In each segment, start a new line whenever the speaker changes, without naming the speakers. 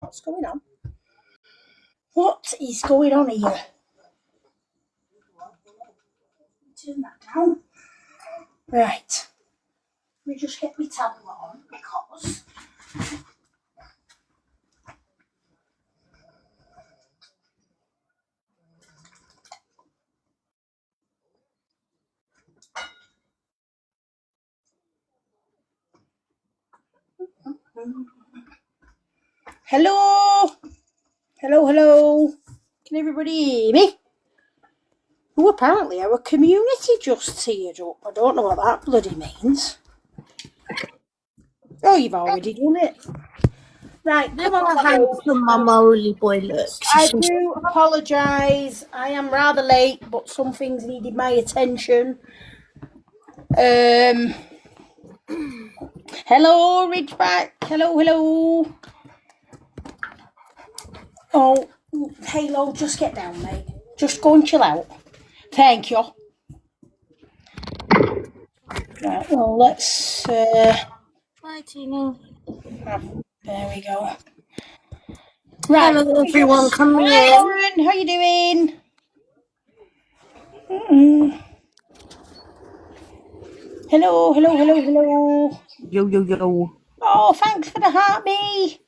What's going on? What is going on here? Turn that down. Right. Let me just get my tablet on because hello. Hello. Can everybody hear me? Oh, apparently our community just teared up. I don't know what that bloody means. Oh, you've already done it. Right, come on,
handsome mama holy boy looks.
I do apologise. I am rather late, but some things needed my attention. Hello, Ridgeback. Hello. Oh, Halo, just get down, mate. Just go and chill out. Thank you. Right, well, let's...
Bye, Tina.
There we go. Right.
Hello, everyone. Come in.
Hi, Lauren. How you doing? Hello.
Yo.
Oh, thanks for the heartbeat.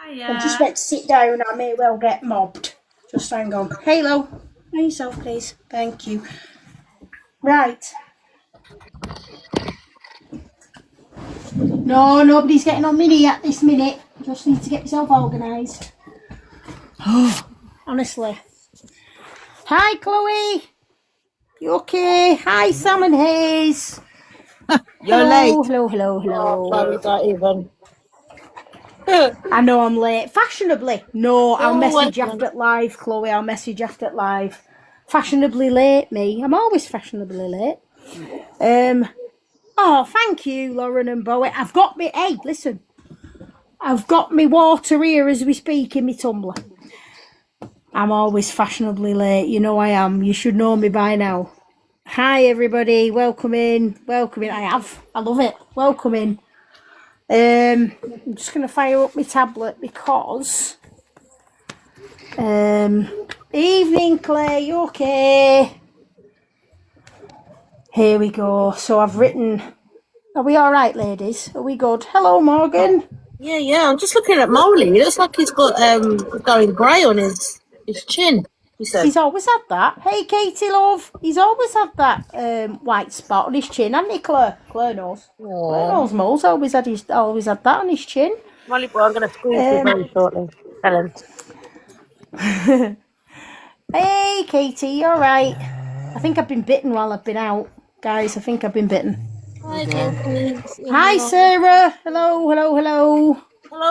Hiya.
I just went to sit down. I may well get mobbed. Just hang on. Halo, by yourself, please. Thank you. Right. No, nobody's getting on me at this minute. Just need to get myself organised. Honestly. Hi, Chloe. You okay? Hi, Sam and Hayes.
You're late.
Hello.
Sorry, not even.
I know I'm late. Fashionably. No, I'll message after it live, Chloe. I'll message after it live. Fashionably late, me. I'm always fashionably late. Oh, thank you, Lauren and Bowie. I've got me... Hey, listen. I've got me water here as we speak in my tumbler. I'm always fashionably late. You know I am. You should know me by now. Hi, everybody. Welcome in. I love it. Welcome in. I'm just going to fire up my tablet because... evening, Claire. You okay? Here we go. So I've written... Are we all right, ladies? Are we good? Hello, Morgan.
Yeah. I'm just looking at Molly. He looks like he's got going grey on his chin. He said.
He's always had that. Hey, Katie, love. He's always had that white spot on his chin, hasn't he, Claire? Claire knows.
Aww.
Claire knows Mole's always had that on his chin.
Molly boy, I'm going to squeeze you very shortly. Tell him.
Hey, Katie, you all right? I think I've been bitten while I've been out. Guys, I think I've been bitten.
Hi, Katie.
Hi, Sarah. Hello.
Hello,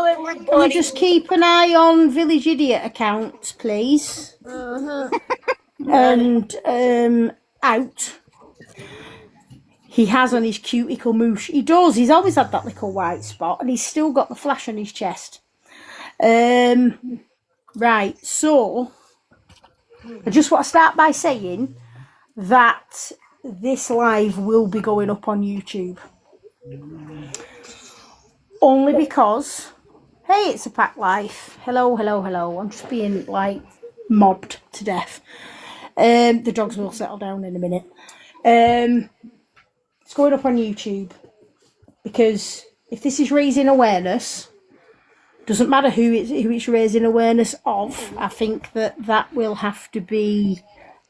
everybody.
Can we just keep an eye on Village Idiot accounts, please? And out. He has on his cuticle mousse. He does. He's always had that little white spot, and he's still got the flash on his chest. Right. So I just want to start by saying that this live will be going up on YouTube. Only because, hey, it's a pack life. Hello. I'm just being, mobbed to death. The dogs will settle down in a minute. It's going up on YouTube because if this is raising awareness, doesn't matter who it's raising awareness of, I think that will have to be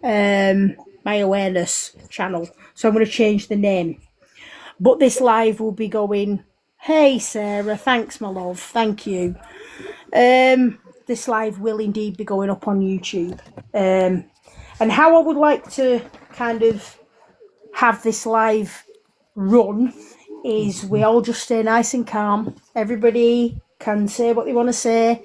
my awareness channel. So I'm going to change the name. But this live will be going... Hey, Sarah. Thanks, my love. Thank you. This live will indeed be going up on YouTube. And how I would like to kind of have this live run is we all just stay nice and calm. Everybody can say what they want to say.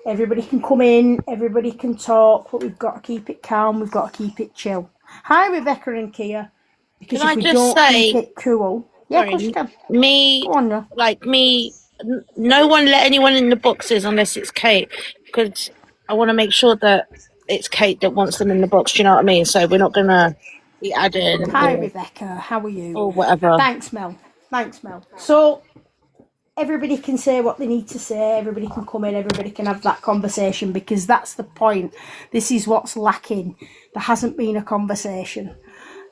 Everybody can come in. Everybody can talk. But we've got to keep it calm. We've got to keep it chill. Hi, Rebecca and Kia. Because
Can
if
I
we
just
don't
say...
keep it cool... Yeah, of course you can.
Me, no one let anyone in the boxes unless it's Kate, because I want to make sure that it's Kate that wants them in the box. Do you know what I mean? So we're not going to be adding.
Hi, Rebecca. How are you?
Or whatever.
Thanks, Mel. So, everybody can say what they need to say, everybody can come in, everybody can have that conversation, because that's the point. This is what's lacking. There hasn't been a conversation.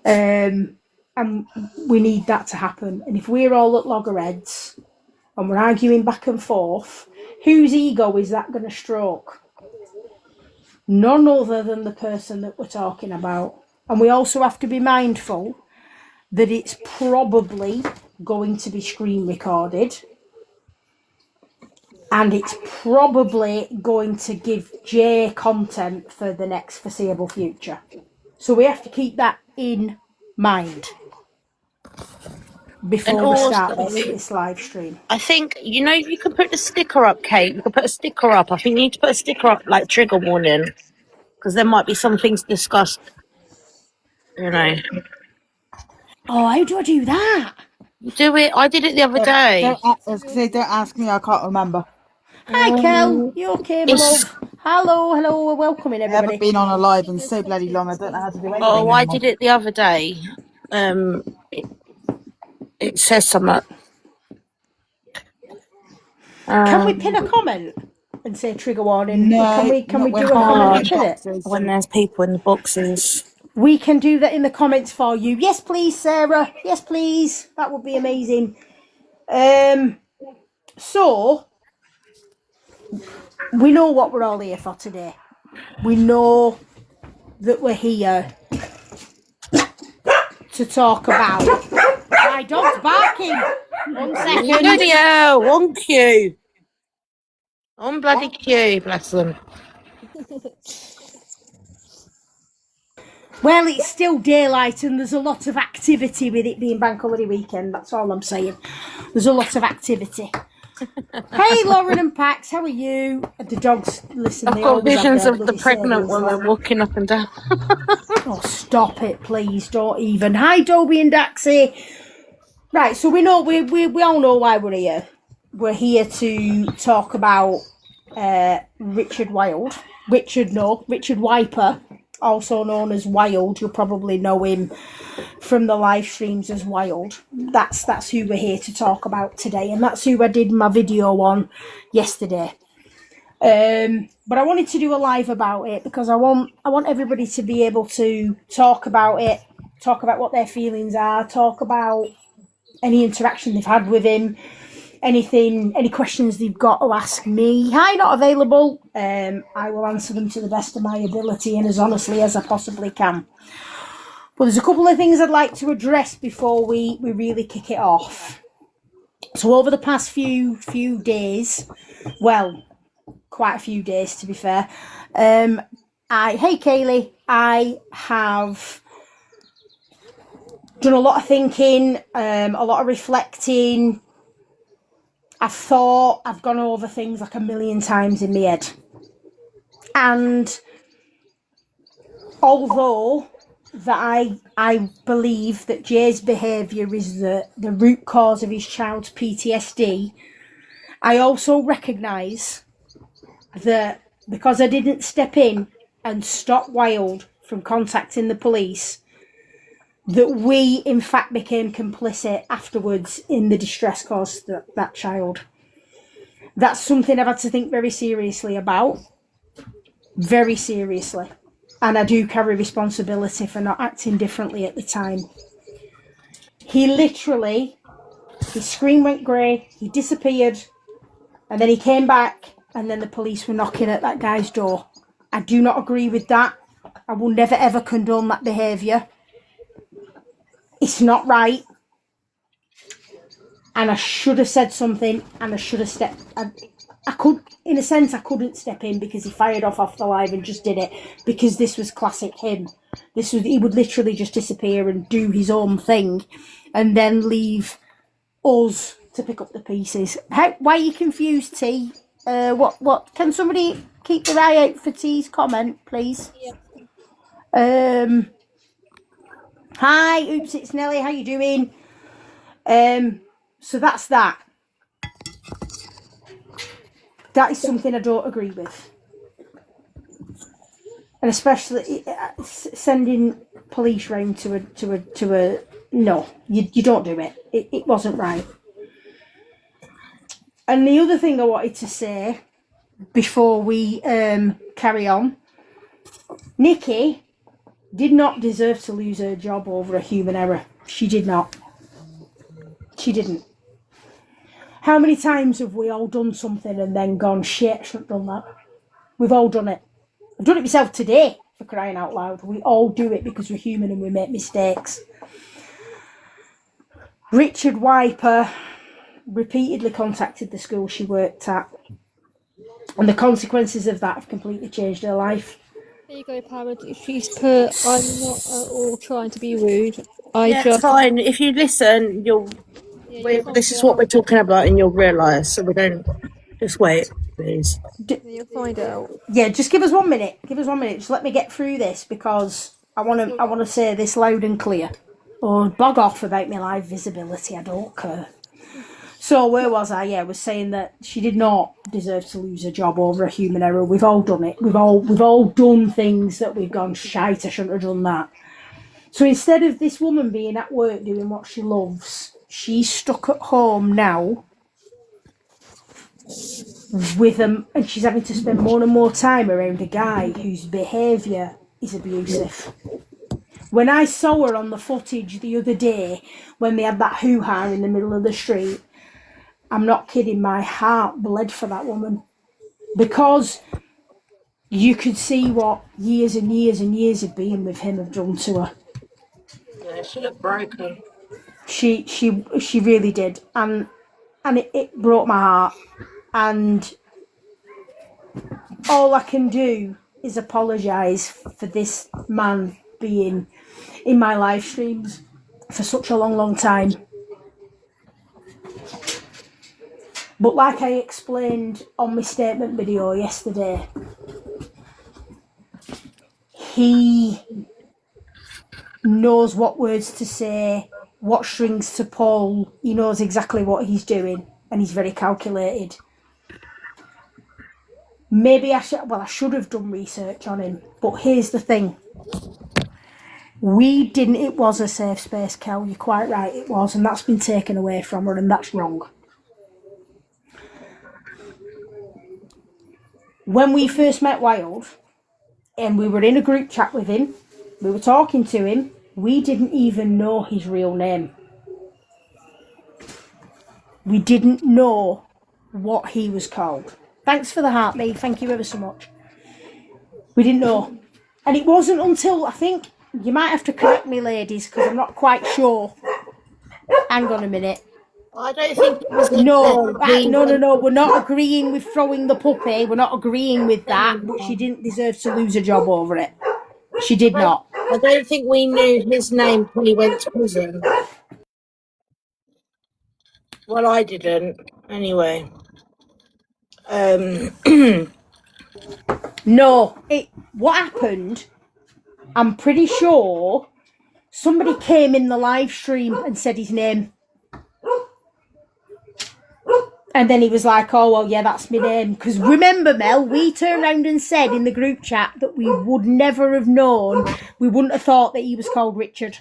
And we need that to happen. And if we're all at loggerheads and we're arguing back and forth, whose ego is that going to stroke? None other than the person that we're talking about. And we also have to be mindful that it's probably going to be screen recorded, and it's probably going to give Jay content for the next foreseeable future. So we have to keep that in mind before we start this live stream.
I think, you can put the sticker up, Kate. You can put a sticker up. I think you need to put a sticker up, like trigger warning, because there might be some things discussed,
Oh, how do I do that?
Do it. I did it the other day.
Don't ask me, I can't remember.
Hi, Kel. You okay, my love? Hello. We're welcoming
I
everybody.
haven't been on a live in so bloody long, I don't know how to do anything.
Oh, I did it the other day. It says something.
Can we pin a comment and say trigger warning?
No,
Can we do a comment with it?
When there's people in the boxes.
We can do that in the comments for you. Yes, please, Sarah. Yes, please. That would be amazing. So, we know what we're all here for today. We know that we're here to talk about... My dog's barking. 1 second.
Video, one cue. On bloody cue, bless them.
Well, it's still daylight and there's a lot of activity with it being Bank Holiday weekend. That's all I'm saying. There's a lot of activity. Hey, Lauren and Pax, how are you? The dogs, listen.
I've got visions of the pregnant woman walking up and down.
Oh, stop it, please. Don't even. Hi, Dobie and Daxie. Right, so we all know why we're here. We're here to talk about Richard Wiper, also known as Wild. You'll probably know him from the live streams as Wild. That's who we're here to talk about today, and that's who I did my video on yesterday. But I wanted to do a live about it because I want everybody to be able to talk about it, talk about what their feelings are, talk about any interaction they've had with him, any questions they've got to ask me. Hi, not available. I will answer them to the best of my ability and as honestly as I possibly can. But there's a couple of things I'd like to address before we really kick it off. So over the past few days, well, quite a few days to be fair, hey Kaylee, I have done a lot of thinking, a lot of reflecting. I've gone over things like a million times in my head. And although that I believe that Jay's behaviour is the root cause of his child's PTSD, I also recognise that because I didn't step in and stop Wild from contacting the police, that we in fact became complicit afterwards in the distress caused that child. That's something I've had to think very seriously about. Very seriously. And I do carry responsibility for not acting differently at the time. His screen went grey, he disappeared, and then he came back, and then the police were knocking at that guy's door. I do not agree with that. I will never ever condone that behaviour. It's not right. And I should have said something, and I should have stepped. I couldn't step in because he fired off the live and just did it, because this was classic him. He would literally just disappear and do his own thing and then leave us to pick up the pieces. Why are you confused, T? What? Can somebody keep their eye out for T's comment, please? Yeah. Hi, oops, it's Nelly. How you doing? So that's that. That is something I don't agree with, and especially sending police round to a no. You don't do it. It wasn't right. And the other thing I wanted to say before we carry on, Nikki did not deserve to lose her job over a human error. She did not. She didn't. How many times have we all done something and then gone, shit, I shouldn't have done that? We've all done it. I've done it myself today, for crying out loud. We all do it because we're human and we make mistakes. Richard Wiper repeatedly contacted the school she worked at, and the consequences of that have completely changed her life.
There you go, Parrot. She's put, I'm not at all trying to be rude.
It's fine. If you listen, this is what we're talking about and you'll realise. So we don't... Just wait, please.
You'll find out.
Yeah, just give us 1 minute. Give us 1 minute. Just let me get through this because I want to say this loud and clear. Or bog off about my live visibility. I don't care. So where was I? Yeah, I was saying that she did not deserve to lose her job over a human error. We've all done it. We've all done things that we've gone, shite, I shouldn't have done that. So instead of this woman being at work doing what she loves, she's stuck at home now with him, and she's having to spend more and more time around a guy whose behaviour is abusive. When I saw her on the footage the other day, when they had that hoo-ha in the middle of the street, I'm not kidding, my heart bled for that woman. Because you could see what years and years and years of being with him have done to her.
Yeah, she looked broken.
She really did. And it broke my heart. And all I can do is apologise for this man being in my live streams for such a long, long time. But like I explained on my statement video yesterday, he knows what words to say, what strings to pull. He knows exactly what he's doing, and he's very calculated. Maybe I should have done research on him, but here's the thing. We didn't, it was a safe space, Kel, you're quite right, it was, and that's been taken away from her, and that's wrong. When we first met Wild, and we were in a group chat with him, we were talking to him, we didn't even know his real name. We didn't know what he was called. Thanks for the heart, Lee, thank you ever so much. We didn't know. And it wasn't until, I think, you might have to correct me, ladies, because I'm not quite sure. Hang on a minute.
I don't think it was...
No, we're not agreeing with throwing the puppy. We're not agreeing with that, but she didn't deserve to lose her job over it. She did not.
I don't think we knew his name when he went to prison. Well, I didn't. Anyway.
No, what happened, I'm pretty sure somebody came in the live stream and said his name. And then he was like, oh, well, yeah, that's my name. Because remember, Mel, we turned around and said in the group chat that we would never have known, we wouldn't have thought that he was called Richard.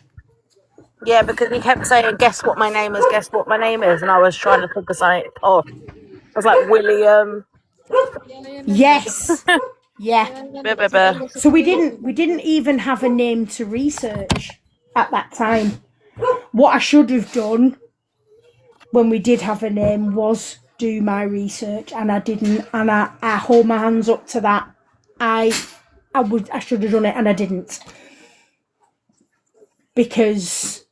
Yeah, because he kept saying, guess what my name is, guess what my name is. And I was trying to think of something. Oh, I was like, William.
Yes. Yeah. So we didn't even have a name to research at that time. What I should have done when we did have a name was do my research, and I didn't, and I hold my hands up to that. I should have done it, and I didn't. Because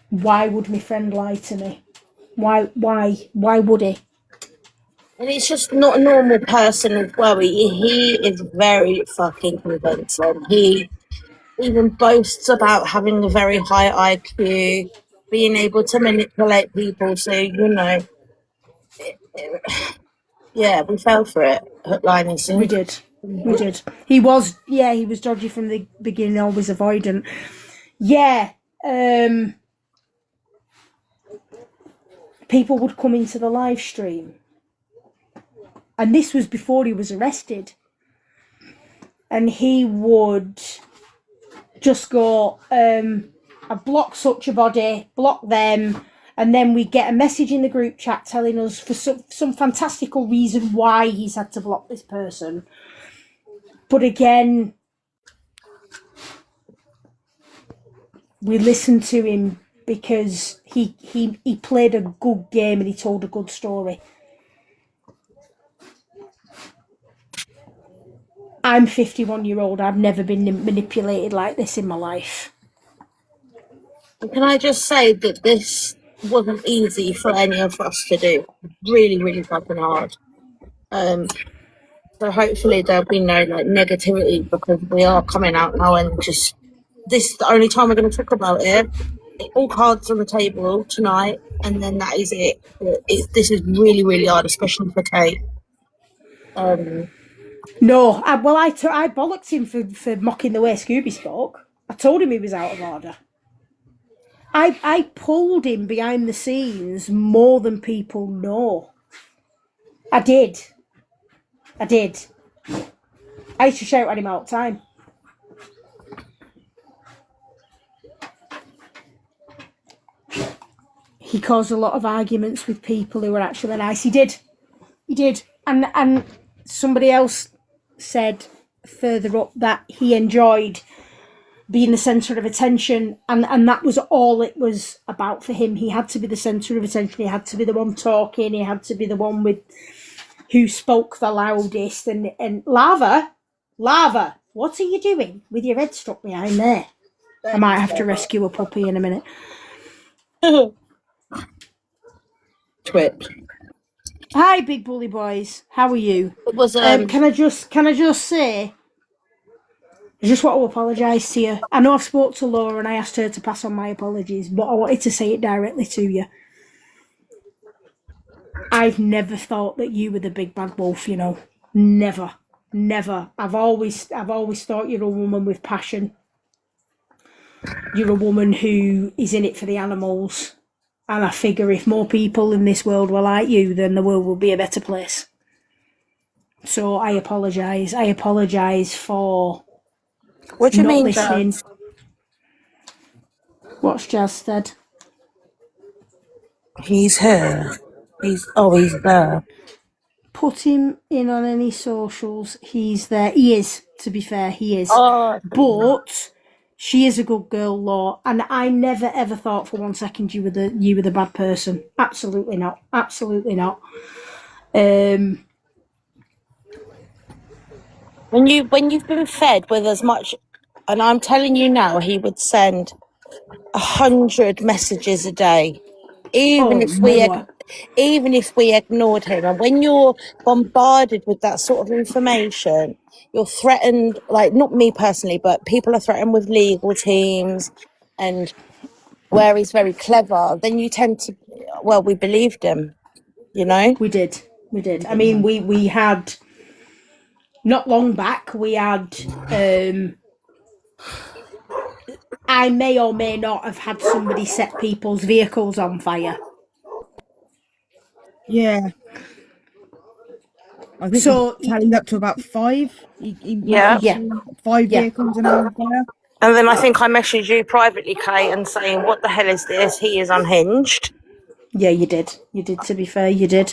why would my friend lie to me? Why would he?
And he's just not a normal person as well. He is very fucking convincing. He even boasts about having a very high IQ, being able to manipulate people. So, yeah, we fell for it. Hook, line, and sinker.
We did. He was dodgy from the beginning, always avoidant. Yeah. People would come into the live stream. And this was before he was arrested. And he would just go, I block such a body, block them, And then we get a message in the group chat telling us for some fantastical reason why he's had to block this person. But again, we listened to him because he played a good game and he told a good story. I'm 51-year-old. I've never been manipulated like this in my life.
Can I just say that this wasn't easy for any of us to do. Really, really fucking hard. So hopefully there'll be no like negativity, because we are coming out now, and just this is the only time we're going to talk about it. All cards on the table tonight, and then that is it. This is really, really hard, especially for Kate.
No, I bollocked him for mocking the way Scooby spoke. I told him he was out of order. I pulled him behind the scenes more than people know. I did. I used to shout at him all the time. He caused a lot of arguments with people who were actually nice. He did. And somebody else said further up that he enjoyed being the centre of attention, and that was all it was about for him. He had to be the centre of attention. He had to be the one talking. He had to be the one with who spoke the loudest. And Lava, what are you doing with your head stuck behind there? I might have to rescue a puppy in a minute.
Twitch.
Hi, big bully boys. How are you?
It was
Can I just say, I just want to apologise to you. I know I've spoke to Laura and I asked her to pass on my apologies, but I wanted to say it directly to you. I've never thought that you were the big bad wolf, you know. Never. I've always thought you're a woman with passion. You're a woman who is in it for the animals. And I figure if more people in this world were like you, then the world would be a better place. So I apologise. I apologise for
what do you
not
mean,
listening.
Jazz?
What's Jazz said?
He's here. He's there.
Put him in on any socials. He's there. He is, to be fair, he is.
Oh,
but she is a good girl, Law, and I never ever thought for 1 second you were the bad person. Absolutely not.
when you've been fed with as much, and I'm telling you now, he would send 100 messages a day, even if we ignored him. And when you're bombarded with that sort of information, you're threatened, like, not me personally, but people are threatened with legal teams, and where he's very clever, then you tend to, well, we believed him, you know?
We did. I mean, we had, not long back, we had, I may or may not have had somebody set people's vehicles on fire.
Yeah. I think
So
he tallied up to about 5.
Yeah.
5 vehicles in our fire.
And then I think I messaged you privately, Kate, and saying, what the hell is this? He is unhinged.
Yeah, you did. To be fair, you did.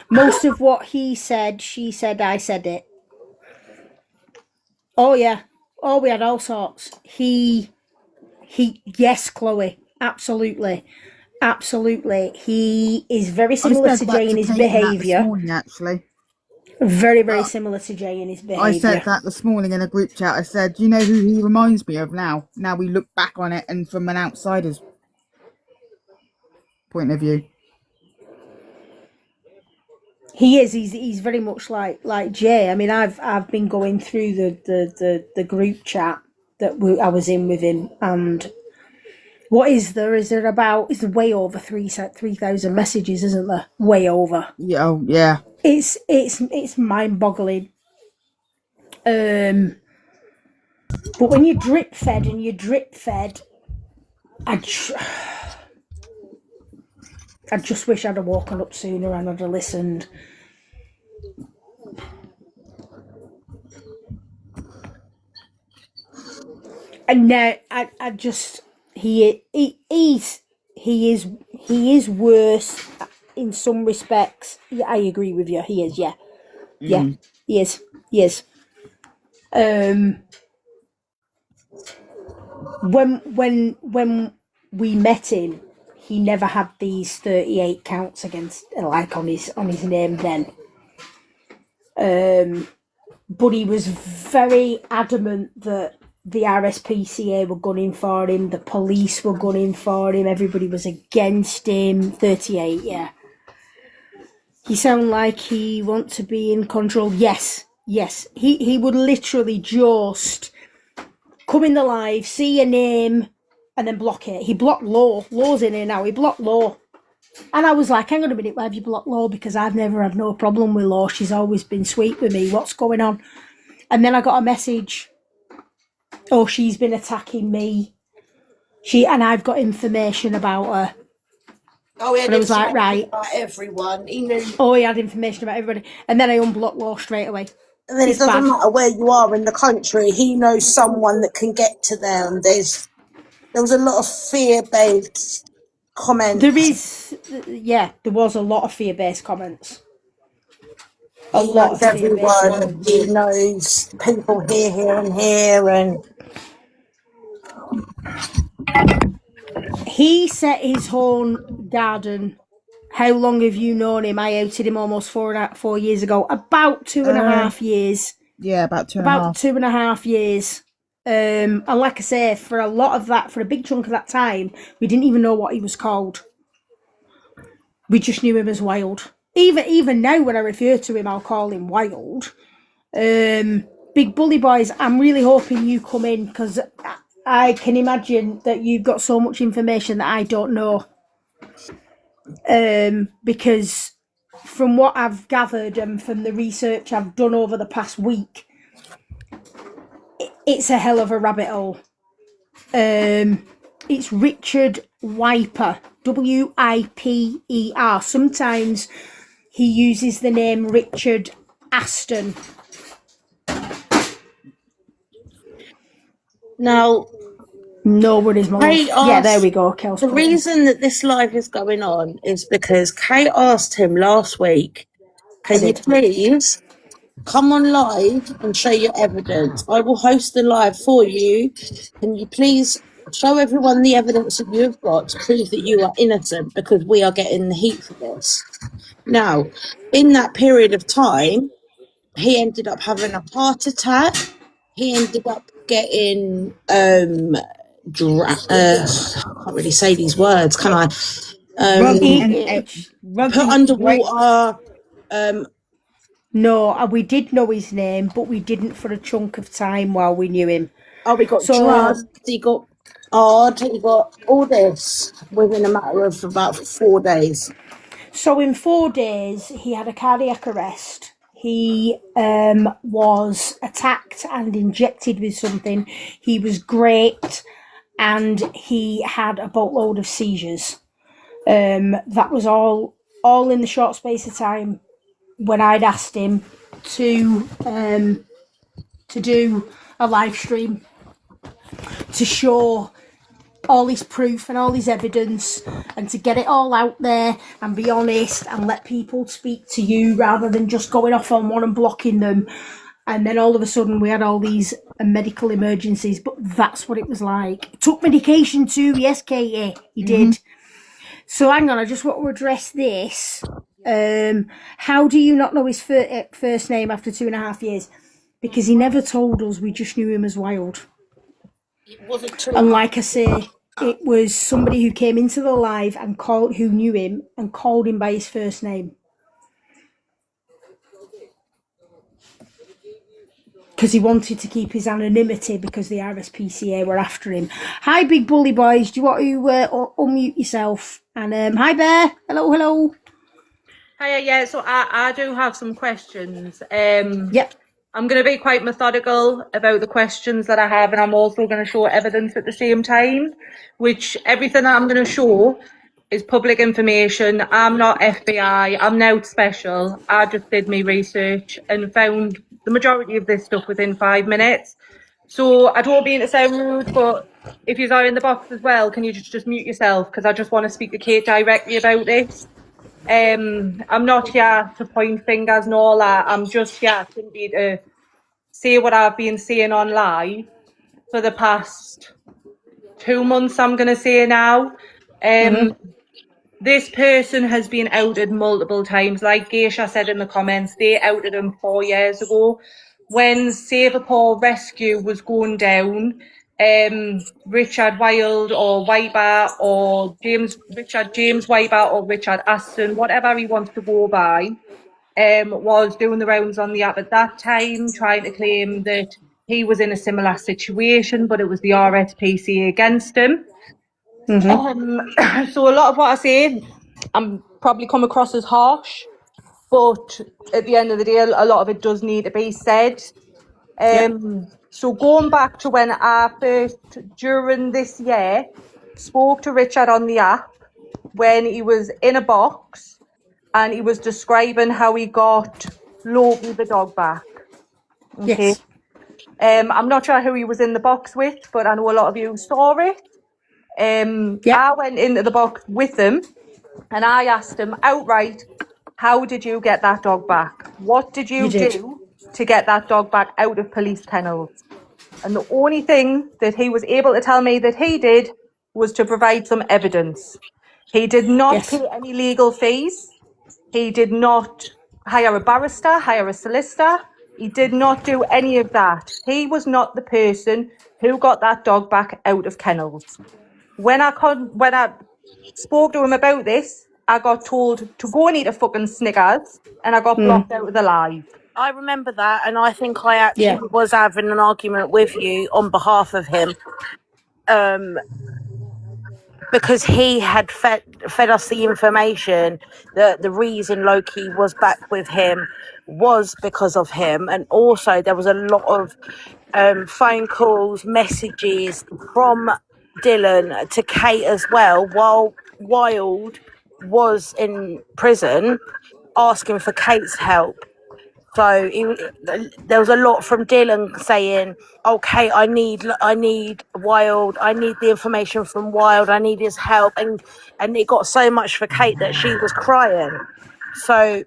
Most of what he said, she said, I said it. Oh, yeah. Oh, we had all sorts. Yes, Chloe. Absolutely. He is very similar to Jay in his behaviour.
Morning, actually.
Very, very similar to Jay in his behaviour.
I said that this morning in a group chat. I said, you know who he reminds me of now? Now we look back on it and from an outsider's point of view.
He is. He's very much like Jay. I mean, I've been going through the group chat that I was in with him, and what is there? Is there about? Is there way over 3,000 messages? Isn't there? Way over.
Yeah. Oh, yeah.
It's mind-boggling. But when you're drip fed, I just wish I'd have woken up sooner and I'd have listened. And now I just he is he is worse in some respects. Yeah, I agree with you. He is. Yeah, yeah, he is. He is. When we met him, he never had these 38 counts against on his name then. But he was very adamant that the RSPCA were gunning for him, the police were gunning for him, everybody was against him. 38, yeah. He sound like he wants to be in control. Yes. He would literally just come in the live, see a name, and then block it. He blocked Law. Law's in here now. He blocked Law. And I was like, hang on a minute, why have you blocked Law? Because I've never had no problem with Law. She's always been sweet with me. What's going on? And then I got a message. Oh, she's been attacking me. And I've got information about her.
Oh, he had
And I was like, right.
about everyone. He knew.
Oh, he had information about everybody. And then I unblocked Law straight away.
And then
It's
it doesn't
bad.
matter where you are in the country. He knows someone that can get to them. There was a lot of fear-based comments.
There was a lot of fear-based comments. A
He
lot
knows
of fear-based
everyone.
comments.
He knows people here, and here, and
He set his own garden. How long have you known him? I outed him almost 4 years ago. About 2.5 years.
Yeah, about 2.5.
About 2.5 years. And like I say, for a lot of that, for a big chunk of that time, we didn't even know what he was called. We just knew him as Wild. Even now, when I refer to him, I'll call him Wild. Big Bully Boys, I'm really hoping you come in, because I can imagine that you've got so much information that I don't know. Because from what I've gathered and from the research I've done over the past week, it's a hell of a rabbit hole. It's Richard Wiper, Wiper. Sometimes he uses the name Richard Aston.
now
Nobody's more.
Kate
Yeah, there
asked-
we go. Kel's
the reason that this live is going on is because Kate asked him last week, can you please come on live and show your evidence? I will host the live for you. Can you please show everyone the evidence that you've got to prove that you are innocent, because we are getting the heat for this. Now, in that period of time, he ended up having a heart attack. He ended up getting I can't really say these words, can I? Put underwater.
No, we did know his name, but we didn't for a chunk of time while we knew him.
Oh, we got drugged, he got odd, he got all this within a matter of about 4 days.
So in 4 days, he had a cardiac arrest. He was attacked and injected with something. He was great, and he had a boatload of seizures. That was all in the short space of time when I'd asked him to do a live stream to show all his proof and all his evidence, and to get it all out there and be honest and let people speak to you rather than just going off on one and blocking them. And then all of a sudden we had all these medical emergencies, but that's what it was like. Took medication too, yes, Katie, he did. So hang on, I just want to address this. How do you not know his first name after 2.5 years? Because he never told us, we just knew him as Wild.
It wasn't true.
And like I say, it was somebody who came into the live and who knew him and called him by his first name. Because he wanted to keep his anonymity because the RSPCA were after him. Hi, Big Bully Boys. Do you want to unmute yourself? And hi, Bear. Hello.
Hiya, yeah, so I do have some questions.
Yep.
I'm going to be quite methodical about the questions that I have, and I'm also going to show evidence at the same time, which everything that I'm going to show is public information. I'm not FBI, I'm now special. I just did my research and found the majority of this stuff within 5 minutes. So I don't mean to sound rude, but if you are in the box as well, can you just mute yourself? Because I just want to speak to Kate directly about this. I'm not here to point fingers and all that. I'm just here simply to say what I've been saying on live for the past 2 months, I'm going to say now. This person has been outed multiple times. Like Geisha said in the comments, they outed him 4 years ago. When Save a Paw Rescue was going down, Richard Wild or Wiper or Richard James Wiper or Richard Aston, whatever he wants to go by, was doing the rounds on the app at that time, trying to claim that he was in a similar situation, but it was the RSPCA against him. So a lot of what I say, I'm probably come across as harsh, but at the end of the day, a lot of it does need to be said. So going back to when I first, during this year, spoke to Richard on the app when he was in a box and he was describing how he got Loki the dog back. Okay.
Yes.
I'm not sure who he was in the box with, but I know a lot of you saw it. I went into the box with him and I asked him outright, how did you get that dog back? What did you do to get that dog back out of police kennels? And the only thing that he was able to tell me that he did was to provide some evidence. He did not pay any legal fees. He did not hire a barrister, hire a solicitor. He did not do any of that. He was not the person who got that dog back out of kennels. When I spoke to him about this, I got told to go and eat a fucking Snickers and I got blocked out of the live.
I remember that, and I think I actually was having an argument with you on behalf of him, because he had fed us the information that the reason Loki was back with him was because of him, and also there was a lot of phone calls, messages from Dylan to Kate as well, while Wild was in prison asking for Kate's help. So there was a lot from Dylan saying, okay, I need Wild, I need the information from Wild, I need his help. And it got so much for Kate that she was crying. So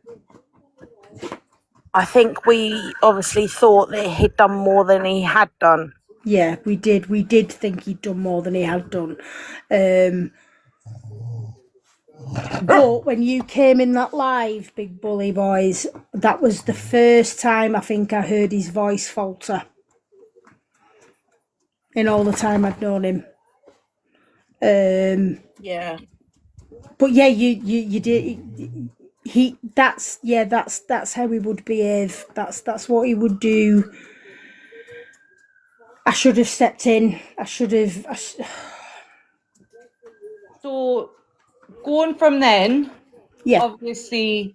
I think we obviously thought that he'd done more than he had done.
Yeah, we did. We did think he'd done more than he had done. But when you came in that live, Big Bully Boys, that was the first time I think I heard his voice falter in all the time I'd known him.
Yeah.
But yeah, you did. That's how he would behave. That's what he would do. I should have stepped in.
So going from then, obviously,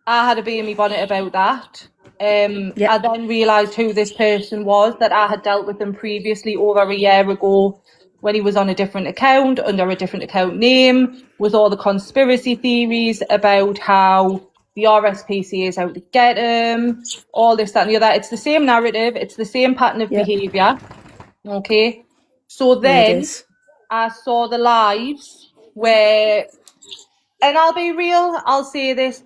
I had a bee in my bonnet about that. I then realised who this person was, that I had dealt with him previously over a year ago when he was on a different account, under a different account name, with all the conspiracy theories about how the RSPCA is out to get him, all this, that and the other. It's the same narrative, it's the same pattern of behaviour. Okay? So then I saw the lives where, and I'll be real, I'll say this,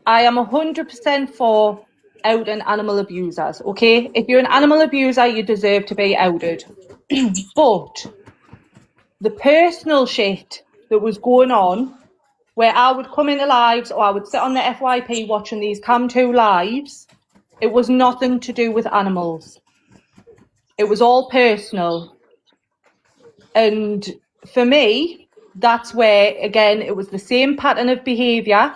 I am 100% for outing animal abusers, okay? If you're an animal abuser, you deserve to be outed. But the personal shit that was going on, where I would come into lives or I would sit on the FYP watching these Cam2 lives, it was nothing to do with animals. It was all personal. And for me, that's where, again, it was the same pattern of behaviour.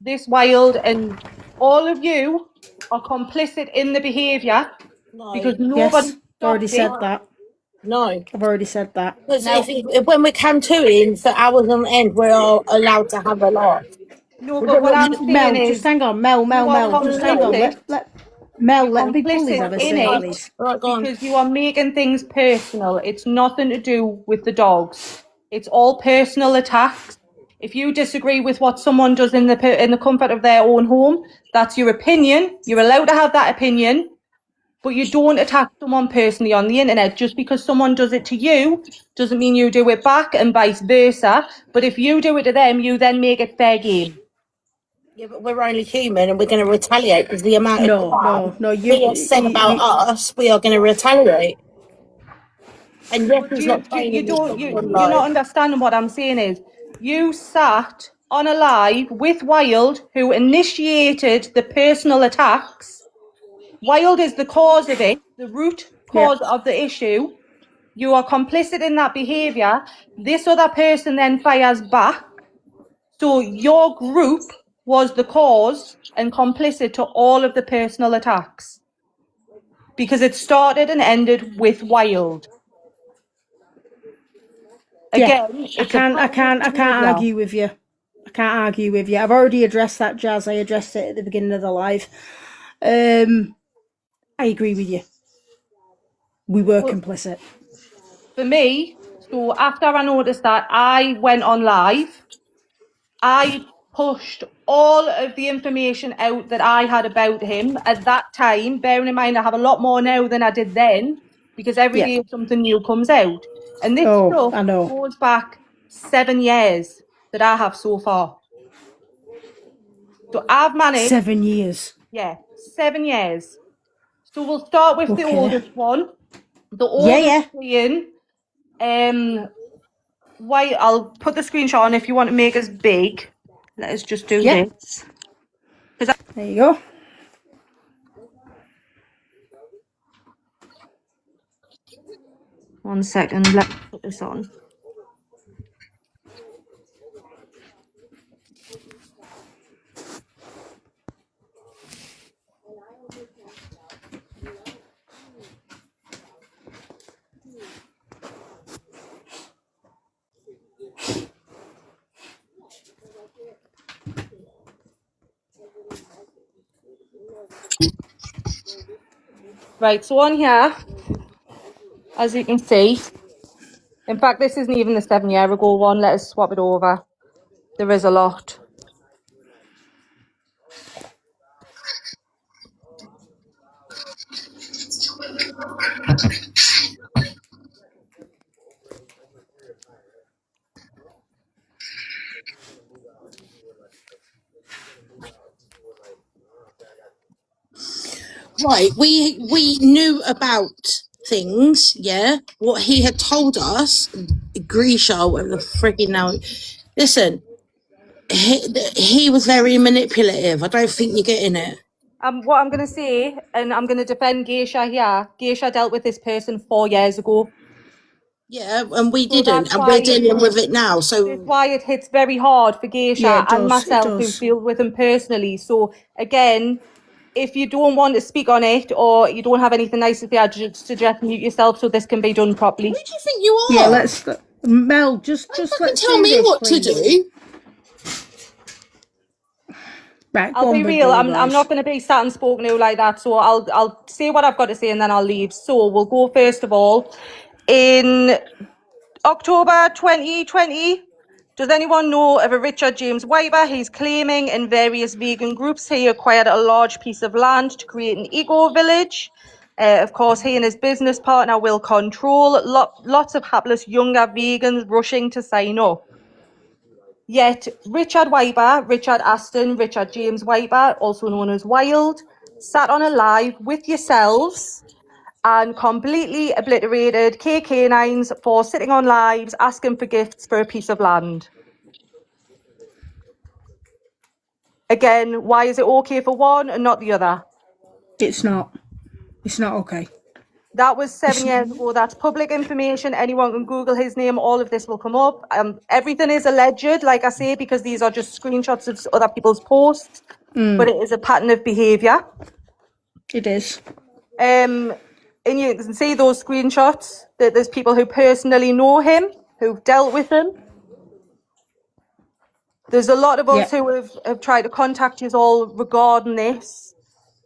This Wild and all of you are complicit in the behaviour because nobody
already said that.
No,
I've already said that.
Because when we come to in for hours on end, we're all allowed to have a laugh.
No, but what I'm saying is,
just hang on, Mel, just hang on. Let Big Bullies have a say, please.
Right, go on.
Because you are making things personal. It's nothing to do with the dogs. It's all personal attacks. If you disagree with what someone does in the comfort of their own home, that's your opinion. You're allowed to have that opinion. but you don't attack someone personally on the internet. Just because someone does it to you doesn't mean you do it back, and vice versa. But if you do it to them, you then make it fair game.
Yeah, but we're only human and we're going to retaliate because the amount of crap he has said about us, we are going to retaliate. And yes, he's not playing
you're not understanding what I'm saying is, you sat on a live with Wild, who initiated the personal attacks. Wild is the cause of it, the root cause of the issue. You are complicit in that behaviour. This other person then fires back. So your group was the cause and complicit to all of the personal attacks. Because it started and ended with Wild. Again,
I can't argue with you. I can't argue with you. I've already addressed that, Jazz. I addressed it at the beginning of the live. I agree with you. We were complicit.
For me, so after I noticed that, I went on live. I pushed all of the information out that I had about him at that time. Bearing in mind, I have a lot more now than I did then, because every day something new comes out. And this stuff goes back 7 years that I have so far. So I've managed
7 years.
Yeah, 7 years. So we'll start with the oldest one. The oldest being, I'll put the screenshot on if you want to make us big. Let us just do this.
There you go.
One second, let's put this on. Right, so on here, as you can see, in fact, this isn't even the 7 year ago one. Let us swap it over. There is a lot.
Right, we knew about things, what he had told us. Grisha, whatever the frigging now. Listen, he was very manipulative. I don't think you're getting it.
What I'm going to say, and I'm going to defend Geisha here. Geisha dealt with this person 4 years ago.
Yeah, and we didn't, and we're dealing with it now. So
that's why it hits very hard for Geisha and myself, who deal with him personally. So again, if you don't want to speak on it or you don't have anything nice to say, I just suggest mute yourself so this can be done properly.
Who do you think you are?
Yeah, let's Mel. Just let's
tell me what to do.
Right,
I'll be real. I'm not going to be sat and spoken to like that. So I'll say what I've got to say and then I'll leave. So we'll go first of all in October 2020. Does anyone know of a Richard James Wyber? He's claiming in various vegan groups he acquired a large piece of land to create an eco-village. Of course, he and his business partner will control lots of hapless younger vegans rushing to sign up. Yet Richard Wyber, Richard Aston, Richard James Wyber, also known as Wild, sat on a live with yourselves and completely obliterated KK9s for sitting on lives asking for gifts for a piece of land. Again, why is it okay for one and not the other?
It's not. It's not okay.
That was 7 years ago. That's public information. Anyone can Google his name. All of this will come up. Everything is alleged, like I say, because these are just screenshots of other people's posts. But it is a pattern of behaviour.
It is.
And you can see those screenshots that there's people who personally know him, who've dealt with him. There's a lot of us who have tried to contact you all regarding this,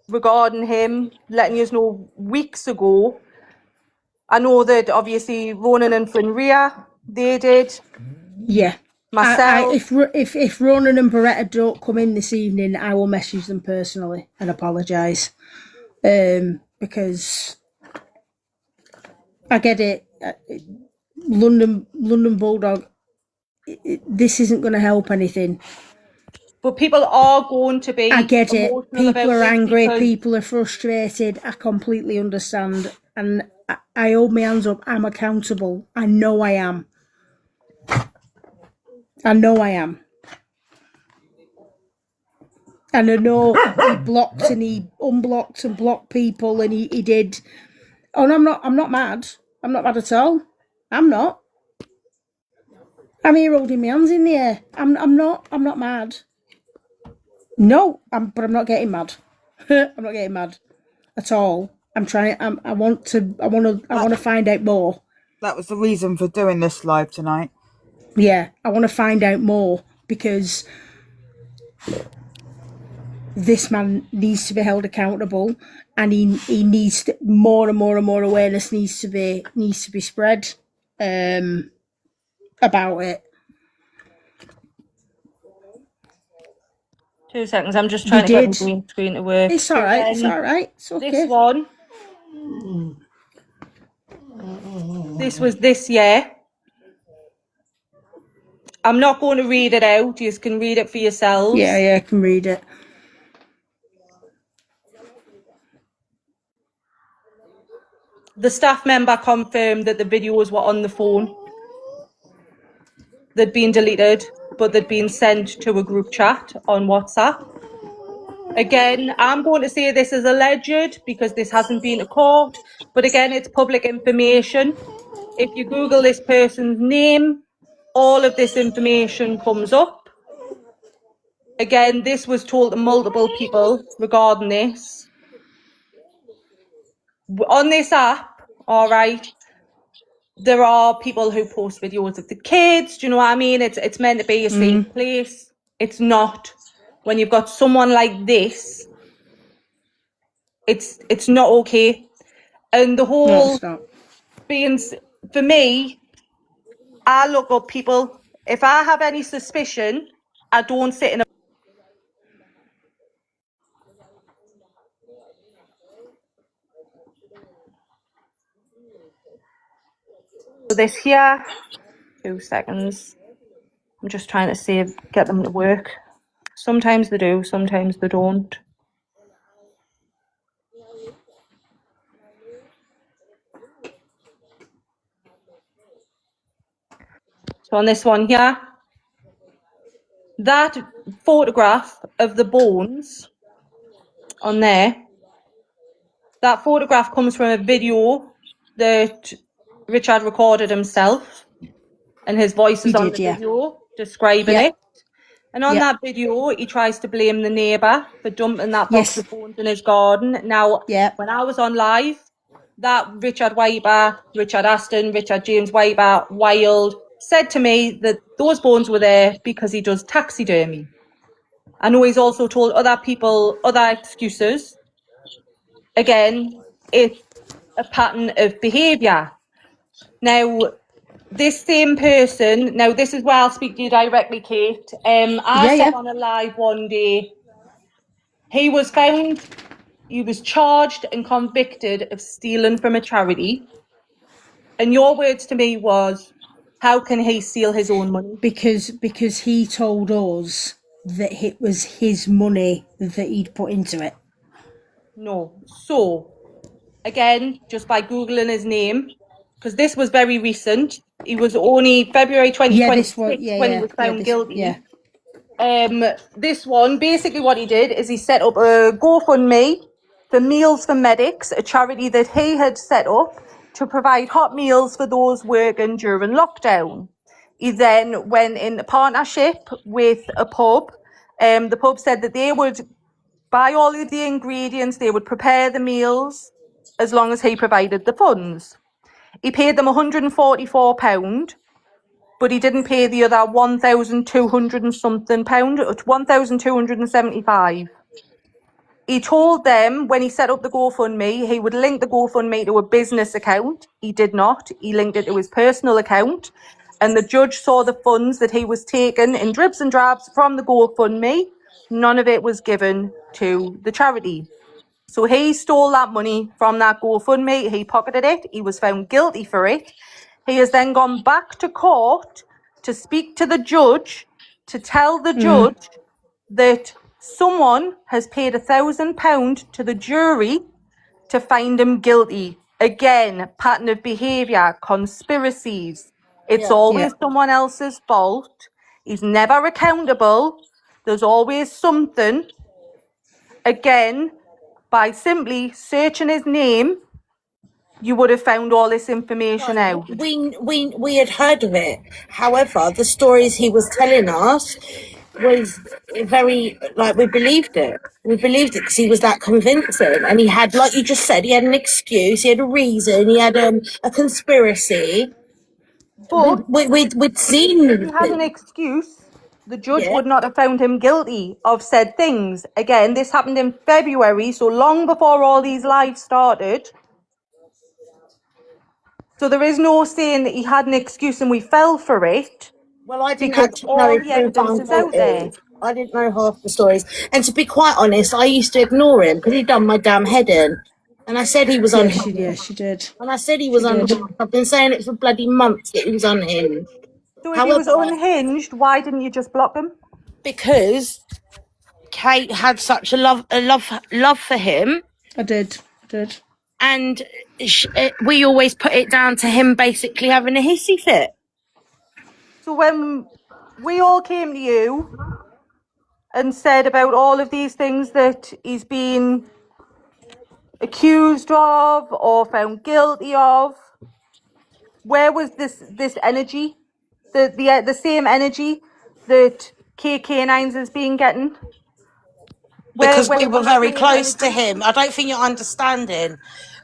regarding him, letting you know weeks ago. I know that obviously Ronan and Fenrir, they did.
Yeah.
Myself.
If Ronan and Beretta don't come in this evening, I will message them personally and apologise. because I get it. London Bulldog, this isn't going to help anything.
But people are going to be
I get it.
emotional
People
about
are
this
angry.
because
People are frustrated. I completely understand. And I hold my hands up. I'm accountable. I know I am. I know I am. And I know he blocked and he unblocked and blocked people, and he did. Oh, and I'm not mad. I'm not mad at all. I'm not. I'm here holding my hands in the air. I'm not mad. No, but I'm not getting mad. I'm not getting mad at all. I'm trying. I want to find out more.
That was the reason for doing this live tonight.
Yeah, I want to find out more because this man needs to be held accountable, and he needs to, more and more awareness needs to be spread about it.
2 seconds, I'm just trying to get the green screen to work.
It's all right. It's all right. It's okay.
This one. This was this year. I'm not going to read it out. You can read it for yourselves.
Yeah, I can read it.
The staff member confirmed that the videos were on the phone. They'd been deleted, but they'd been sent to a group chat on WhatsApp. Again, I'm going to say this is alleged because this hasn't been to court, but again, it's public information. If you Google this person's name, all of this information comes up. Again, this was told to multiple people regarding this. On this app, all right, there are people who post videos of the kids. Do you know what I mean? It's meant to be a safe place. It's not. When you've got someone like this, it's not okay. And the whole being, for me, I look up people. If I have any suspicion, I don't sit in a this here. 2 seconds. I'm just trying to get them to work. Sometimes they do, sometimes they don't. So on this one here, that photograph of the bones on there, that photograph comes from a video that Richard recorded himself, and his voice is on the video describing it. And on that video, he tries to blame the neighbour for dumping that box of bones in his garden. Now, when I was on live, that Richard Aston, Richard James Wild, said to me that those bones were there because he does taxidermy. I know he's also told other people other excuses. Again, it's a pattern of behaviour. Now, this same person, now this is where I'll speak to you directly, Kate. I said on a live one day, he was charged and convicted of stealing from a charity. And your words to me was, how can he steal his own money?
Because he told us that it was his money that he'd put into it.
No. So, again, just by Googling his name, because this was very recent. He was only February 2026 when he was found guilty. This one, basically what he did is he set up a GoFundMe for Meals for Medics, a charity that he had set up to provide hot meals for those working during lockdown. He then went in partnership with a pub. The pub said that they would buy all of the ingredients, they would prepare the meals as long as he provided the funds. He paid them £144, but he didn't pay the other £1,200 and something pound, £1,275. He told them when he set up the GoFundMe, he would link the GoFundMe to a business account. He did not. He linked it to his personal account. And the judge saw the funds that he was taking in dribs and drabs from the GoFundMe. None of it was given to the charity. So he stole that money from that GoFundMe. He pocketed it. He was found guilty for it. He has then gone back to court to speak to the judge, to tell the judge that someone has paid £1,000 to the jury to find him guilty. Again, pattern of behaviour, conspiracies. It's always someone else's fault. He's never accountable. There's always something. Again, by simply searching his name, you would have found all this information out.
We had heard of it. However, the stories he was telling us was very, like, we believed it. We believed it because he was that convincing. And he had, like you just said, he had an excuse, he had a reason, he had a conspiracy.
But
We'd seen...
if he had an excuse, the judge would not have found him guilty of said things. Again, this happened in February, so long before all these lives started. So there is no saying that he had an excuse and we fell for it.
Well, I didn't
because
actually know
all
if
the evidence is out there.
I didn't know half the stories. And to be quite honest, I used to ignore him because he'd done my damn head in. And I said he was unhinged.
Yeah, she did.
And I said he was unhinged. I've been saying it for bloody months that he was unhinged.
So if he was unhinged, why didn't you just block him?
Because Kate had such a love for him.
I did.
And we always put it down to him basically having a hissy fit.
So when we all came to you and said about all of these things that he's been accused of or found guilty of, where was this energy? The same energy that KK9s has been getting?
Because we were very close to him. I don't think you're understanding.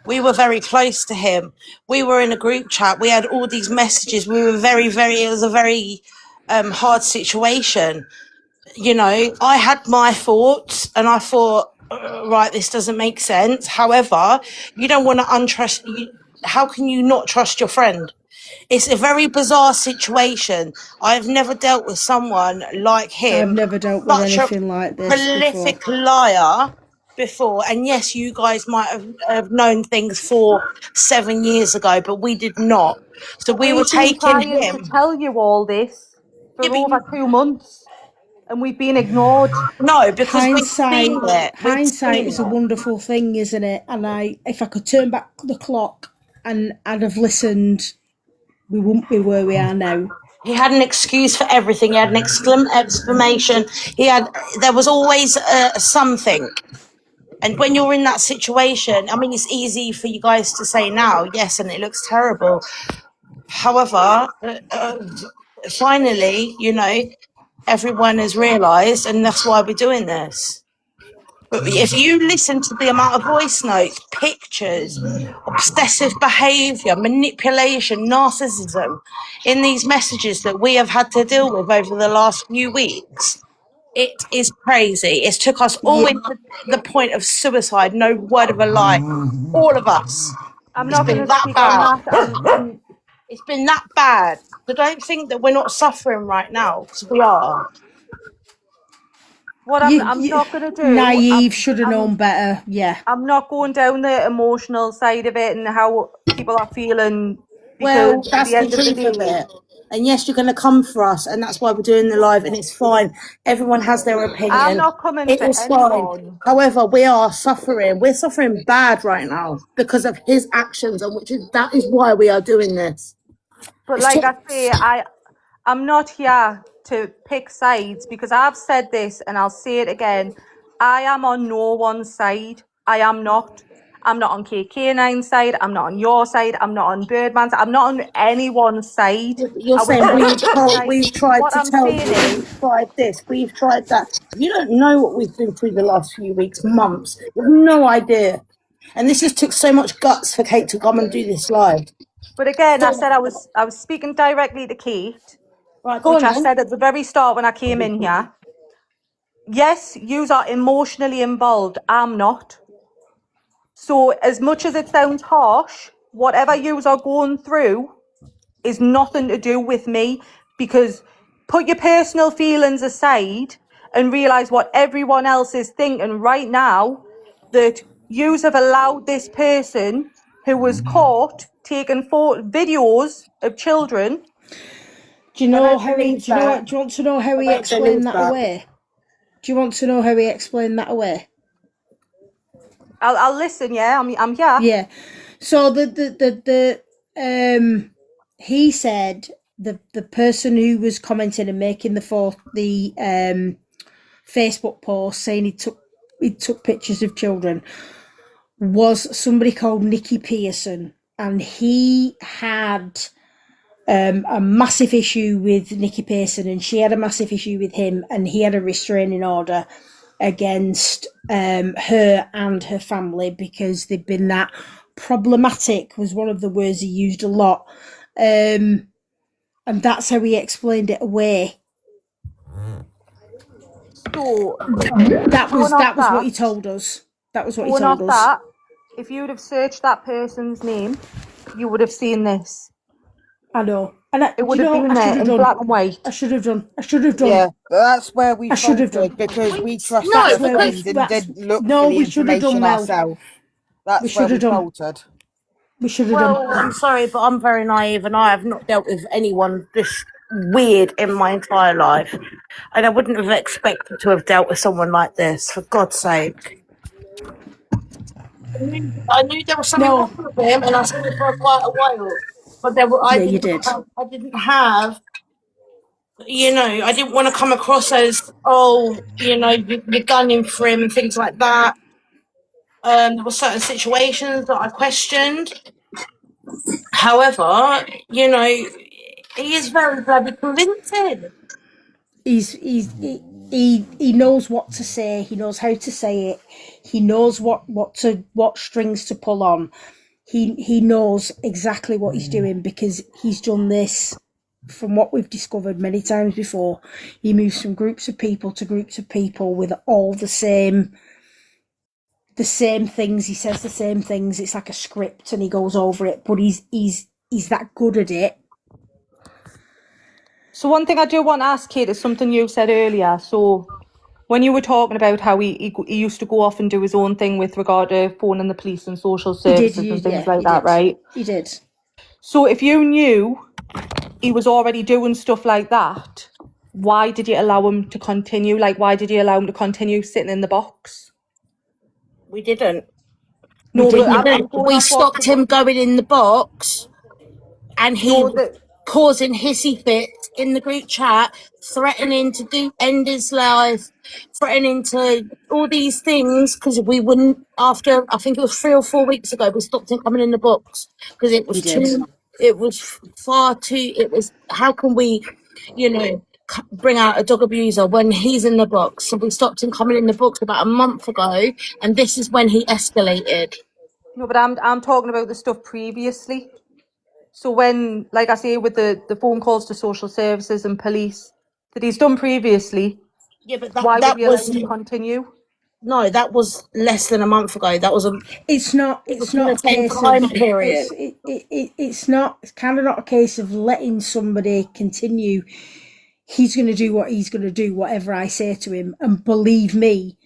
We were very close to him. We were in a group chat. We had all these messages. We were it was a very hard situation. You know, I had my thoughts and I thought, right, this doesn't make sense. However, you don't want to how can you not trust your friend? It's a very bizarre situation. I've never dealt with someone like him.
I've never dealt with anything like this
prolific
before.
liar before. And yes, you guys might have known things 7 years ago, but we did not. So we were taking him
to tell you all this for over 2 months, and we've been ignored.
No, because hindsight
is a wonderful thing, isn't it? And if I could turn back the clock and I'd have listened, we wouldn't be where we are now.
He had an excuse for everything. He had an exclamation. There was always something. And when you're in that situation, I mean, it's easy for you guys to say now, yes, and it looks terrible. However, finally, you know, everyone has realised, and that's why we're doing this. But if you listen to the amount of voice notes, pictures, obsessive behaviour, manipulation, narcissism in these messages that we have had to deal with over the last few weeks, it is crazy. It's took us all into the point of suicide, no word of a lie. All of us.
I'm not going to speak on that.
It's been that bad. So don't think that we're not suffering right now, because we are.
What I'm not going to do...
Naive, should have known better, yeah.
I'm not going down the emotional side of it and how people are feeling.
Well, that's the truth of it. And yes, you're going to come for us, and that's why we're doing the live, and it's fine. Everyone has their opinion.
I'm not coming for anyone.
Fine. However, we are suffering. We're suffering bad right now because of his actions, and that is why we are doing this.
But like I say, I'm not here to pick sides, because I've said this and I'll say it again. I am on no one's side. I am not. I'm not on KK9's side. I'm not on your side. I'm not on Birdman's. I'm not on anyone's side.
You're saying we've tried to tell you, we've tried this, we've tried that. You don't know what we've been through the last few weeks, months. You have no idea. And this just took so much guts for Kate to come and do this live.
But again, I said I was speaking directly to Kate,
right,
which I said at the very start when I came in here. Yes, yous are emotionally involved. I'm not. So as much as it sounds harsh, whatever yous are going through is nothing to do with me, because put your personal feelings aside and realise what everyone else is thinking right now, that yous have allowed this person who was caught taking videos of children.
Do you know how he?
believe
Do you know?
that.
Do you want to know how he
don't
explained
believe
that
that.
away? Do you want to know how he explained that away?
I'll listen. Yeah, I'm here.
Yeah. So he said the person who was commenting and making the Facebook post saying he took pictures of children was somebody called Nicky Pearson, and he had a massive issue with Nicky Pearson, and she had a massive issue with him, and he had a restraining order against her and her family because they'd been that problematic, was one of the words he used a lot. And that's how he explained it away.
So
That was what he told us. That was what he told us.
That, if you would have searched that person's name, you would have seen this.
I know. And
It would have been there in black and white.
I should have done.
Yeah, but that's where we
should have
faltered
done.
because we trusted
No,
the
because-
friend and didn't look
No,
for the
we should have done
information
well.
ourselves.
We
That's
should
where we
have done.
faltered.
We should have
Well,
done.
I'm sorry, but I'm very naive and I have not dealt with anyone this weird in my entire life. And I wouldn't have expected to have dealt with someone like this, for God's sake. I knew there was something wrong with him and I said it for quite a while. But
you did.
I didn't have, I didn't want to come across as, you're gunning for him and things like that. There were certain situations that I questioned. However, he is very bloody convincing.
He knows what to say. He knows how to say it. He knows what strings to pull on. He knows exactly what he's doing because he's done this. From what we've discovered many times before, he moves from groups of people to groups of people with all the same things. He says the same things. It's like a script, and he goes over it. But he's that good at it.
So one thing I do want to ask, Kate, is something you said earlier. So when you were talking about how he used to go off and do his own thing with regard to phoning the police and social services and things like that, right?
He did.
So if you knew he was already doing stuff like that, why did you allow him to continue? Like, why did you allow him to continue sitting in the box?
We didn't.
No,
We stopped him going in the box and he was causing hissy fits in the group chat, threatening to end his life, threatening to all these things because we wouldn't, after I think it was 3 or 4 weeks ago, we stopped him coming in the box because it was how can we, bring out a dog abuser when he's in the box? So we stopped him coming in the box about a month ago, and this is when he escalated.
No, but I'm talking about the stuff previously. So when, like I say, with the phone calls to social services and police that he's done previously,
yeah, but
why would we allow him to continue?
No, that was less than a month ago. That was
It's not a case
time period.
It's kind of not a case of letting somebody continue. He's going to do what he's going to do, whatever I say to him. And believe me,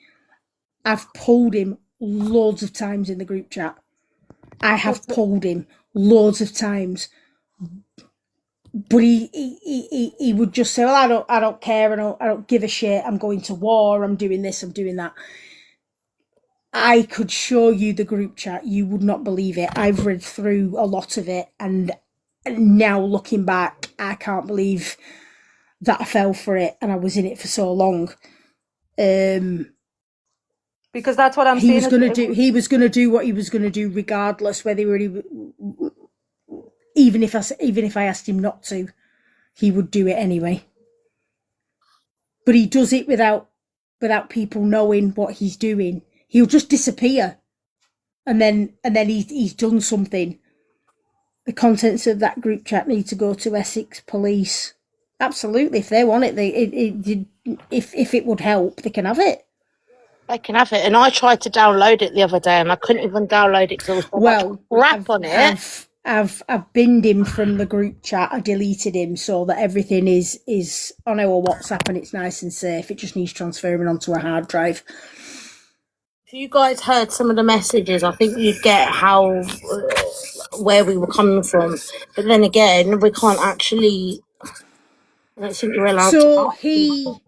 I've pulled him loads of times in the group chat. I have pulled him loads of times. But he would just say, well, I don't care, I don't give a shit, I'm going to war, I'm doing this, I'm doing that. I could show you the group chat, you would not believe it. I've read through a lot of it, and now looking back, I can't believe that I fell for it and I was in it for so long.
Because that's what I'm saying.
He was going to do what he was going to do, regardless whether even if I asked him not to, he would do it anyway. But he does it without people knowing what he's doing. He'll just disappear, and then he's done something. The contents of that group chat need to go to Essex Police. Absolutely, if they want it, if it would help, they can have it.
They can have it. And I tried to download it the other day, and I couldn't even download it because there was so much crap on it.
I've binned him from the group chat. I deleted him so that everything is on our WhatsApp and it's nice and safe. It just needs transferring onto a hard drive.
If you guys heard some of the messages, I think you'd get how where we were coming from. But then again, we can't actually. I don't think you're allowed
So
to.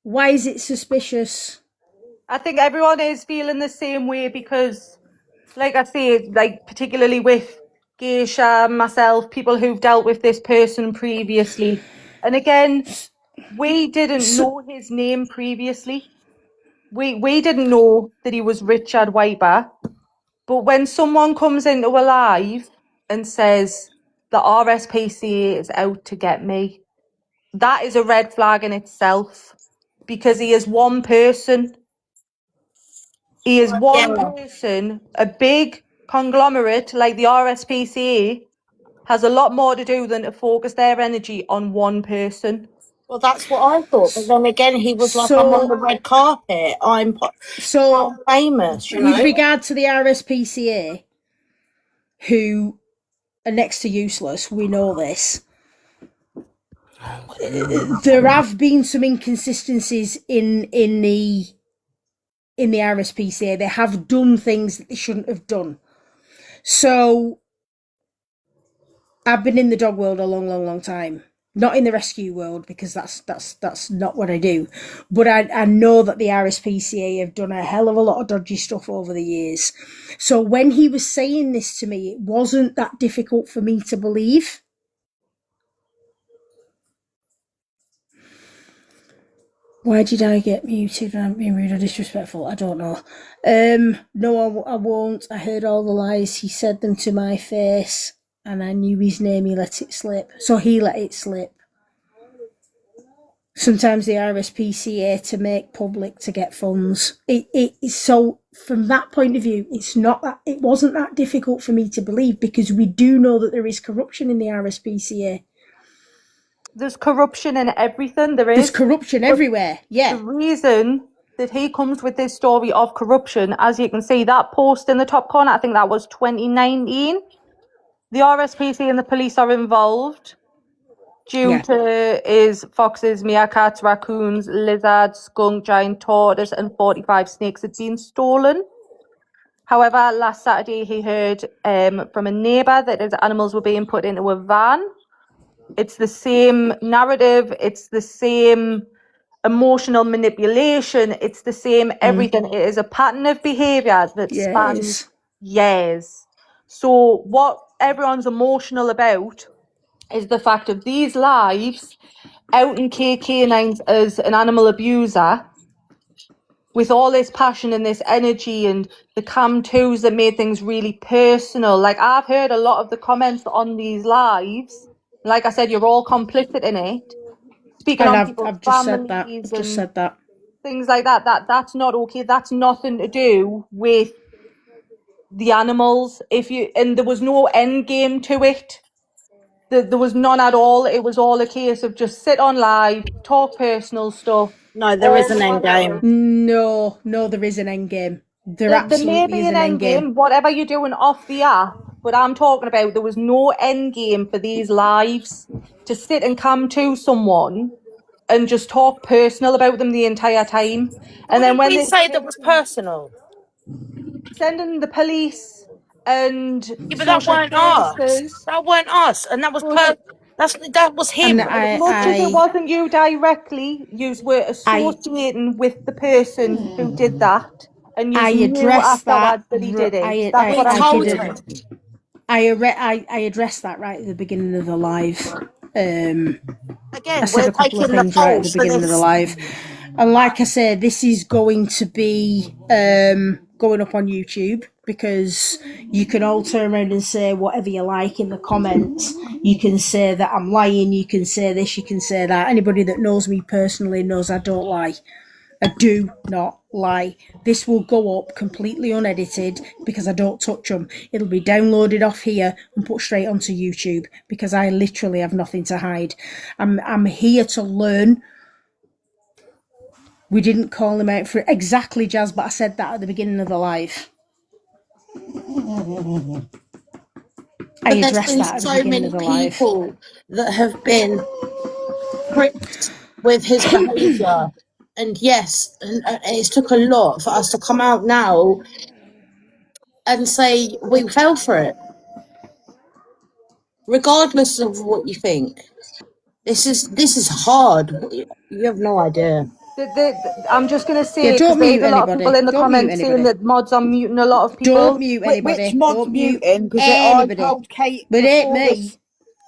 why is it suspicious?
I think everyone is feeling the same way because, like I say, like particularly with Geisha, myself, people who've dealt with this person previously. And again, we didn't know his name previously. We didn't know that he was Richard Wiper. But when someone comes into a live and says the RSPCA is out to get me, that is a red flag in itself because he is one person. He is one person. A big conglomerate like the RSPCA has a lot more to do than to focus their energy on one person.
Well, that's what I thought. But then again, he was like, I'm on the red carpet. I'm famous, you know.
With regard to the RSPCA, who are next to useless, we know this. There have been some inconsistencies in the RSPCA. They have done things that they shouldn't have done. So I've been in the dog world a long time. Not in the rescue world, because that's not what I do. But I know that the RSPCA have done a hell of a lot of dodgy stuff over the years. So when he was saying this to me, it wasn't that difficult for me to believe. Why did I get muted? I'm being rude or disrespectful. I don't know. No, I won't. I heard all the lies. He said them to my face, and I knew his name. He let it slip. So he let it slip. Sometimes the RSPCA to make public to get funds. So from that point of view, it wasn't that difficult for me to believe, because we do know that there is corruption in the RSPCA.
There's corruption in everything.
There's corruption everywhere. Yeah.
The reason that he comes with this story of corruption, as you can see, that post in the top corner, I think that was 2019. The RSPCA and the police are involved due to his foxes, meerkats, raccoons, lizards, skunk, giant tortoise, and 45 snakes had been stolen. However, last Saturday he heard from a neighbour that his animals were being put into a van. It's the same narrative. It's the same emotional manipulation. It's the same everything. It is a pattern of behaviour that spans years. So what everyone's emotional about is the fact of these lives outing K9s as an animal abuser with all this passion and this energy, and the cam twos that made things really personal. Like, I've heard a lot of the comments on these lives. Like I said, you're all complicit in it. Speaking on people's families and things like that. That's not okay. That's nothing to do with the animals. And there was no end game to it. There was none at all. It was all a case of just sit on live, talk personal stuff.
No, there is an end game.
No, there is an end game. There absolutely is an end game.
Whatever you're doing off the app, but I'm talking about, there was no end game for these lives to sit and come to someone and just talk personal about them the entire time. And then when
they say that was personal,
sending the police and
but that weren't us. That weren't us, and that was that was him.
As much as it wasn't you directly, you were associating with the person who did that, and you knew afterwards that he did it. That's what I told him.
I addressed that right at the beginning of the live.
Again,
I said a couple of things right at the beginning of the live, and like I said, this is going to be going up on YouTube, because you can all turn around and say whatever you like in the comments. You can say that I'm lying, you can say this, you can say that. Anybody that knows me personally knows I don't lie. I do not lie. This will go up completely unedited because I don't touch them. It'll be downloaded off here and put straight onto YouTube, because I literally have nothing to hide. I'm here to learn. We didn't call him out for it. Exactly, Jazz, but I said that at the beginning of the live. I addressed that at the beginning of the live.
So many people that have been pricked with his behaviour, And yes, and it's took a lot for us to come out now and say we fell for it, regardless of what you think. This is hard. You have no idea.
I'm just going to say,
Yeah,
because
don't
there's
mute
a lot of people
anybody.
in the
Don't mute
comments saying
anybody.
that mods are muting a lot of people.
Don't mute
Which
anybody.
mod's
Don't mute
muting? Because I
anybody.
told Kate
But it ain't
before
me.
this.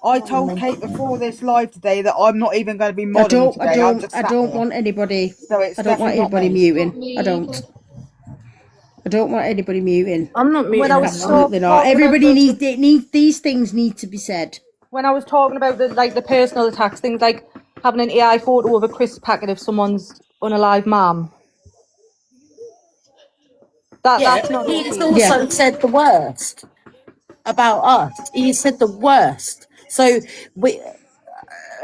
I told Kate before this live today that I'm not even going to be modding today. I'm just
I
sat
don't
here.
want anybody.
So it's
I don't want
definitely not
anybody
me.
muting. I don't. I don't want anybody muting.
I'm not
When
muting
I was
anyone.
Absolutely not.
talking about
Everybody
the-
needs these things need to be said.
when I was talking about the personal attacks, things like having an AI photo of a crisp packet of someone's unalive mum. That's not
He's
okay.
also
Yeah.
said the worst about us. He said the worst. So we,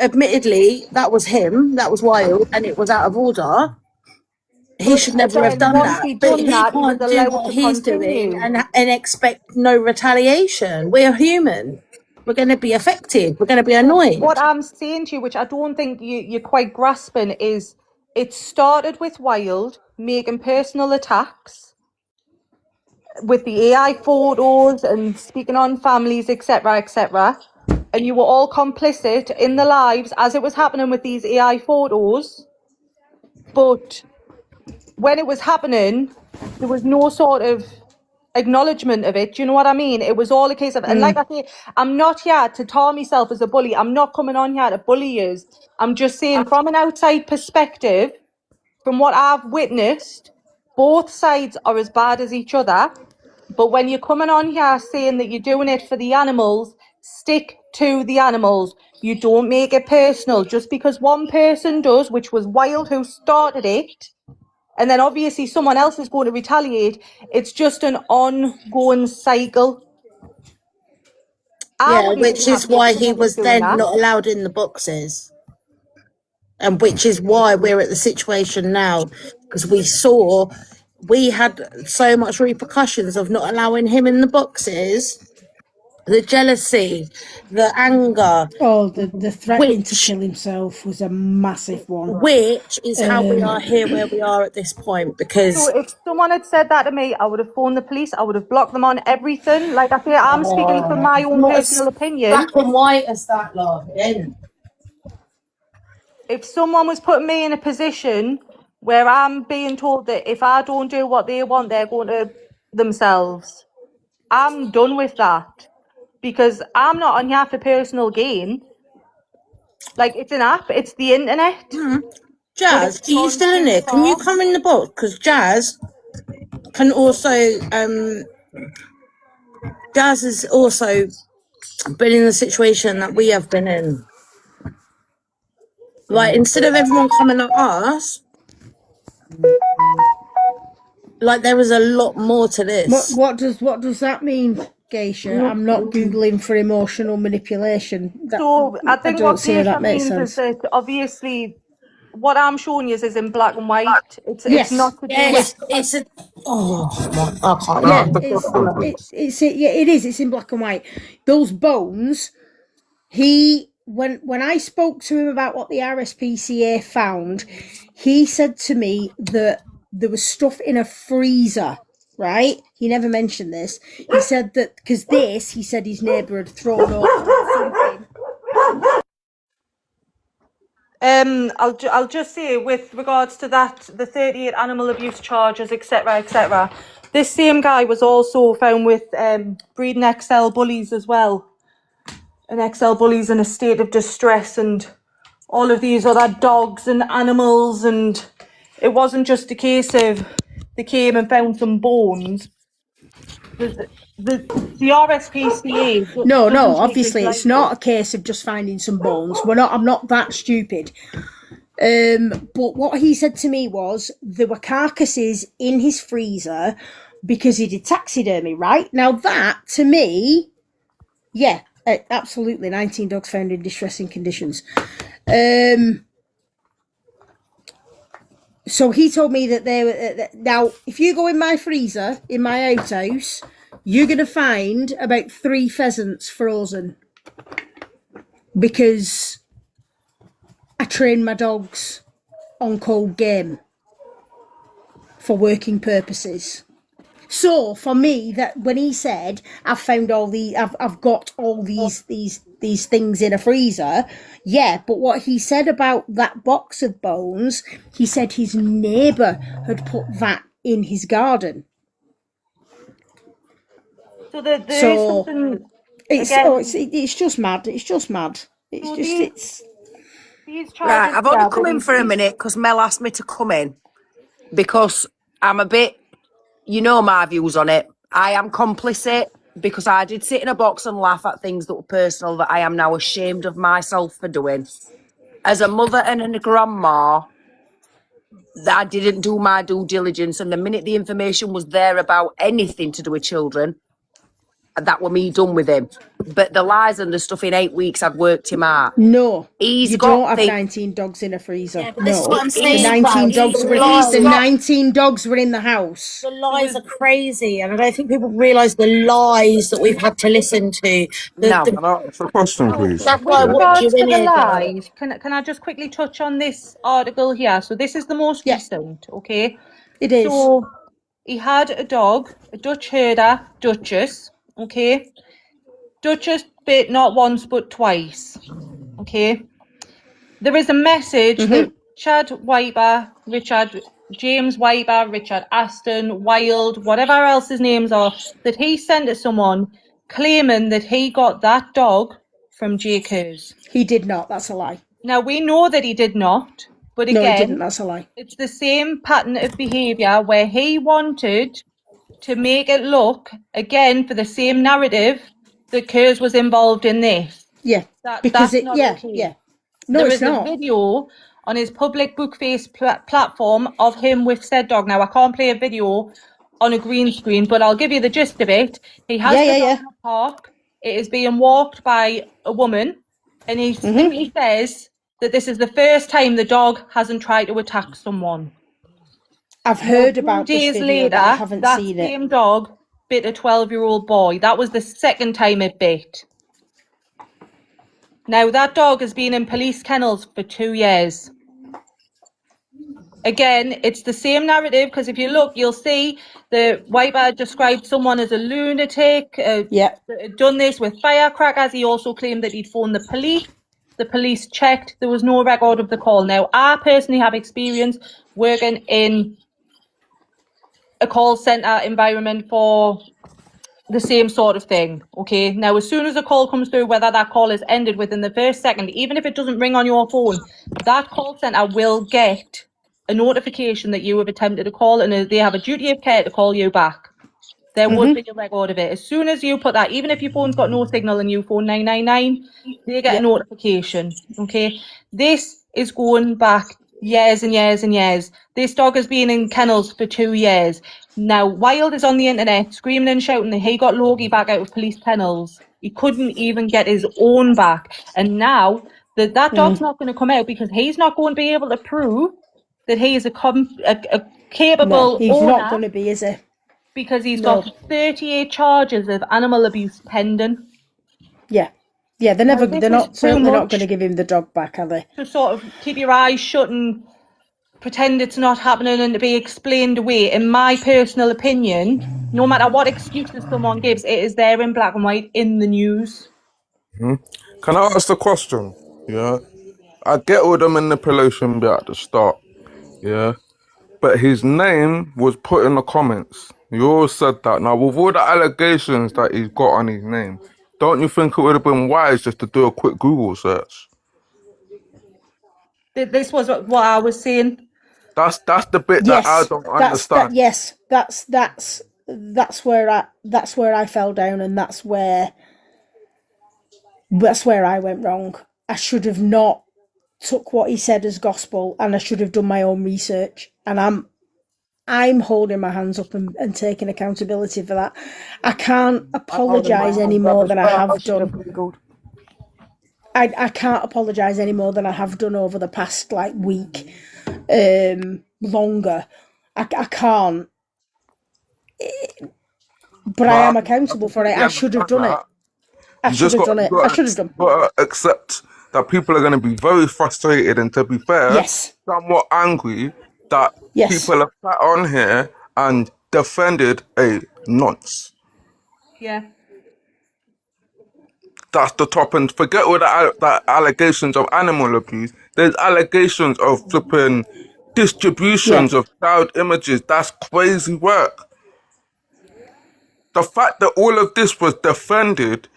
admittedly, that was him. That was wild, and it was out of order. He
But
should never have
again,
done
once
that.
he'd
But
done
he
that, he was
can't do
allowed
what
to
he's doing
continue.
and expect no retaliation. We're human. We're going to be affected. We're going to be annoyed.
What I'm saying to you, which I don't think you're quite grasping, is it started with Wild making personal attacks with the AI photos and speaking on families, etc., etc. And you were all complicit in the lives as it was happening with these AI photos. But when it was happening, there was no sort of acknowledgement of it. Do you know what I mean? It was all a case of, and like I say, I'm not here to tar myself as a bully. I'm not coming on here to bully you. I'm just saying, from an outside perspective, from what I've witnessed, both sides are as bad as each other. But when you're coming on here saying that you're doing it for the animals, stick to the animals. You don't make it personal. Just because one person does, which was Wild who started it, and then obviously someone else is going to retaliate, it's just an ongoing cycle. I
Yeah,
wouldn't be
which is
happy if
why he
someone was
was
doing
then
that.
not allowed in the boxes. And which is why we're at the situation now, because we had so much repercussions of not allowing him in the boxes, the jealousy, the anger,
Oh, the threatening to
which
kill himself was a massive one.
is how we are here where we are at this point.
So
Because
if someone had said that to me, I would have phoned the police. I would have blocked them on everything. Like I say, I'm speaking from my own
not as
personal opinion.
black and white as that, love.
If someone was putting me in a position where I'm being told that if I don't do what they want, they're going to themselves, I'm done with that, because I'm not on here for personal gain. Like, it's an app, it's the internet.
Jazz, are you still in there? Can you come in the box? Because Jazz can also Jazz has also been in the situation that we have been in. Like, instead of everyone coming at us, like, there is a lot more to this.
What does that mean, Geisha? I'm not googling for emotional manipulation.
So I think
don't
what
see how that
Geisha
makes
means is
sense.
that obviously what I'm showing you is in black and white. It's
Yes.
not to do
Yes,
with.
it's a. Oh, I can't
Yeah,
remember.
it is. It's in black and white. Those bones. When I spoke to him about what the RSPCA found, he said to me that there was stuff in a freezer. Right? He never mentioned this. He said that because he said his neighbour had thrown over something.
I'll just say with regards to that, the 38 animal abuse charges, etc., etc. This same guy was also found with breeding XL bullies as well, and XL bullies in a state of distress, and all of these other dogs and animals, and it wasn't just a case of they came and found some bones. The RSPCA.
No, obviously it's not a case of just finding some bones. I'm not that stupid. But what he said to me was there were carcasses in his freezer because he did taxidermy, right? Now that, to me, yeah, absolutely, 19 dogs found in distressing conditions. So he told me that they were, now, if you go in my freezer, in my outhouse, you're going to find about 3 pheasants frozen because I train my dogs on cold game for working purposes. So for me, that when he said I've found all I've got all these things in a freezer, yeah. But what he said about that box of bones, he said his neighbour had put that in his garden.
So there is
So
something
it's
again.
it's just mad. It's just mad. It's
So
just
these
Right,
charges.
I've only
Yeah,
come in for a minute because Mel asked me to come in because I'm a bit, you know, my views on it. I am complicit because I did sit in a box and laugh at things that were personal that I am now ashamed of myself for doing. As a mother and a grandma, that I didn't do my due diligence, and the minute the information was there about anything to do with children, that were me done with him. But the lies and the stuff, in 8 weeks I'd worked him out.
no.
He's
You
got
don't have
things.
19 dogs in a freezer.
Yeah, but
no,
this is what I'm
the
saying,
19
Val.
dogs
The
were
lies.
the 19 dogs were in the house.
The lies are crazy, and I don't think people realise the lies that we've had to listen to.
Can I ask a question, please?
That's
With
why I want you
regards to
in
the
here, Val.
lies, can I just quickly touch on this article here? So this is the most
Yeah.
recent, okay?
It is.
So he had a dog, a Dutch herder, Duchess, okay? Duchess bit not once but twice, okay? There is a message that James Wiper, Richard Aston, Wild, whatever else his names are, that he sent to someone claiming that he got that dog from J. Kerr's.
He did not. That's a lie.
Now, we know that he did not, but
No, he didn't.
again,
That's a lie.
it's the same pattern of behaviour where he wanted to make it look, again, for the same narrative, that Kerr's was involved in this.
Yeah.
That's not okay.
Yeah. No,
There
it's
is
not.
a video on his public Bookface platform of him with said dog. Now, I can't play a video on a green screen, but I'll give you the gist of it. He has the dog in a park. It is being walked by a woman, and he simply says that this is the first time the dog hasn't tried to attack someone.
I've heard about
2
this
days
video,
later,
but I haven't
that
seen it.
same dog bit a 12-year-old boy. That was the second time it bit. Now, that dog has been in police kennels for 2 years. Again, it's the same narrative, because if you look, you'll see the Wiper described someone as a lunatic, done this with firecrackers. He also claimed that he'd phoned the police. The police checked. There was no record of the call. Now, I personally have experience working in a call centre environment for the same sort of thing, okay? Now, as soon as a call comes through, whether that call is ended within the first second, even if it doesn't ring on your phone, that call centre will get a notification that you have attempted a call, and they have a duty of care to call you back. There would be a record of it. As soon as you put that, even if your phone's got no signal and you phone 999, they get a notification, okay? This is going back years and years and years. This dog has been in kennels for 2 years. Now, Wild is on the internet screaming and shouting that he got Logie back out of police kennels. He couldn't even get his own back. And now that dog's not going to come out because he's not going to be able to prove that he is a capable
he's
owner.
not going to be, is he?
Because he's got 38 charges of animal abuse pending.
Yeah. Yeah, they're not certainly not going to give him the dog back, are they?
To sort of keep your eyes shut and pretend it's not happening and to be explained away. In my personal opinion, no matter what excuses someone gives, it is there in black and white in the news.
Can I ask a question? Yeah. I get all the manipulation bit at the start. Yeah. But his name was put in the comments. You all said that. Now, with all the allegations that he's got on his name, don't you think it would have been wise just to do a quick Google search?
This was what I was saying.
That's the bit that I don't understand.
That's where I fell down, and that's where I went wrong. I should have not took what he said as gospel, and I should have done my own research. And I'm holding my hands up and taking accountability for that. I can't apologise any more than I have done. I can't apologise any more than I have done over the past week, longer. I can't. But I am accountable for it. I should have done it. I should have done it.
Accept that people are going to be very frustrated and, to be fair,
Yes.
somewhat angry that
Yes.
people have sat on here and defended a nonce.
Yeah.
That's the top, and forget all the allegations of animal abuse. There's allegations of flipping distributions
Yeah.
of child images. That's crazy work. The fact that all of this was defended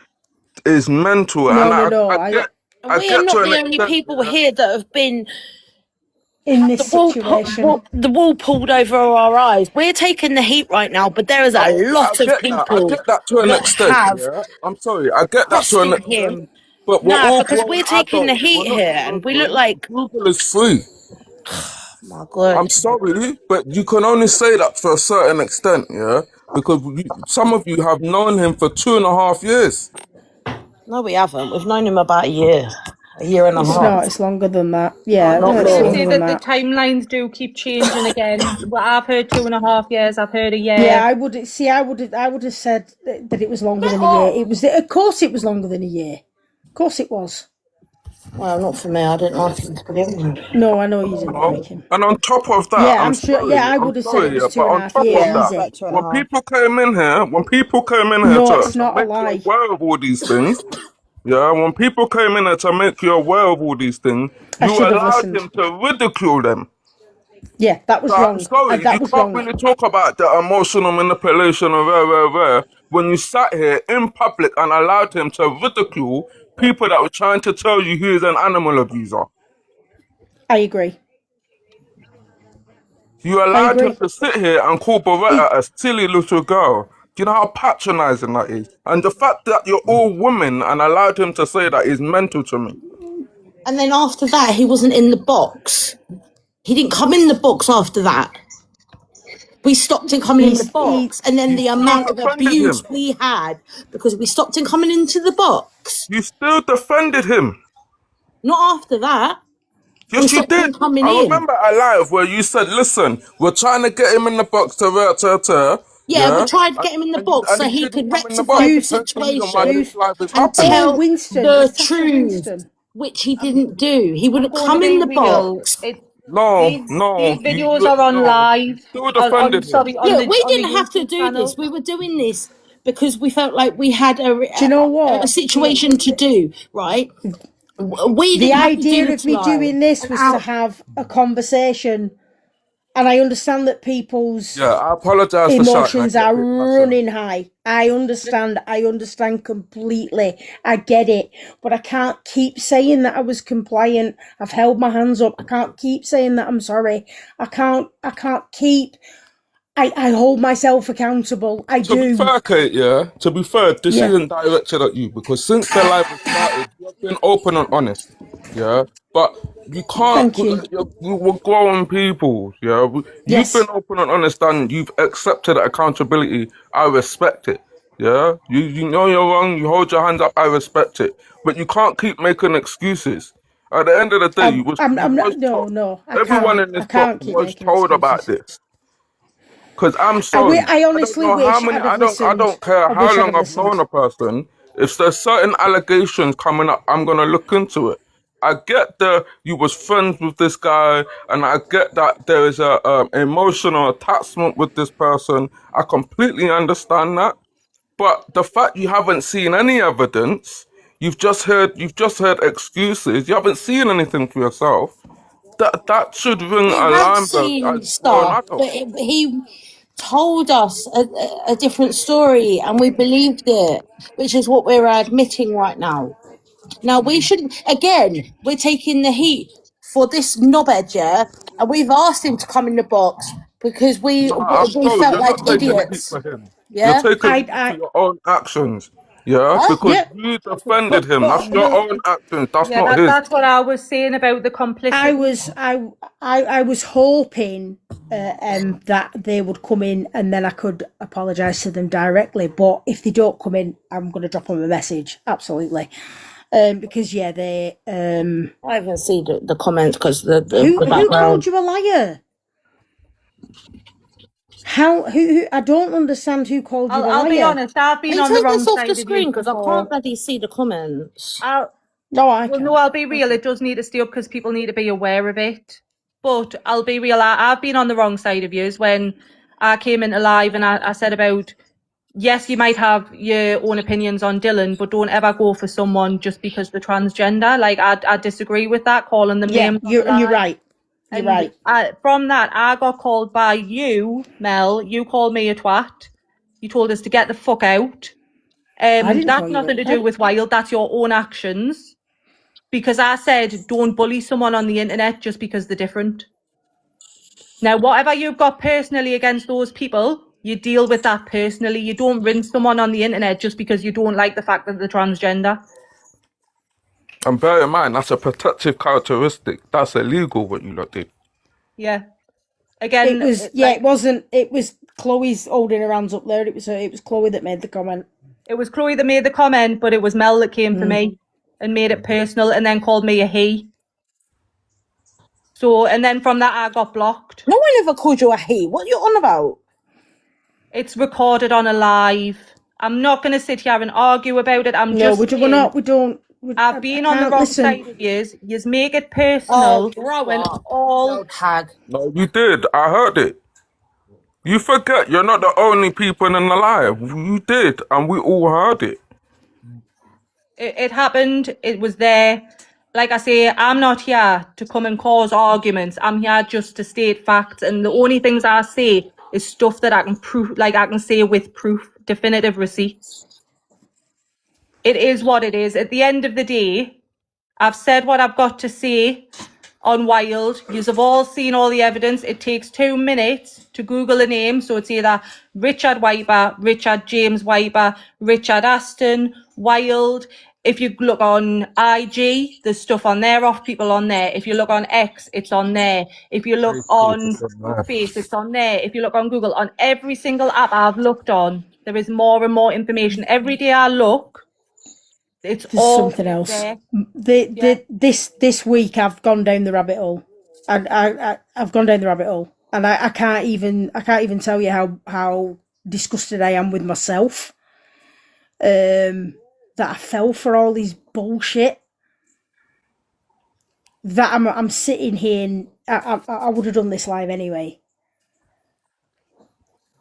is mental, and
No.
I get,
And
I
we are
get to
not
an
the only
extent.
people
Yeah.
here that have been
In
had
this situation.
the wall pulled over our eyes. We're taking the heat right now, but there is a
I
lot of
get that. I
people
get that to an
that
extent.
have
Yeah, I'm sorry. I get that to an
questioned
extent.
him.
But we're
Nah,
all
because
grown
we're taking the
adults. We're
heat
not
here, and we look
children.
like,
Google is free.
my God.
I'm sorry, but you can only say that to a certain extent, yeah? Because some of you have known him for 2.5 years.
No, we haven't. We've known him about a year and a
It's
half.
not. It's longer than that.
Oh,
Yeah,
not
I was
it's
going to
long.
longer
say
than
that the
that.
timelines do keep changing again. Well, I've heard 2.5 years. I've heard a year.
Yeah, I would have said that it was longer than a year. It was, of course, it was longer than a year. Of course, it was.
Well, not for me. I didn't like him to begin with.
No, I know you didn't like him.
And on top of that,
Yeah,
I'm
I'm sure.
sorry,
Yeah, I
I'm
would have said it
sorry,
was
yeah,
two
but
and a
on
half
top of
years,
Yeah,
that,
about
easy.
2.5.
when people came in here
No,
to
it's not a
make you
lie.
aware of all these things, yeah, when people came in here to make you aware of all these things,
I
you
should have
allowed
listened.
him to ridicule them.
Yeah, that was
So I'm
wrong.
sorry,
That
you
was
can't
wrong.
really talk about the emotional manipulation of when you sat here in public and allowed him to ridicule people that were trying to tell you he is an animal abuser.
I agree.
You
I
allowed him
agree.
to sit here and call Beretta a silly little girl. Do you know how patronizing that is? And the fact that you're all women and allowed him to say that is mental to me.
And then after that, he wasn't in the box. He didn't come in the box after that. We stopped him coming in the
He
box. And then
You
the
still
amount of
defended
abuse
him.
we had because we stopped him coming into the box.
You still defended him.
Not after that. We
Yes, you
stopped him
did.
coming
I
in.
remember a live where you said, listen, we're trying to get him in the box
Yeah, we
yeah?
tried to get him in the box
And
so
he
he
didn't
could
come in the
rectify
box.
the
who's
Hence the reason why
situation
this
who's
live is
and
happening.
oh,
tell
Winston.
the
Was that
truth,
Winston?
which he didn't do. He wouldn't
Going to
come in
be
the
real.
box.
No,
These
no,
videos are on
no. You
live.
still
On
defended him.
sorry,
Look, we
on the
didn't have to
YouTube
do this.
channel.
We were doing this because we felt like we had
Do you know
a
what?
situation to do, right? We
The
didn't have to do
idea
this
of me
live.
doing this
And
was to have a conversation, and I understand that people's
Yeah, I apologize for shouting. I
emotions
get a
are
bit passionate.
running high. I understand completely. I get it. But I can't keep saying that I was compliant. I've held my hands up. I can't keep saying that I'm sorry. I can't keep I hold myself accountable. I
To be
do.
fair, Kate, yeah, to be fair, this
Yeah.
isn't directed at you because since the live has started, you've been open and honest, yeah. But you can't,
Thank you.
we're growing people, yeah. You've been
Yes.
open and honest and you've accepted accountability. I respect it, yeah. You know you're wrong, you hold your hands up, I respect it. But you can't keep making excuses. At the end of the day,
I'm not. No. I
everyone
can't.
in
I
this box
can't keep
was
making
told about
excuses.
this. Because I'm sorry,
I
I don't
honestly
know how
wish
many.
I'd have
I
listened.
don't care
I
how
wish I'd
long
have
I've known
listened.
a person. If there's certain allegations coming up, I'm gonna look into it. I get you was friends with this guy, and I get that there is a emotional attachment with this person. I completely understand that. But the fact you haven't seen any evidence, you've just heard excuses. You haven't seen anything for yourself. That should ring
We had
alarm bells
seen
as a grown
stuff,
adult.
but he told us a different story and we believed it, which is what we're admitting right now. Now, we should, again, we're taking the heat for this knobhead, yeah? And we've asked him to come in the box because we
No, I'm
we
sorry,
felt
you're
like
not taking the heat
idiots,
for him. You're
yeah?
taking the heat for
I
your own actions. Yeah,
Huh?
because
yeah.
you defended him.
But
That's your own actions. That's
Yeah,
not his.
that's what I was saying about the
I
complicity.
was hoping that they would come in and then I could apologise to them directly. But if they don't come in, I'm going to drop them a message. Absolutely. Because yeah, they
I haven't seen the comments because the
who
background.
called you a liar? Who I don't understand who called you a liar.
I'll be honest, I've
Can
been
you
on the
take
wrong
this off
side
the
of you
screen because I
before.
can't bloody see the comments.
No, I
Well,
can't.
no, I'll be real. It does need to stay up because people need to be aware of it. But I'll be real. I've been on the wrong side of yours when I came into live and I said about, yes, you might have your own opinions on Dylan, but don't ever go for someone just because they're transgender. Like, I disagree with that, calling them
Yeah,
names on the
you're
live.
right. You're right.
From that, I got called by you, Mel. You called me a twat. You told us to get the fuck out.
I didn't
That's
call you
nothing to
a
do
twat.
with Wild. That's your own actions. Because I said, don't bully someone on the internet just because they're different. Now, whatever you've got personally against those people, you deal with that personally. You don't rinse someone on the internet just because you don't like the fact that they're transgender.
And bear in mind, that's a protective characteristic. That's illegal what you lot did.
Yeah. Again,
It was it wasn't. It was Chloe's holding her hands up there. It was Chloe that made the comment.
It was Chloe that made the comment, but it was Mel that came for me and made it personal and then called me a he. So, and then from that, I got blocked.
No one ever called you a he. What are you on about?
It's recorded on a live. I'm not going to sit here and argue about it. I'm just
we're not. We don't.
I've been on the wrong side of yours. You make it personal when all...
hag.
No, you did. I heard it. You forget you're not the only people in the live. You did, and we all heard it.
It happened. It was there. Like I say, I'm not here to come and cause arguments. I'm here just to state facts. And the only things I say is stuff that I can prove, like I can say with proof, definitive receipts. It is what it is. At the end of the day, I've said what I've got to say on Wild. You've all seen all the evidence. It takes 2 minutes to Google a name. So it's either Richard Wiper, Richard James Wiper, Richard Aston, Wild. If you look on IG, there's stuff on there of people on there. If you look on X, it's on there. If you look on Face, it's on there. If you look on Google, on every single app I've looked on, there is more and more information. Every day I look, it's
There's
all
something else.
there.
This week I've gone down the rabbit hole. I've gone down the rabbit hole, and I can't even tell you how disgusted I am with myself. That I fell for all these bullshit. That I'm sitting here and I would have done this live anyway.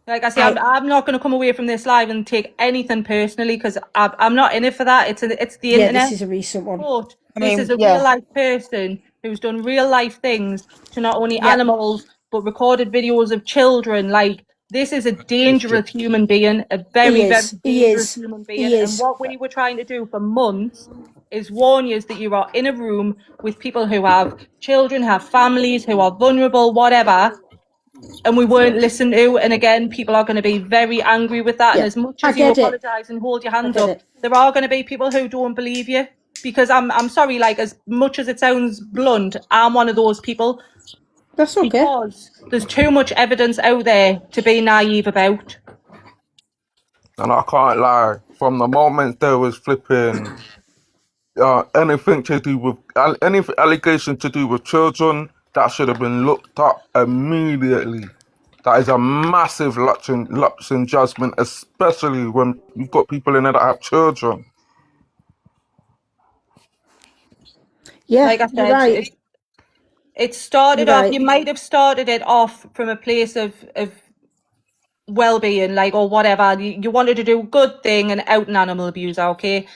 Like I say, I'm not going to come away from this live and take anything personally because I'm not in it for that. It's the internet.
Yeah, this is a recent one.
But this is a real life person who's done real life things to not only animals but recorded videos of children. Like, this is a dangerous human being, a very, very dangerous human being. And what we were trying to do for months is warn you that you are in a room with people who have children, have families, who are vulnerable, whatever. And we weren't listened to, and again, people are going to be very angry with that. And as much as you apologise and hold your hands up, there are going to be people who don't believe you. Because I'm sorry, like, as much as it sounds blunt, I'm one of those people.
That's okay.
Because there's too much evidence out there to be naive about.
And I can't lie, from the moment there was flipping anything to do with any allegation to do with children, that should have been looked up immediately. That is a massive lapse in judgment, especially when you've got people in there that have children.
Yeah,
like I said, it started off. You might have started it off from a place of well-being, like, or whatever. You wanted to do a good thing and out an animal abuser. Okay.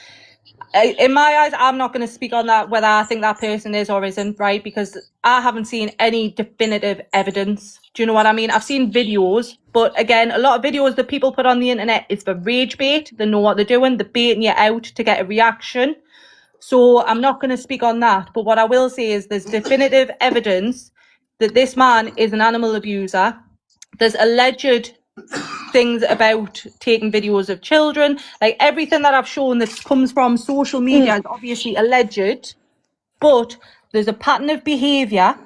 In my eyes, I'm not going to speak on that, whether I think that person is or isn't, right? Because I haven't seen any definitive evidence. Do you know what I mean? I've seen videos, but again, a lot of videos that people put on the internet is for rage bait. They know what they're doing. They're baiting you out to get a reaction. So I'm not going to speak on that. But what I will say is there's definitive evidence that this man is an animal abuser. There's alleged things about taking videos of children. Like, everything that I've shown that comes from social media is obviously alleged, but there's a pattern of behaviour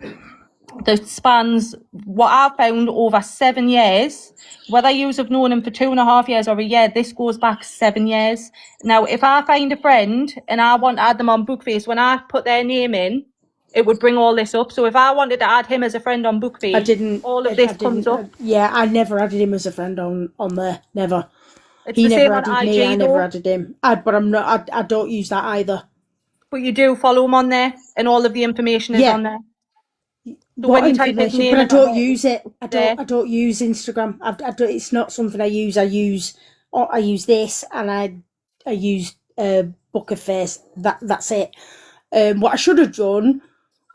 that spans what I've found over 7 years. Whether you have known him for 2.5 years or a year, this goes back 7 years. Now, if I find a friend and I want to add them on Bookface, when I put their name in, it would bring all this up. So if I wanted to add him as a friend on Bookface, all of this comes up.
Yeah, I never added him as a friend on there. Never.
It's he never
added me. I never added him. But I'm not. I don't use that either.
But you do follow him on there, and all of the information is
Yeah.
on there. So
What
when you type his
information?
name
But I
in,
don't use it.
there.
I don't use Instagram. I don't, it's not something I use. I use this, and I use Book of Face. That's it. What I should have done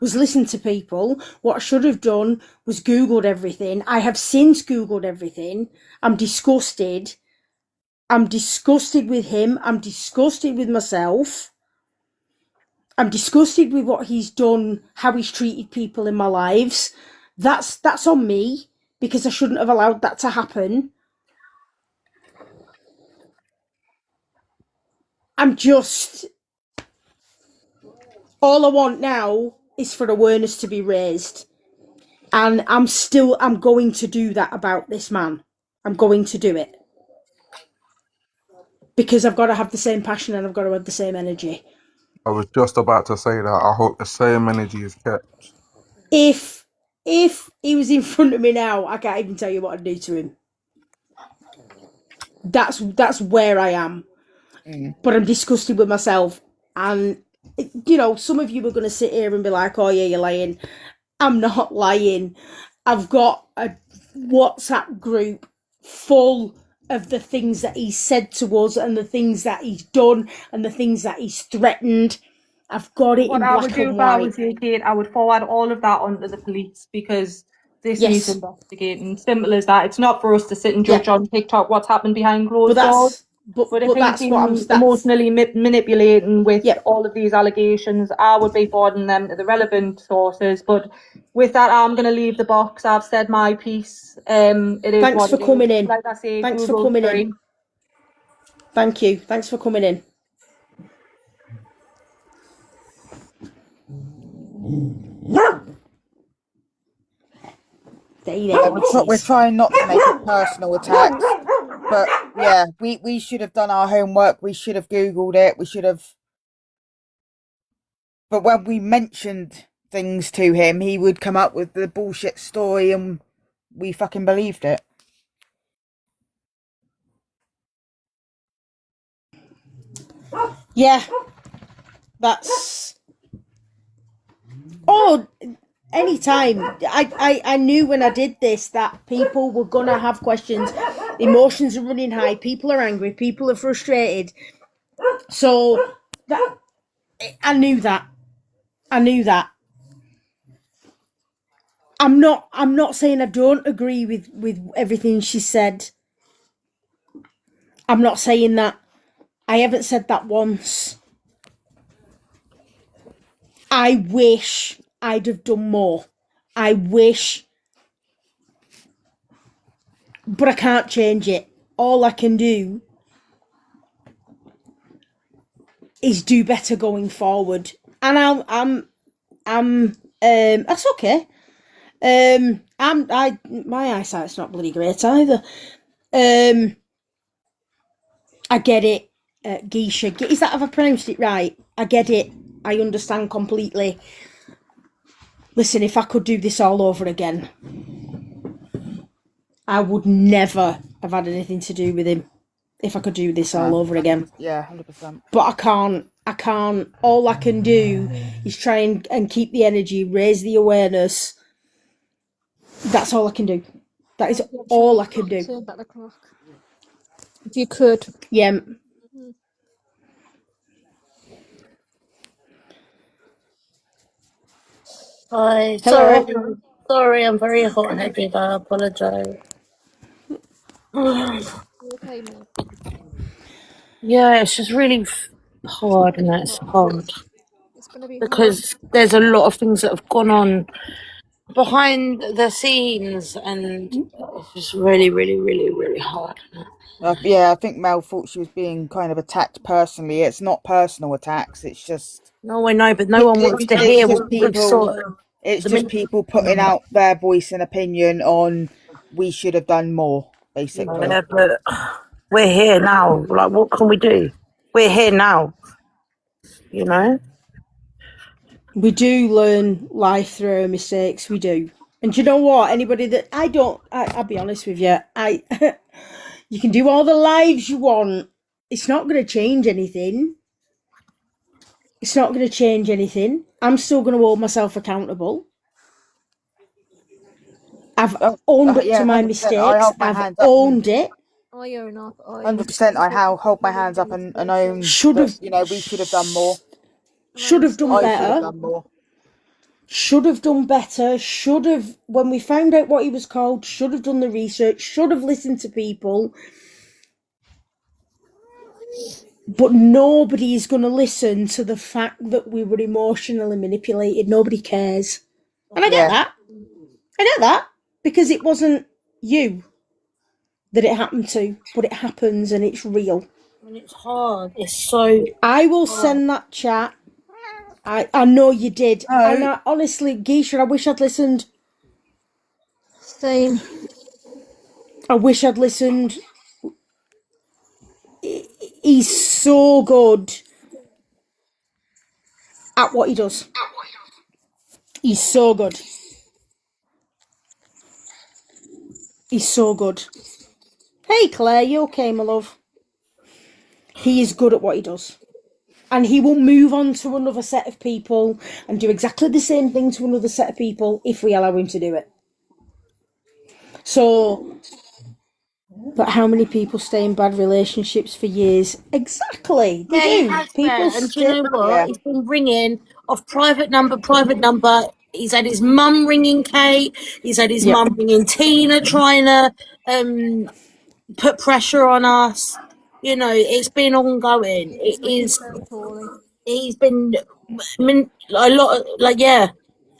was listen to people. What I should have done was Googled everything. I have since Googled everything. I'm disgusted. I'm disgusted with him. I'm disgusted with myself. I'm disgusted with what he's done, how he's treated people in my lives. That's on me, because I shouldn't have allowed that to happen. I'm just... All I want now is for awareness to be raised. And I'm going to do that about this man. I'm going to do it. Because I've got to have the same passion and I've got to have the same energy.
I was just about to say that. I hope the same energy is kept.
If he was in front of me now, I can't even tell you what I'd do to him. That's where I am. But I'm disgusted with myself. And, you know, some of you are going to sit here and be like, oh yeah, you're lying. I'm not lying. I've got a WhatsApp group full of the things that he's said to us and the things that he's done and the things that he's threatened. I've got it in
What I would
black
do
and
if I
white.
was you, Kate, I would forward all of that onto the police, because this needs
Yes.
investigating. Simple as that. It's not for us to sit and judge on TikTok what's happened behind
But
closed doors. But if he's
that's what I'm...
been emotionally manipulating with
Yeah.
all of these allegations, I would be forwarding them to the relevant sources. But with that, I'm going to leave the box. I've said my piece. It is
Thanks
what
for
it
coming
is.
in.
Like I say,
Thanks for
Google's
coming
free.
in. Thank you. Thanks for coming in.
We're trying not to make it personal attacks, but yeah, we should have done our homework. We should have Googled it. We should have. But when we mentioned things to him, he would come up with the bullshit story, and we fucking believed it.
Yeah, that's... Oh, anytime. I knew when I did this that people were gonna have questions. Emotions are running high. People are angry. People are frustrated. So that I knew that. I knew that. I'm not saying I don't agree with everything she said. I'm not saying that. I haven't said that once. I wish I'd have done more. I wish, but I can't change it. All I can do is do better going forward, and that's okay. My eyesight's not bloody great either. I get it, Geisha. Is that, have I pronounced it right? I get it. I understand completely. Listen, if I could do this all over again, I would never have had anything to do with him. If I could do this all over again.
Yeah, 100%.
But I can't. All I can do is try and keep the energy, raise the awareness. That's all I can do. That is all I can do.
About the clock. If you could.
Yeah.
Hi,
Hello.
sorry, I'm very hot-headed. I apologise.
Okay, Mel.
Yeah, it's just really hard, and it's hard
It's going to be
because there's a lot of things that have gone on behind the scenes, and it's just really, really, really, really hard.
Yeah, I think Mel thought she was being kind of attacked personally. It's not personal attacks. It's just...
No, I know, but no one wants to hear what we've sort of...
It's just people putting out their voice and opinion on we should have done more, basically.
Yeah, but we're here now. Like, what can we do? We're here now. You know?
We do learn life through our mistakes. We do. And do you know what? Anybody that I'll be honest with you. You can do all the lives you want. It's not going to change anything. It's not going to change anything. I'm still going to hold myself accountable. I've owned up to my
100%. I
mistakes.
hold my
I've
hands up.
owned it.
I own up.
100%. I hold my hands up and own
Should
that,
have,
you know, we should have done more.
should have done
I should have
better.
done more.
Should have done better. Should have, when we found out what he was called, should have done the research. Should have listened to people. But nobody is going to listen to the fact that we were emotionally manipulated. Nobody cares. And I get that. I get that. Because it wasn't you that it happened to, but it happens and it's real.
And it's hard. It's so.
I will send that chat. I know you did.
No.
And I, honestly, Geisha, I wish I'd listened.
Same.
I wish I'd listened. He's so good at what he does. He's so good. He's so good. Hey, Claire, you okay, my love? He is good at what he does. And he will move on to another set of people and do exactly the same thing to another set of people if we allow him to do it. So, but how many people stay in bad relationships for years? Exactly. They do. People
And
stay.
do you know what?
Yeah.
He's been ringing off private number. He's had his mum ringing Kate. He's had his mum ringing Tina, trying to put pressure on us. You know, it's been ongoing. It is. He's been a lot of,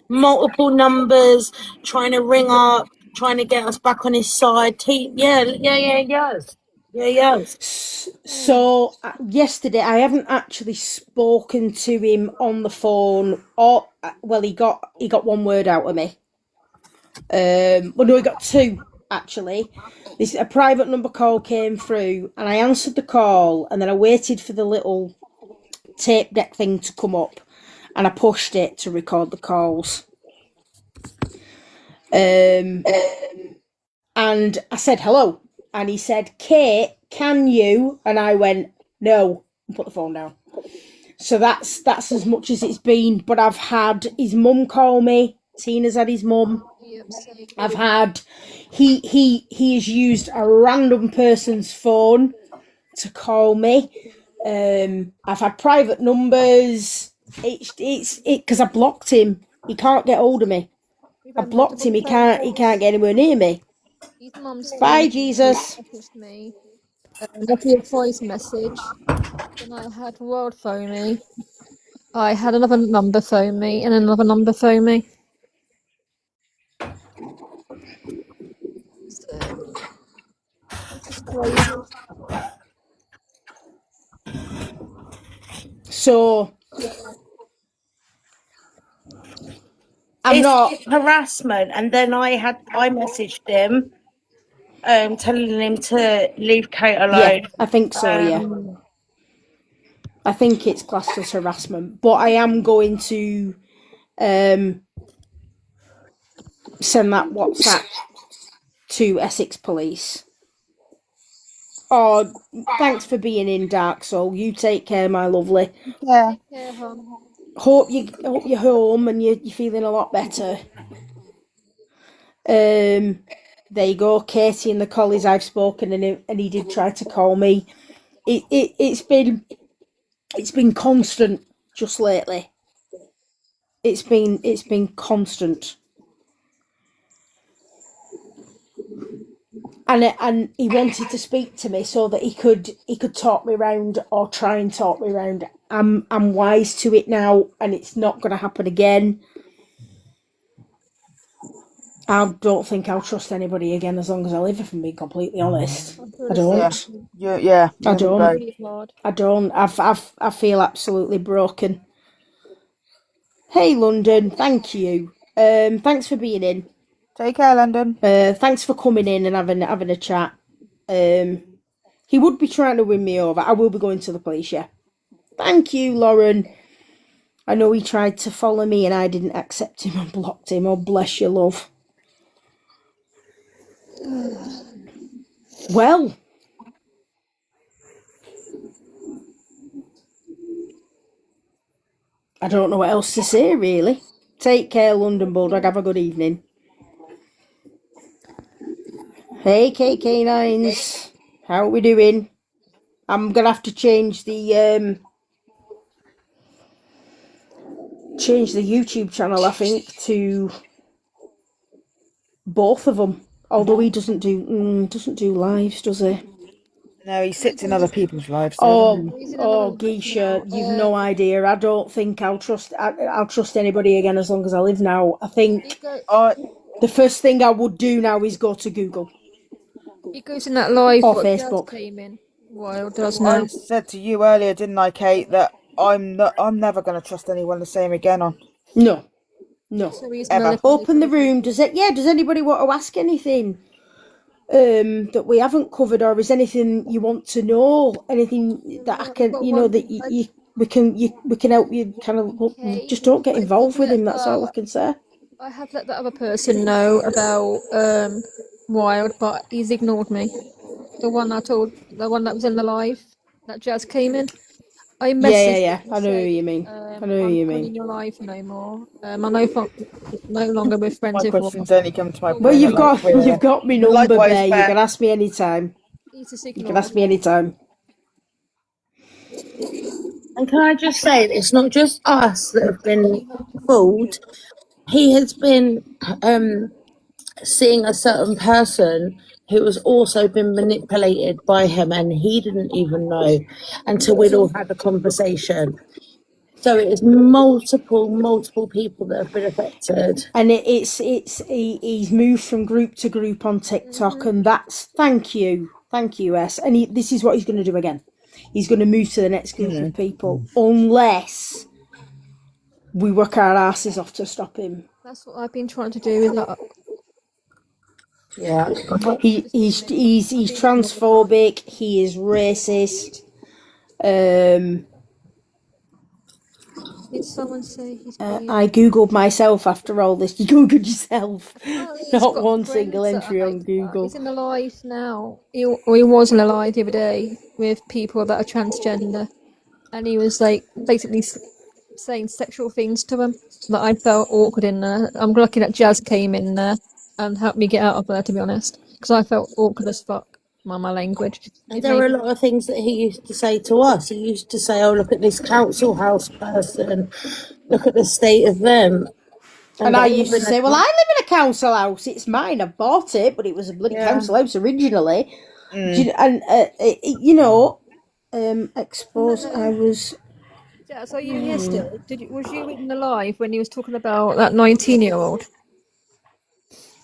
multiple numbers, trying to ring up, trying to get us back on his side. He has.
So yesterday, I haven't actually spoken to him on the phone. Or well, he got one word out of me. Well, no, he got two actually. A private number call came through, and I answered the call, and then I waited for the little tape deck thing to come up, and I pushed it to record the calls. And I said hello, and he said, "Kate, can you?" And I went, "No," and put the phone down. So that's as much as it's been. But I've had his mum call me. Tina's had his mum. I've had he has used a random person's phone to call me. I've had private numbers. It's because I blocked him. He can't get hold of me. I blocked him. He can't get anywhere near me.
His mum's
Bye, Jesus.
messaged me. Left me a voice message. Then I had World phone me. I had another number phone me, and another number phone me. It's crazy.
So
It's harassment. And then I messaged him, telling him to leave Kate alone.
Yeah, I think so. Yeah, I think it's classed as harassment. But I am going to send that WhatsApp to Essex Police. Oh, thanks for being in, Dark Soul. You take care, my lovely.
Yeah.
Hope you're home and you're feeling a lot better. There you go, Katie and the collies I've spoken, and he did try to call me. It's been constant just lately. It's been constant. And he wanted to speak to me so that he could talk me round or try and talk me round. I'm wise to it now, and it's not going to happen again. I don't think I'll trust anybody again as long as I live, if I'm being completely honest. I don't.
Yeah.
I don't.
Really hard.
I don't. I feel absolutely broken. Hey, London. Thank you. Thanks for being in.
Take care, London.
Thanks for coming in and having a chat. He would be trying to win me over. I will be going to the police, yeah. Thank you, Lauren. I know he tried to follow me and I didn't accept him and blocked him. Oh, bless you, love. Well. I don't know what else to say, really. Take care, London Bulldog. Have a good evening. Hey, KK9s. How are we doing? I'm going to have to change the YouTube channel, I think, to both of them. Although he doesn't do lives, does he?
No, he sits in other people's lives.
Geisha, you've no idea. I don't think I'll trust anybody again as long as I live now. I think the first thing I would do now is go to Google.
He goes in that live
or
what
Facebook.
Jazz came in. Wild does
I
now.
said to you earlier, didn't I, Kate, that I'm never going to trust anyone the same again on.
No.
So he's
Ever.
Open the room. Does anybody want to ask anything that we haven't covered, or is anything you want to know? Anything that I can, that we can help you kind of just don't get involved with him. That's all I can say.
I have let the other person know about Wild, but he's ignored me. The one that was in the live that Jazz came in. I messaged
Yeah. I know who you mean. I know who you mean.
I'm not in your life no more. I'm no longer with friends.
My questions only come to my brain.
Well, you've got my number
Likewise,
there. You
fair.
can ask me anytime. You can ask me anytime.
And can I just say, it's not just us that have been fooled. He has been seeing a certain person who has also been manipulated by him, and he didn't even know until we'd all had a conversation. So it is multiple people that have been affected.
And he's moved from group to group on TikTok, and that's thank you, S. And this is what he's going to do again. He's going to move to the next group of people, unless we work our asses off to stop him.
That's what I've been trying to do with that.
Yeah.
He's transphobic. He is racist.
Did someone say he's
I googled myself after all this. You googled yourself. Not one single entry on Google.
He's in the live now. He was in a live the other day with people that are transgender, and he was like basically saying sexual things to them that I felt awkward in there. I'm lucky that Jazz came in there and helped me get out of there, to be honest, because I felt awkward as fuck. My language.
And there were a lot of things that he used to say to us. He used to say, "Oh, look at this council house person. Look at the state of them."
And I used to say, "Well, I live in a council house. It's mine. I bought it, but it was a bloody council house originally." Exposed. I was.
Yeah, so you yesterday? Was you in the live when he was talking about that 19-year-old?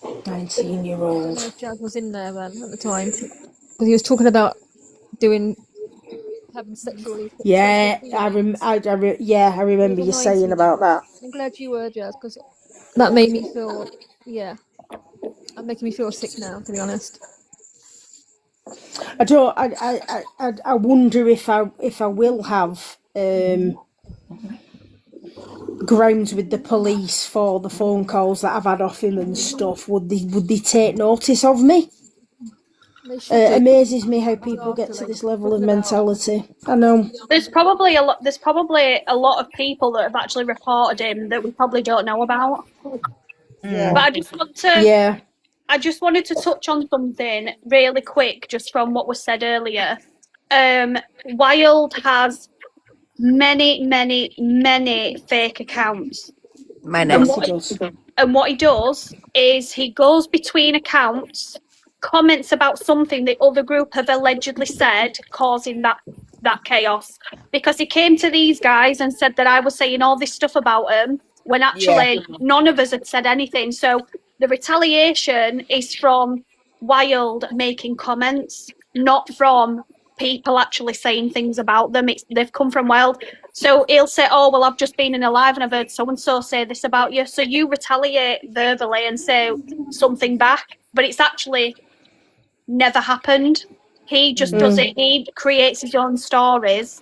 19-year-old.
Jazz was in there then at the time. Because he was talking about having sexually.
Yeah, I remember you saying about that.
I'm glad you were, Jazz, because that made me feel. Yeah, that making me feel sick now, to be honest.
I wonder if I will have grounds with the police for the phone calls that I've had off him and stuff. Would they take notice of me? It amazes me how people get to this level of mentality. I know.
There's probably a lot of people that have actually reported him that we probably don't know about.
Yeah.
But I just wanted to touch on something really quick, just from what was said earlier. Wild has many fake accounts. And what he does is he goes between accounts, comments about something the other group have allegedly said, causing that chaos. Because he came to these guys and said that I was saying all this stuff about him, when actually none of us had said anything. So the retaliation is from Wild making comments, not from people actually saying things about them. They've come from Wild. So he'll say, "Oh, well, I've just been in a live and I've heard so-and-so say this about you." So you retaliate verbally and say something back, but it's actually never happened. He just does it. He creates his own stories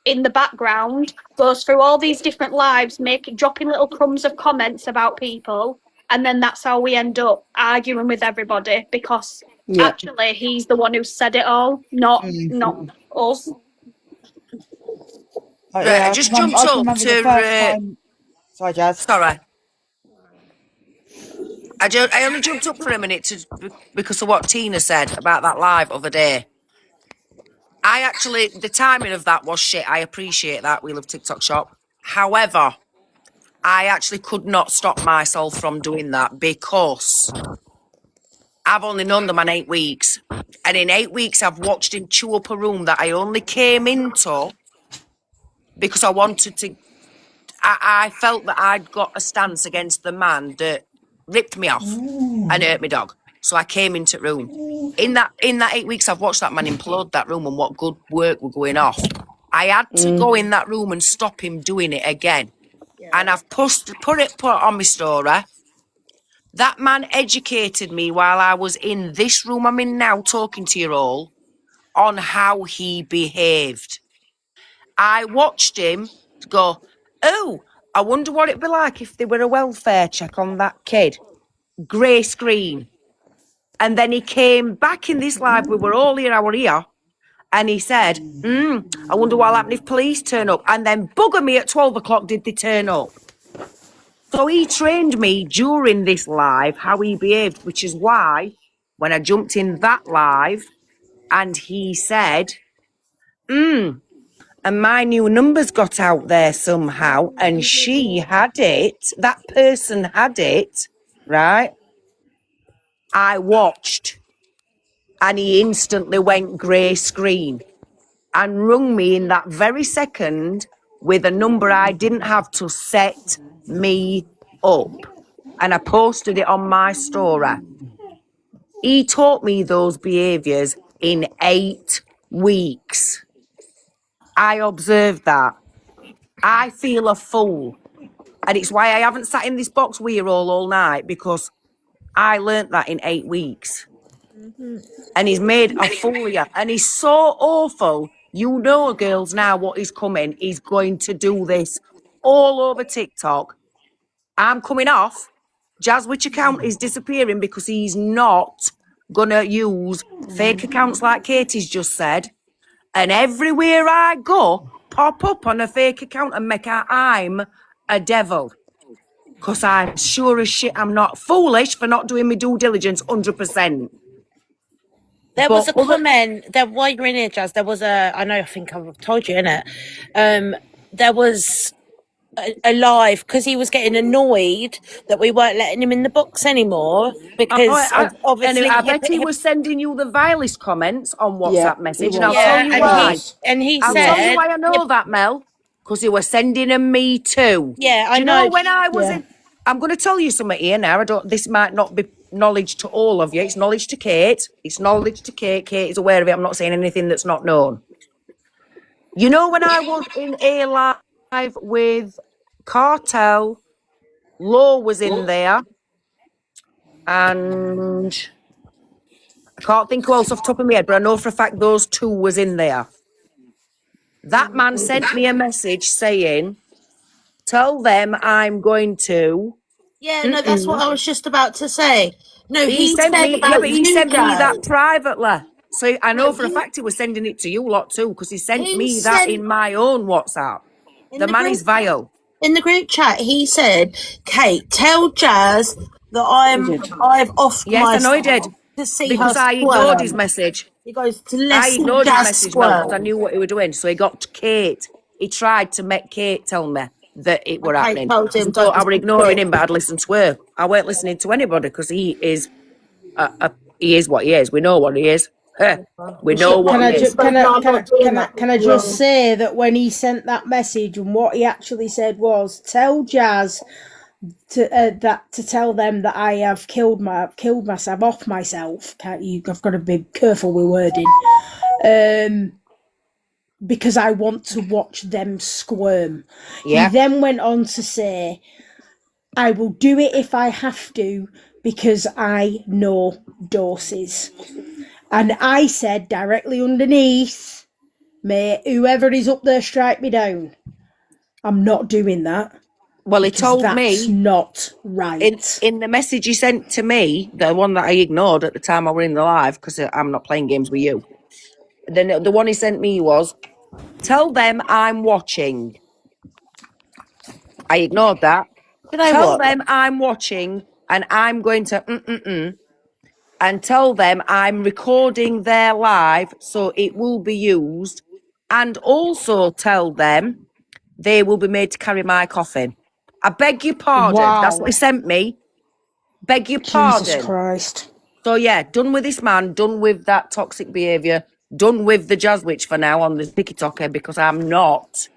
in the background, goes through all these different lives, dropping little crumbs of comments about people, and then that's how we end up arguing with everybody, because actually he's the one who said it all, not us.
Yeah,
I just
'cause
jumped
I can
up
remember the
to.
first time. Sorry, Jazz.
Sorry. I only jumped up for a minute because of what Tina said about that live other day. The timing of that was shit. I appreciate that. We love TikTok Shop. However, I actually could not stop myself from doing that because I've only known the man 8 weeks. And in 8 weeks, I've watched him chew up a room that I only came into because I wanted to. I felt that I'd got a stance against the man that ripped me off and hurt my dog. So I came into the room. In that 8 weeks, I've watched that man implode that room and what good work were going off. I had to go in that room and stop him doing it again. And I've put it on my story. That man educated me while I was in this room I'm in now talking to you all on how he behaved. I watched him go, oh, I wonder what it'd be like if there were a welfare check on that kid. Grey screen. And then he came back in this live, we were all here, I were here, and he said, I wonder what'll happen if police turn up. And then bugger me at 12 o'clock did they turn up. So he trained me during this live how he behaved, which is why when I jumped in that live and he said, and my new numbers got out there somehow and she had it, that person had it, right? I watched and he instantly went grey screen and rung me in that very second with a number I didn't have to set me up. And I posted it on my story. He taught me those behaviours in 8 weeks. I observed that. I feel a fool. And it's why I haven't sat in this box with you all night, because I learnt that in 8 weeks. And he's made a fool of you. And he's so awful. You know, girls, now what is coming. He's going to do this all over TikTok. I'm coming off. Jazz Witch account is disappearing because he's not going to use fake accounts like Katie's just said. And everywhere I go, pop up on a fake account and make out I'm a devil. Because I'm sure as shit I'm not foolish for not doing my due diligence 100%.
There was a comment that while you're in here, Jazz, there was I think I've told you, innit? There was a live because he was getting annoyed that we weren't letting him in the box anymore because obviously
I bet he was sending you the vilest comments on WhatsApp message, and I'll tell you why. I'll tell you why I know that, Mel, because he was sending them me too.
Yeah,
I know. When I was in, I'm going to tell you something here now. This might not be knowledge to all of you. It's knowledge to Kate. It's knowledge to Kate. Kate is aware of it. I'm not saying anything that's not known. You know, when I was in a live with Cartel, Law was in there, and I can't think who else off the top of my head, but I know for a fact those two was in there. That man sent me a message saying, tell them I'm going to.
Yeah, no, that's what I was just about to say. No,
he sent me that privately. So I know for a fact he was sending it to you lot too, because he sent me that in my own WhatsApp. The man is vile.
In the group chat, he said, Kate, tell Jazz that I've offed myself.
Yes, I know he did.
To see
because I ignored his message.
He goes to
I ignored his message because I knew what he was doing. So he got to Kate. He tried to make Kate tell me that it were happening. I was ignoring him, but I'd listen to her. I weren't listening to anybody because he is what he is. We know what he is. We know what he is.
Can I just say that when he sent that message, and what he actually said was, tell Jazz to tell them that I have killed myself off myself. I've got to be careful with wording. Because I want to watch them squirm. Yeah. He then went on to say, I will do it if I have to because I know doses. And I said directly underneath, may whoever is up there strike me down. I'm not doing that.
Well, he told me
that's not right.
In the message he sent to me, the one that I ignored at the time I were in the live, because I'm not playing games with you. Then the one he sent me was, Tell them I'm watching. I ignored that.
You know
Tell
what?
them I'm watching and I'm going to and tell them I'm recording their live so it will be used, and also tell them they will be made to carry my coffin. I beg your pardon. That's
Wow.
what he sent me. Beg your
Jesus
pardon.
Christ.
So yeah, done with this man, done with that toxic behaviour, done with the jazz witch for now on the TikToker, because I'm not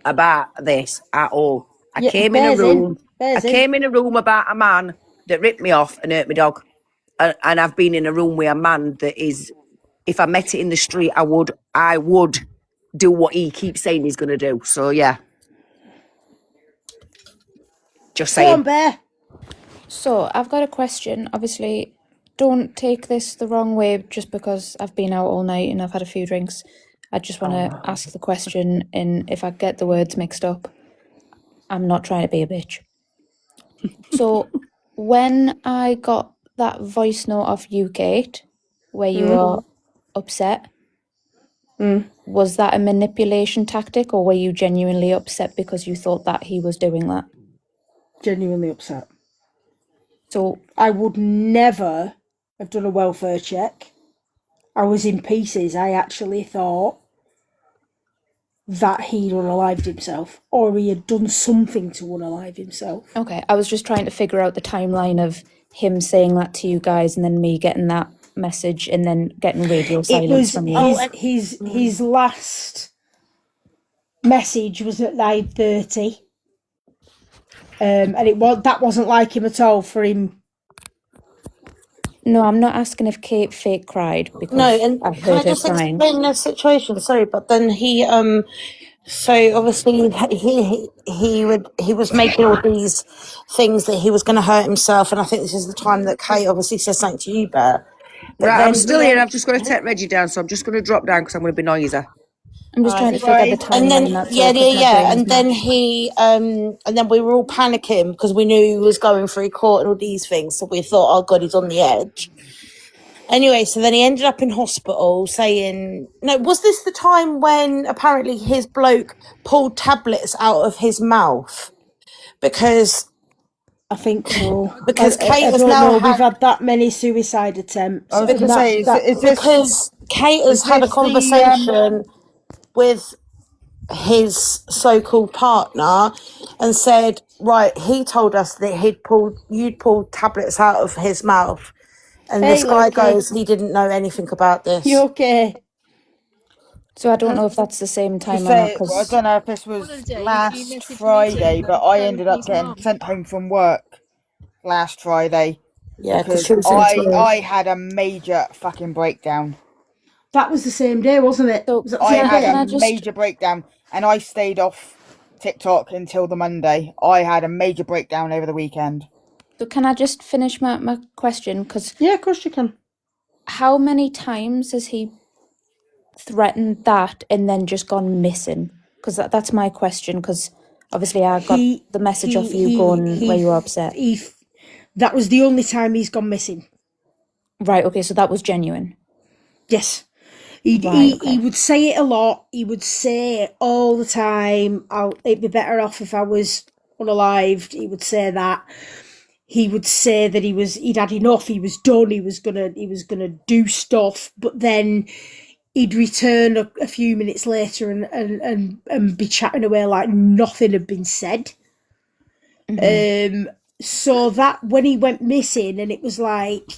about this at all. I
Yeah,
came in a
bears
room.
Bears
I came in a room about a man that ripped me off and hurt my dog. And I've been in a room with a man that is, if I met it in the street, I would do what he keeps saying he's going to do. So yeah, just
Go on,
saying.
Bear.
So I've got a question. Obviously, don't take this the wrong way just because I've been out all night and I've had a few drinks. I just want to ask the question, and if I get the words mixed up, I'm not trying to be a bitch. So when I got that voice note off you, Kate, where you were upset, was that a manipulation tactic, or were you genuinely upset because you thought that he was doing that?
Genuinely upset.
So
I would never have done a welfare check. I was in pieces. I actually thought that he'd unalived himself, or he had done something to unalive himself.
okay, I was just trying to figure out the timeline of him saying that to you guys and then me getting that message and then getting radio
It
silence
was
from you.
his last message was at 9:30, and that wasn't like him at all for him.
No, I'm not asking if Kate fake cried because
No, and
I
can
heard
I
her
just
crying.
explain the situation? Sorry, but then he so obviously he was making all these things that he was going to hurt himself, and I think this is the time that Kate obviously says something to you, Bert. But
Right,
then
I'm still here. I've just got to take Reggie down, so I'm just going to drop down because I'm going to be noisy.
I'm just trying to figure out the
and then
timeline, that's all, 'cause my
yeah,
brain's
and then
mashed.
and then we were all panicking because we knew he was going through court and all these things, so we thought, oh god, he's on the edge. Anyway, so then he ended up in hospital saying, no, was this the time when apparently his bloke pulled tablets out of his mouth? Because
I think so.
Because Kate
I
has
don't
now
know.
had-
We've had that many suicide attempts.
I was going to say, is this
because Kate has
is
had a
this the,
conversation with his so-called partner and said, right, he told us that you'd pulled tablets out of his mouth, and
Hey,
this guy
Loki.
goes, he didn't know anything about this.
You okay?
So I don't know if that's the same
to
time or not,
say, I
because
don't know if this was last Friday, but I ended up getting sent home from work last Friday
Yeah,
because
she was in tears.
I had a major fucking breakdown.
That was the same day, wasn't it?
So
Was that the
I
same
had
day?
a major breakdown, and I stayed off TikTok until the Monday. I had a major breakdown over the weekend.
So can I just finish my question? Because
Yeah, of course you can.
how many times has he threatened that and then just gone missing? Because that's my question, because obviously I got the message off you going where you were upset.
That was the only time he's gone missing.
Right, okay, so that was genuine.
Yes.
Right,
He
okay.
would say it a lot. He would say it all the time. It'd be better off if I was unalived. He would say that. He would say that he'd had enough. He was done. He was gonna do stuff. But then he'd return a few minutes later and be chatting away like nothing had been said.
Mm-hmm.
So that when he went missing and it was like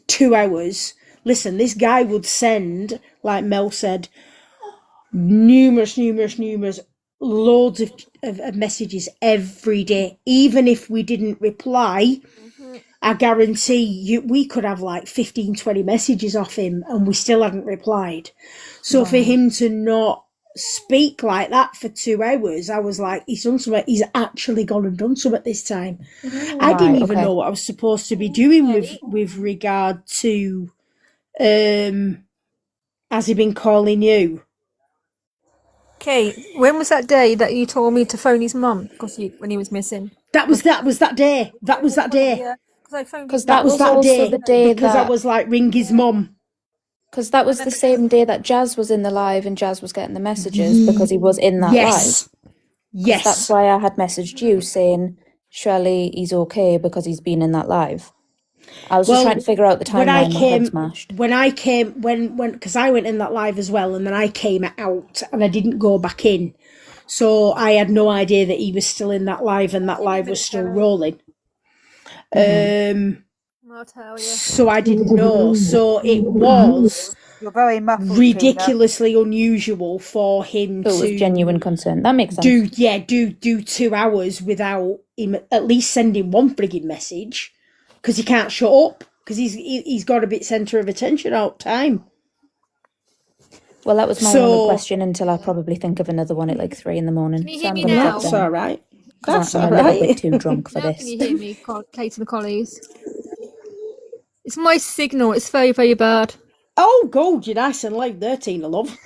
2 hours. Listen, this guy would send, like Mel said, numerous, loads of messages every day. Even if we didn't reply, I guarantee you we could have like 15, 20 messages off him and we still hadn't replied. So for him to not speak like that for 2 hours, I was like, he's done something. He's actually gone and done something this time. I didn't even know what I was supposed to be doing with regard to has he been calling you?
Kate, when was that day that you told me to phone his mum when he was missing?
That was that day. That was that day.
Yeah, because I phoned
Because
his
that
mum.
was also the day
because I
that
was like, ring his mum.
Because that was the same day that Jazz was in the live and Jazz was getting the messages because he was in that
Yes.
live.
Yes.
That's why I had messaged you saying, surely he's okay because he's been in that live. I was just trying to figure out the timeline. My head smashed.
Because I went in that live as well, and then I came out and I didn't go back in. So I had no idea that he was still in that live and that live was still rolling.
I'll tell you.
So I didn't know. So it was
You're very muffled,
ridiculously unusual for him
So it was
to
genuine concern. That makes sense.
do 2 hours without him at least sending one frigging message, because he can't shut up, because he's got a bit centre of attention all the time.
Well, that was my only question until I probably think of another one at like 3 a.m.
Can you hear me
gonna
now?
That's all right. That's
I'm
all
a little
right.
bit too drunk for
Now
this.
can you hear me, Kate and the Collies? It's my signal. It's very, very bad.
Oh, God, you're nice and loud there, Tina, love.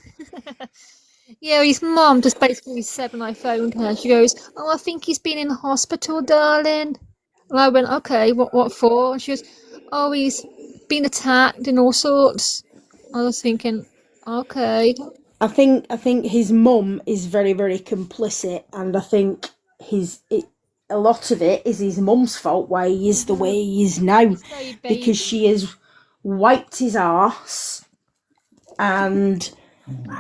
Yeah, his mum just basically said when I phoned her, she goes, "Oh, I think he's been in hospital, darling." And I went, "Okay, what for?" And she goes, "Oh, he's been attacked and all sorts." I was thinking, okay.
I think his mum is very, very complicit, and I think a lot of it is his mum's fault why he is the way he is now, because she has wiped his arse and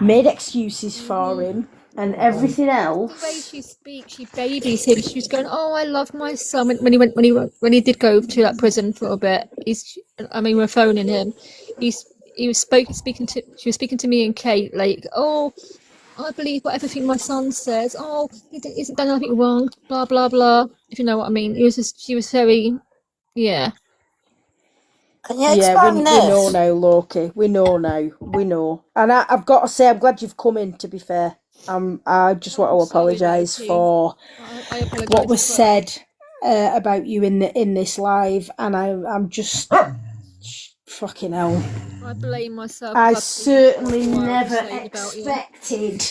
made excuses for him and everything else.
The way she speaks, she babies him. She was going, "Oh, I love my son." When he did go to that prison for a bit, we're phoning him. She was speaking to me and Kate, like, "Oh, I believe everything my son says. Oh, he isn't done anything wrong. Blah blah blah." If you know what I mean. She was very, yeah.
Can you expand
we
this?
know now, Loki. We know now. We know. And I've got to say, I'm glad you've come in, to be fair. I just want to apologise for what was said about you in this live, and I'm just fucking hell.
I blame myself.
I certainly never expected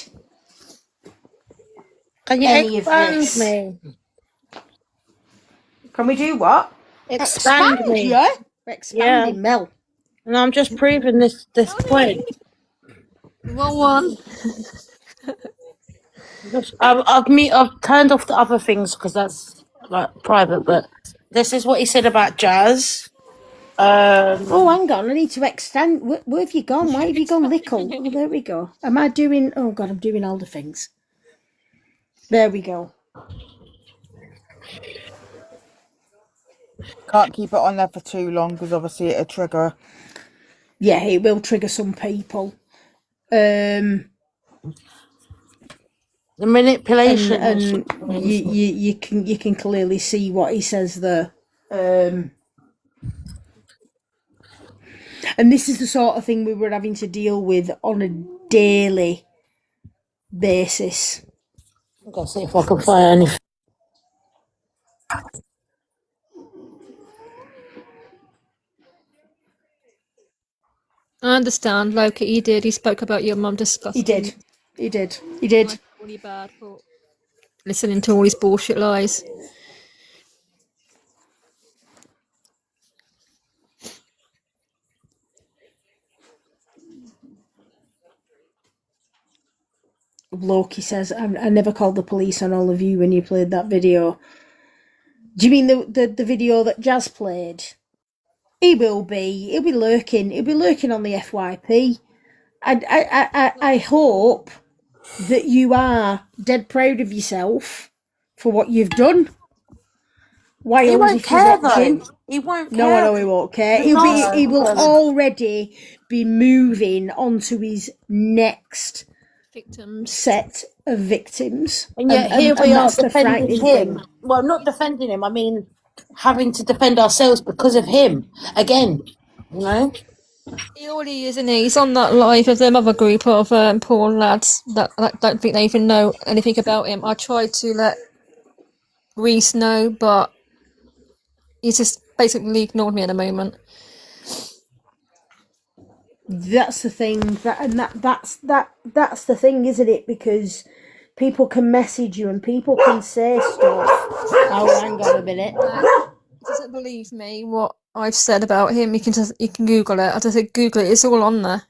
any of this.
Me?
Can we do what?
Expand me.
Yeah? We're expanding, Mel.
And I'm just proving this point.
Wrong one.
I've turned off the other things because that's like private, but this is what he said about Jazz.
Oh, hang on, I need to extend. Where have you gone? Why have you gone, Lickle? Oh, there we go. Am I doing... Oh, God, I'm doing all the things. There we go.
Can't keep it on there for too long because obviously it'll trigger.
Yeah, it will trigger some people. The
manipulation,
and you can clearly see what he says there. And this is the sort of thing we were having to deal with on a daily basis.
I'm gonna see if I can find anything.
I understand, Loki. He did. He spoke about your mum disgusting.
He did.
Really bad for listening to all his bullshit lies.
Loki says, I never called the police on all of you when you played that video. Do you mean the video that Jazz played? He'll be lurking. He'll be lurking on the FYP. I hope that you are dead proud of yourself for what you've done. Why
he won't care though. He won't care.
No, I know he won't care. He will already be moving on to his next set of victims.
And yet here we are defending him. Well, not defending him. I mean, having to defend ourselves because of him again. You know.
He already is, isn't he? He's on that live with them other group of poor lads that don't think they even know anything about him. I tried to let Reese know, but he's just basically ignored me at the moment.
That's the thing, that's the thing, isn't it? Because people can message you and people can say stuff. Oh, hang on a minute.
doesn't believe me what I've said about him, you can Google it. I just said Google it. It's all on there.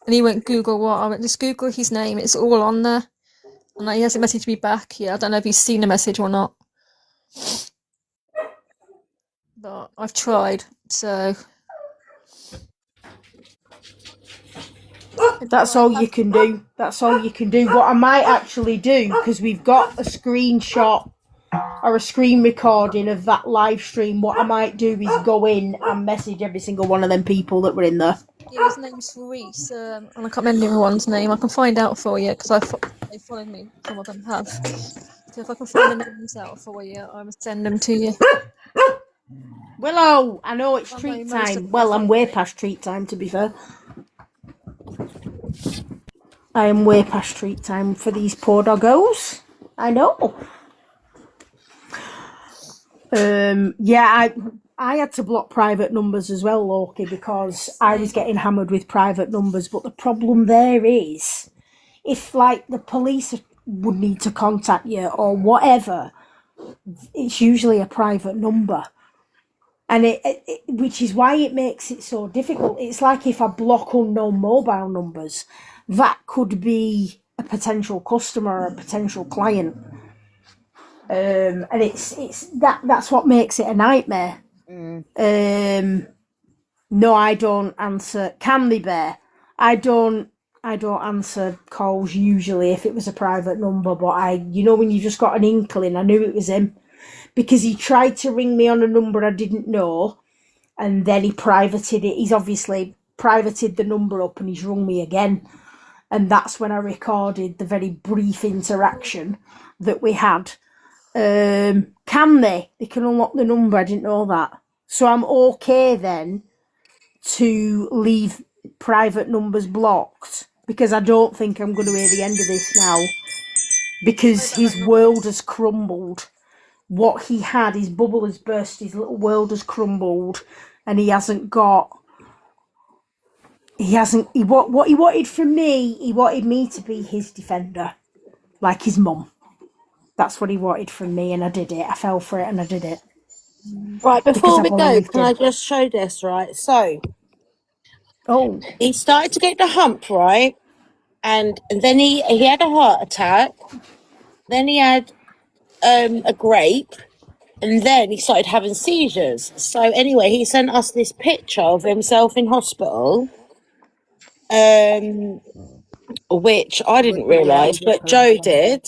And he went Google what? I went just Google his name. It's all on there. And he hasn't messaged me back yet. I don't know if he's seen the message or not. But I've tried, so
That's all you can do. That's all you can do. What I might actually do, because we've got a screenshot or a screen recording of that live stream, what I might do is go in and message every single one of them people that were in there.
yeah, his name's Reese, and I can't remember everyone's name. I can find out for you because they followed me. Some of them have. So if I can find the names out for you, I will send them to you.
Willow, I know it's treat time. Well, I'm way past treat time, to be fair. I am way past treat time for these poor doggos. I know. Yeah, I had to block private numbers as well, Loki, because I was getting hammered with private numbers. But the problem there is, if like the police would need to contact you or whatever, it's usually a private number. And it which is why it makes it so difficult. It's like if I block unknown mobile numbers, that could be a potential customer or a potential client. And that's what makes it a nightmare. No, I don't answer. Candy Bear, I don't answer calls usually if it was a private number. But when you just got an inkling, I knew it was him. Because he tried to ring me on a number I didn't know, and then he privated it. He's obviously privated the number up and he's rung me again. And that's when I recorded the very brief interaction that we had. Can they? They can unlock the number. I didn't know that. So I'm okay then to leave private numbers blocked, because I don't think I'm going to hear the end of this now, because his world has crumbled. What he had, his bubble has burst, his little world has crumbled, and what he wanted from me, he wanted me to be his defender, like his mum. That's what he wanted from me, and I did it. I fell for it and I did it.
Right, before we go, can I just show this, right? So, he started to get the hump, right? And then he had a heart attack. Then he had a grape, and then he started having seizures. So anyway, he sent us this picture of himself in hospital, which I didn't realise, but Joe did.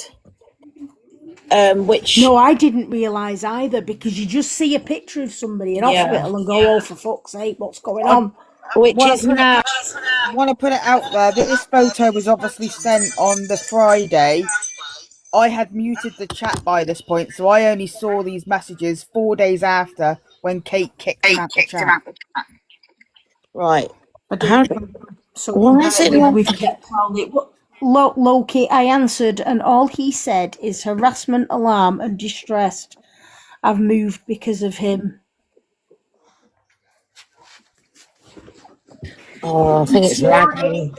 No, I didn't realise either, because you just see a picture of somebody in hospital and go, oh, for fuck's sake, what's going on?
I want to put it out there that this photo was obviously sent on the Friday. I had muted the chat by this point, so I only saw these messages 4 days after when Kate kicked him out the chat.
Right.
Loki, I answered, and all he said is harassment, alarm, and distressed. I've moved because of him.
Oh, I think it's lagging.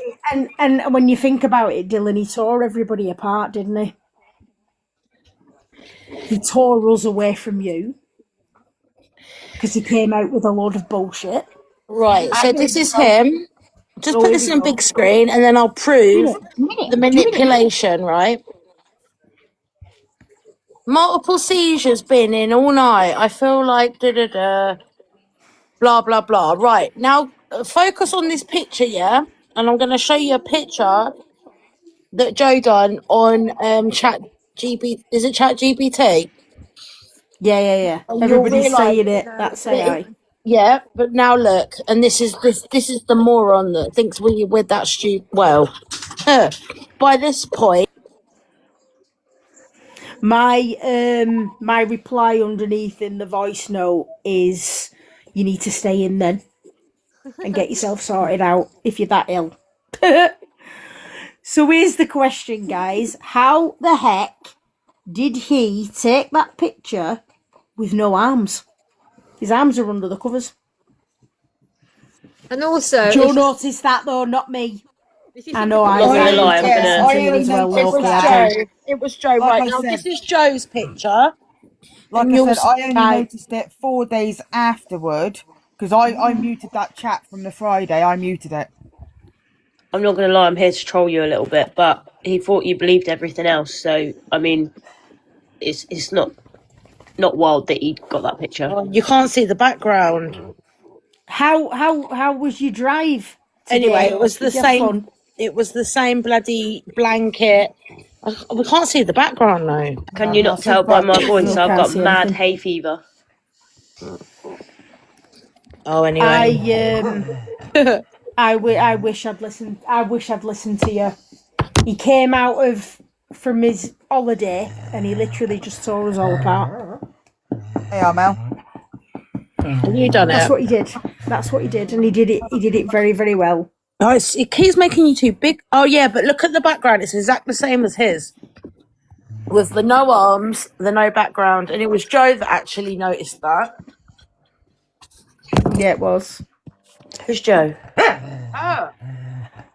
And when you think about it, Dylan, he tore everybody apart, didn't he? He tore us away from you because he came out with a load of bullshit.
Right, so this is him. Just put this in big screen and then I'll prove the manipulation, right? Multiple seizures been in all night. I feel like blah, blah, blah. Right, now focus on this picture, yeah? And I'm going to show you a picture that Joe done on Chat GPT. Is it Chat GPT?
Yeah. Everybody's saying it. That's AI.
Yeah, but now look, and this is the moron that thinks we're that stupid. Well, by this point,
my reply underneath in the voice note is, you need to stay in then and get yourself sorted out if you're that ill. So here's the question, guys. How the heck did he take that picture with no arms? His arms are under the covers.
And also,
Joe noticed that though, not me. I know I
it was Joe. Right now, this is Joe's picture.
like
And
I
you'll
said, I only
Right.
noticed it 4 days afterward because I muted that chat from the Friday. I muted it.
I'm not going to lie, I'm here to troll you a little bit, but he thought you believed everything else. So, I mean, it's not wild that he got that picture.
you can't see the background.
How was your drive today?
Anyway, it was the
Did you have
same.
fun?
It was the same bloody blanket. We can't see the background now.
Can you not tell by my voice?
Still
I've
can't
got
see
mad
anything.
hay fever.
Oh, anyway.
I wish I'd listened. I wish I'd listened to you. He came out from his holiday and he literally just tore us all apart.
Hey, Mel.
Have you done
That's
it?
what he did. That's what he did, and he did it. He did it very, very well.
Oh, it keeps making you too big. Oh, yeah, but look at the background. It's exactly the same as his. With the no arms, the no background. And it was Joe that actually noticed that.
Yeah, it was.
Who's Joe?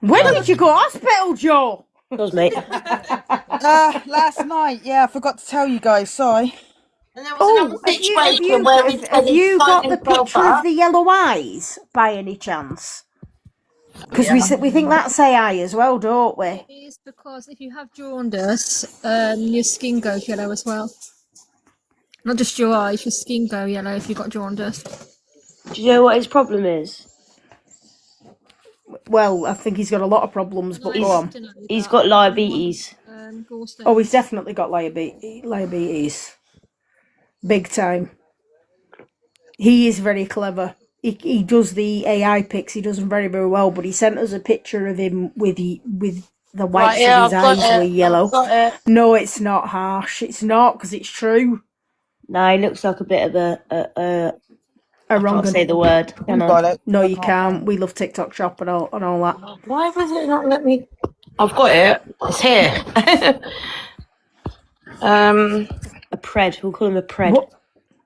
When did you go to hospital, Joe?
That was me.
Last night, yeah, I forgot to tell you guys, sorry.
And there was another situation where we
have you got the picture of the yellow eyes by any chance? Because we think that's AI as well, don't we?
It's because if you have jaundice, your skin goes yellow as well. Not just your eyes, your skin go yellow if you've got jaundice.
Do you know what his problem is?
Well, I think he's got a lot of problems, but go on.
He's got diabetes.
Oh, he's definitely got diabetes. Big time. He is very clever. He does the AI pics. He does them very, very well. But he sent us a picture of him with the whites of his eyes were yellow. No, it's not harsh. It's not, because it's true.
No, he looks like a bit of a I
wrong
can't say the word. Can I?
No, you can't. We love TikTok Shop and all that.
Why was it not let me? I've got it. It's here.
A pred. We'll call him a pred.
What?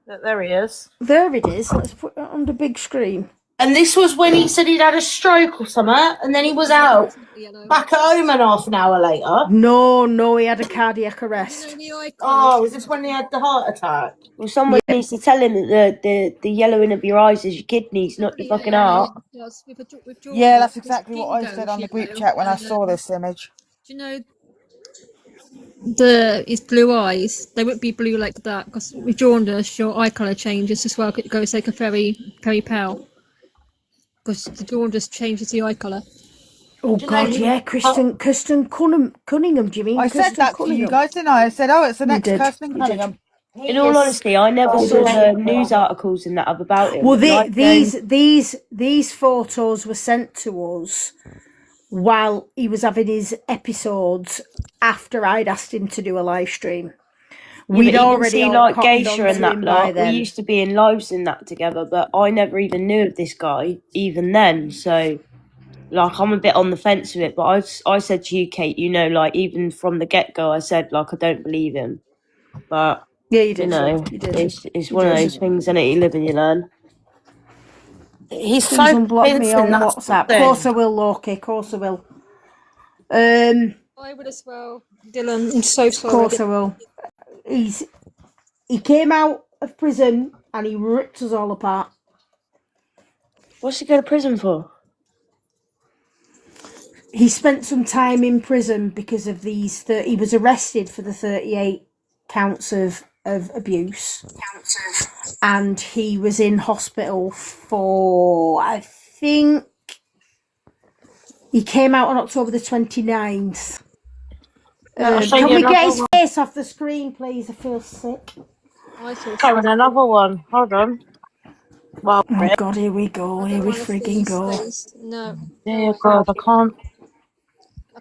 There he is.
There it is. Let's put it on the big screen.
And this was when he said he'd had a stroke or something, and then he was out back at home and half an hour later.
No, he had a cardiac arrest.
Oh, was this when he had the heart attack?
Well, someone needs to tell him that the yellowing of your eyes is your kidneys, not your fucking heart.
Yeah, that's exactly what I said on the group chat when I saw this image.
Do you know his blue eyes? They wouldn't be blue like that because with jaundice, your eye colour changes as well. It goes like a very, very pale. Because the jaundice changes the eye colour.
Oh God, yeah, Kristen Cunningham. Do you mean?
I said that to you guys, didn't I? I said, oh, it's the next Kirsten Cunningham.
In all honesty, I never saw the news articles and that about it.
Well, these photos were sent to us while he was having his episodes after I'd asked him to do a live stream.
We'd already see like Geisha and that lot. We used to be in lives in that together, but I never even knew of this guy even then. So, like, I'm a bit on the fence with it. But I said to you, Kate, you know, like even from the get go, I said like I don't believe him. But
yeah, you did.
You know,
you did.
It's one of those things, isn't it? You live and you learn.
He's so
unblocked me on WhatsApp. Of course I will, Loki. Of course I will.
I would as well, Dylan. I'm so sorry.
Of course I will. He came out of prison and he ripped us all apart.
What's he go to prison for?
He spent some time in prison because of these. He was arrested for the 38 counts of abuse, and he was in hospital for, I think, he came out on October the 29th. Can we get his face off the screen, please? I feel sick.
Oh, and another one. Hold on. Well,
oh God, here we go. Here we frigging go.
No.
Yeah, God, I can't.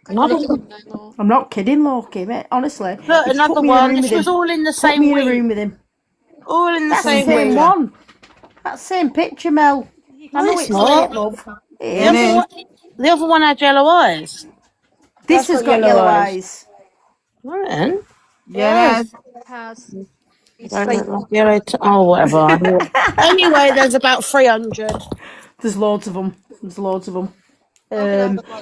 I'm not kidding, Loki, mate. Honestly.
Look, another one. This was all in the same
week. Put me in a room with him.
All in the
same
week.
one. That same picture, Mel. I know it's not. Love.
The other one had yellow eyes.
This has got yellow eyes.
Right then.
Yeah.
It has.
Yellow oh, whatever. Anyway, there's about 300.
There's loads of them.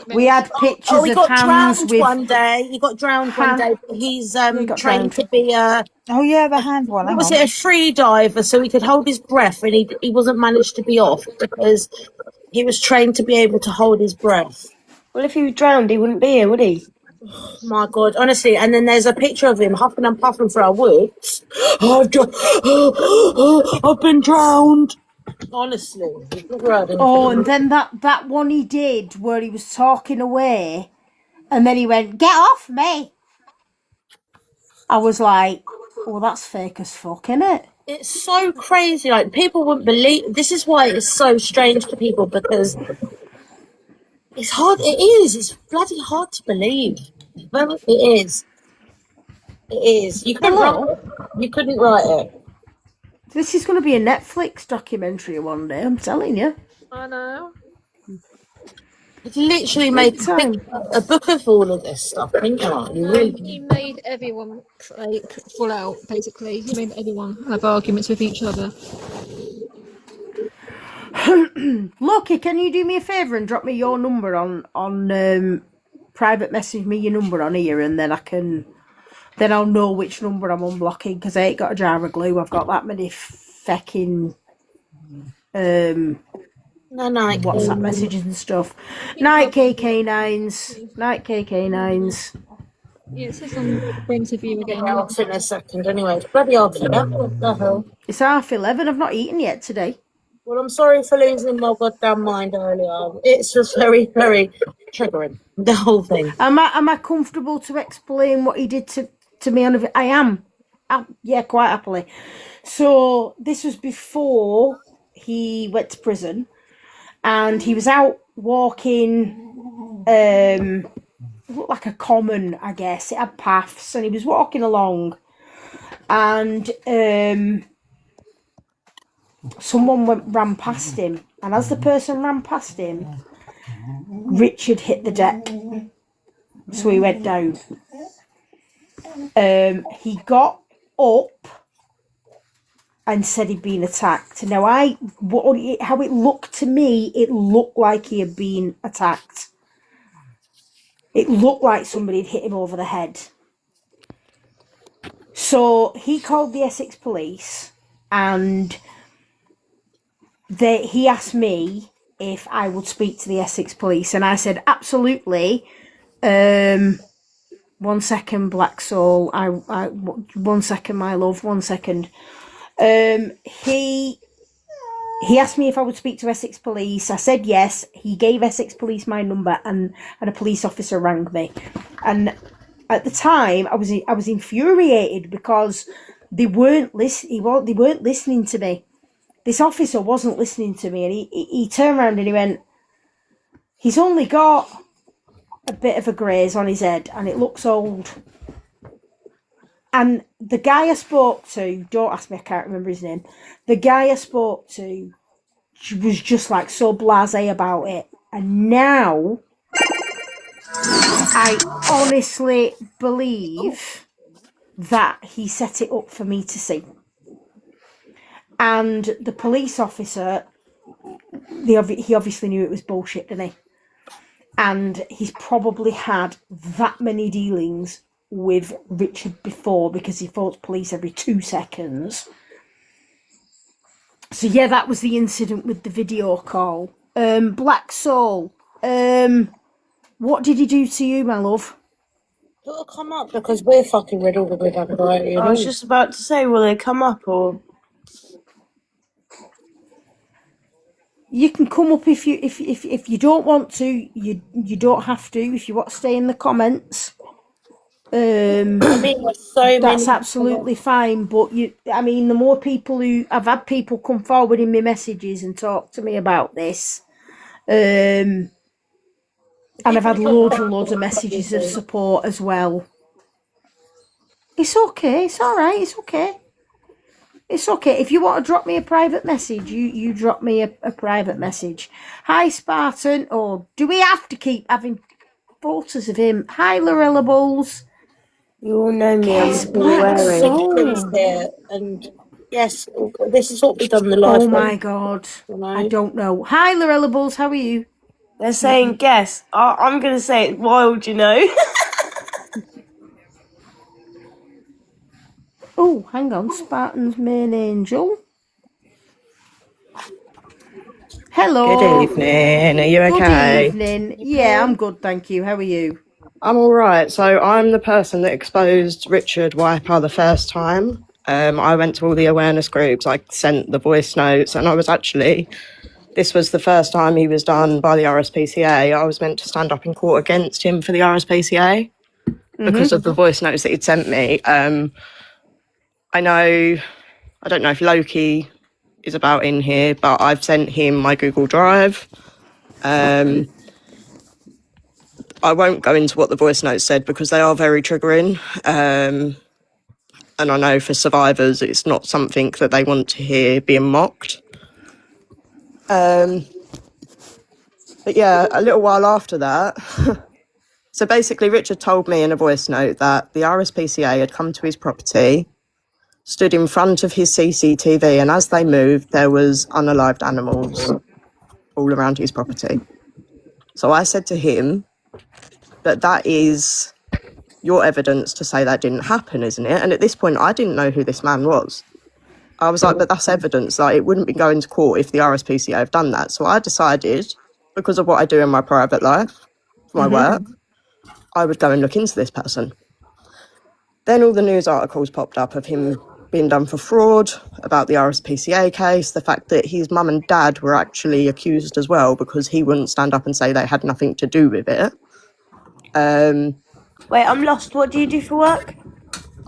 We had pictures
he
of
got
hands
drowned
with
one day. He got drowned one day. He's
got
trained
drowned.
to be a.
Oh yeah, the hand one. Hang
Was
on.
it a free diver? So he could hold his breath, and he wasn't managed to be off because he was trained to be able to hold his breath.
Well, if he was drowned, he wouldn't be here, would he?
Oh my God, honestly. And then there's a picture of him huffing and puffing through our woods. I've been drowned. Honestly.
and then that one he did where he was talking away, and then he went, "Get off me." I was like, "Oh, that's fake as fuck, innit?"
It's so crazy. Like, people wouldn't believe. This is why it's so strange to people, because it's hard. It is. It's bloody hard to believe. Well, it is. It is. You couldn't write it. You couldn't write it.
This is going to be a Netflix documentary one day, I'm telling you.
I know.
It's literally made a book of all of this stuff, think about it.
He made everyone like fall out, basically. He made everyone have arguments with each other.
Loki, can you do me a favour and drop me your number on private message me your number on here, and then I'll know which number I'm unblocking, because I ain't got a jar of glue. I've got that many fecking WhatsApp messages and stuff. Night KK9s. Night KK9s.
Yeah, it says I'm going to view again.
I'll in a second anyway. It's bloody hard for that. What the hell?
It's 11:30. I've not eaten yet today.
Well, I'm sorry for losing my goddamn mind earlier. It's just very, very triggering, the whole thing.
Am I comfortable to explain what he did to me on a... I am. Yeah, quite happily. So this was before he went to prison, and he was out walking, looked like a common, I guess. It had paths, and he was walking along, and someone ran past him, and as the person ran past him, Richard hit the deck, so he went down. He got up and said he'd been attacked. Now, how it looked to me, it looked like he had been attacked. It looked like somebody had hit him over the head. So he called the Essex police, and he asked me if I would speak to the Essex police, and I said absolutely. 1 second, Black Soul. 1 second, my love. 1 second. He asked me if I would speak to Essex police. I said yes. He gave Essex police my number, and a police officer rang me. And at the time, I was infuriated because they weren't listening to me. This officer wasn't listening to me, and he turned around and he went, "He's only got a bit of a graze on his head, and it looks old." And the guy I spoke to, don't ask me, I can't remember his name. The guy I spoke to was just like so blasé about it. And now I honestly believe that he set it up for me to see. And the police officer, he obviously knew it was bullshit, didn't he? And he's probably had that many dealings with Richard before, because he phones police every 2 seconds. So yeah, that was the incident with the video call. Black Soul, what did he do to you, my love?
It'll come up because we're fucking riddled with anxiety.
I was just about to say, will they come up or?
You can come up if you don't want to. You don't have to. If you want to stay in the comments, that's absolutely fine. But the more people I've had people come forward in my messages and talk to me about this, and I've had loads and loads of messages of support as well. It's okay. It's all right. It's okay. It's okay. If you want to drop me a private message, you drop me a private message. Hi, Spartan. Or do we have to keep having photos of him? Hi, Lorella Bulls.
You all know me.
Yes, Black Soul.
And yes, this is what we've done the last
Oh my God. I don't know. Hi, Lorella Bulls. How are you?
They're saying guess. I'm going to say it's wild, you know.
Oh, hang on. Spartan's main angel. Hello.
Good evening. Are you okay?
Good evening. Yeah, I'm good, thank you. How are you?
I'm all right. So I'm the person that exposed Richard Wiper the first time. I went to all the awareness groups. I sent the voice notes, and this was the first time he was done by the RSPCA. I was meant to stand up in court against him for the RSPCA because of the voice notes that he'd sent me. I don't know if Loki is about in here, but I've sent him my Google Drive. I won't go into what the voice notes said because they are very triggering. And I know for survivors, it's not something that they want to hear being mocked. But yeah, a little while after that, so basically Richard told me in a voice note that the RSPCA had come to his property, stood in front of his CCTV, and as they moved, there was unalived animals all around his property. So I said to him that is your evidence to say that didn't happen, isn't it? And at this point, I didn't know who this man was. I was like, but that's evidence. Like, it wouldn't be going to court if the RSPCA have done that. So I decided, because of what I do in my private life, for my work, I would go and look into this person. Then all the news articles popped up of him being done for fraud, about the RSPCA case, the fact that his mum and dad were actually accused as well because he wouldn't stand up and say they had nothing to do with it.
Wait, I'm lost. What do you do for work?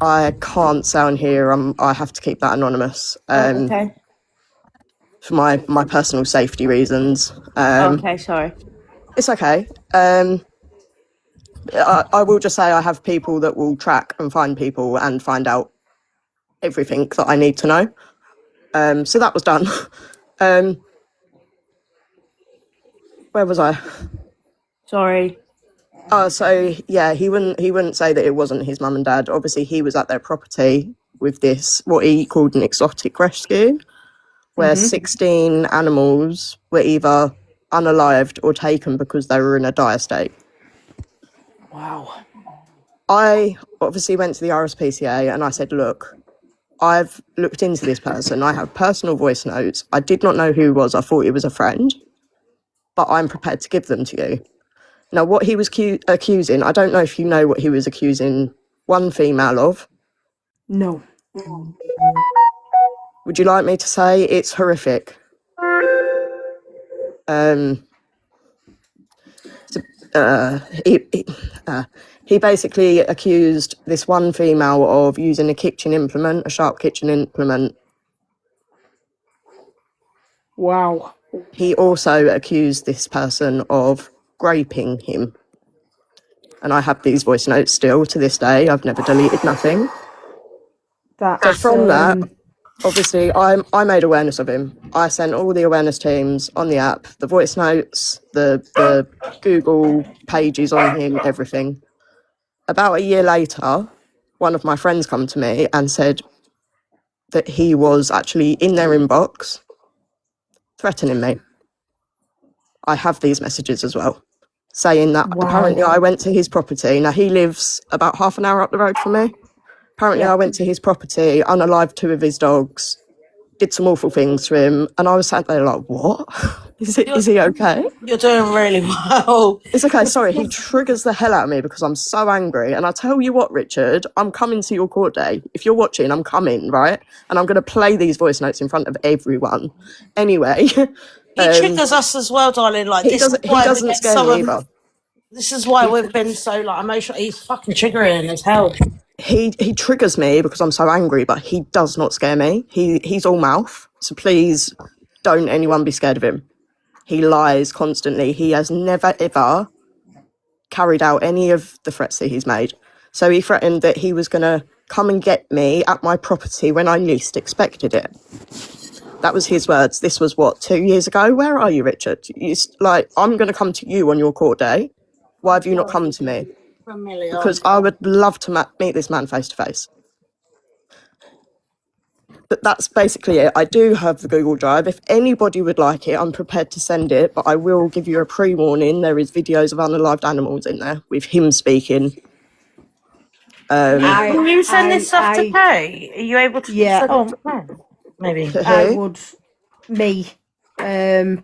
I can't say on here. I have to keep that anonymous
Okay.
for my personal safety reasons.
Okay, sorry.
It's okay. I will just say I have people that will track and find people and find out everything that I need to know. So that was done. Where was I?
Sorry.
Oh, so yeah, he wouldn't say that it wasn't his mum and dad. Obviously, he was at their property with this, what he called an exotic rescue, where 16 animals were either unalived or taken because they were in a dire state.
Wow.
I obviously went to the RSPCA and I said, look, I've looked into this person. I have personal voice notes. I did not know who he was. I thought he was a friend, but I'm prepared to give them to you. Now, what he was accusing, I don't know if you know what he was accusing one female of.
No.
Would you like me to say it's horrific? He basically accused this one female of using a kitchen implement, a sharp kitchen implement.
Wow.
He also accused this person of raping him. And I have these voice notes still to this day. I've never deleted nothing. So from that, obviously, I made awareness of him. I sent all the awareness teams on the app, the voice notes, the Google pages on him, everything. About a year later, one of my friends come to me and said that he was actually in their inbox threatening me. I have these messages as well, saying that apparently I went to his property. Now, he lives about half an hour up the road from me. Apparently, I went to his property, unalived 2 of his dogs, did some awful things to him, and I was sat there like, what? Is he okay?
You're doing really well.
It's okay, sorry, he triggers the hell out of me because I'm so angry. And I tell you what, Richard, I'm coming to your court day. If you're watching, I'm coming, right? And I'm going to play these voice notes in front of everyone. Anyway.
He triggers us as well, darling. Like,
he doesn't scare me either.
This is why we've been so like emotional. He's fucking triggering as hell.
He triggers me because I'm so angry, but he does not scare me. He's all mouth, so please don't anyone be scared of him. He lies constantly. He has never ever carried out any of the threats that he's made. So he threatened that he was going to come and get me at my property when I least expected it. That was his words. This was, 2 years ago? Where are you, Richard? I'm going to come to you on your court day. Why have you not come to me? Because I would love to meet this man face to face. that's basically it. I do have the Google Drive. If anybody would like it, I'm prepared to send it, but I will give you a pre-warning. There is videos of unalived animals in there with him speaking.
Can you send this stuff to Kay? Are you able to send it to Kay? Maybe.
I would.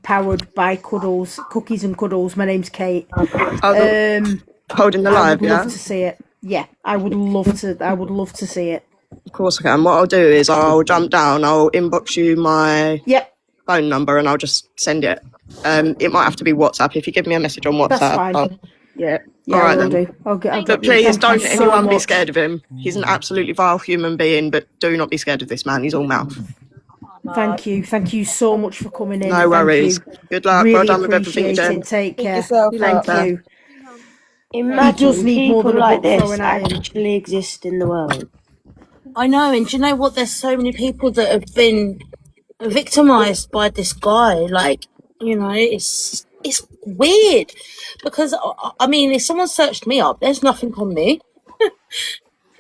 Powered by Cuddles, Cookies and Cuddles. My name's Kate.
Holding the live,
I would love to see it. Yeah, I would love to see it.
Of course I can. What I'll do is I'll jump down, I'll inbox you my phone number and I'll just send it. It might have to be WhatsApp. If you give me a message on WhatsApp.
That's fine.
All right then. But please don't anyone be scared of him. He's an absolutely vile human being, but do not be scared of this man. He's all mouth.
Thank you so much for coming in.
No worries. Good luck.
Really
well done with everything, Jen.
Take care.
Thank
you.
Imagine
he does need
people
more than
like
a
this
throwing at him.
actually exist in the world.
I know, and do you know what? There's so many people that have been victimized by this guy. Like, you know, it's weird because I mean, if someone searched me up, there's nothing on me.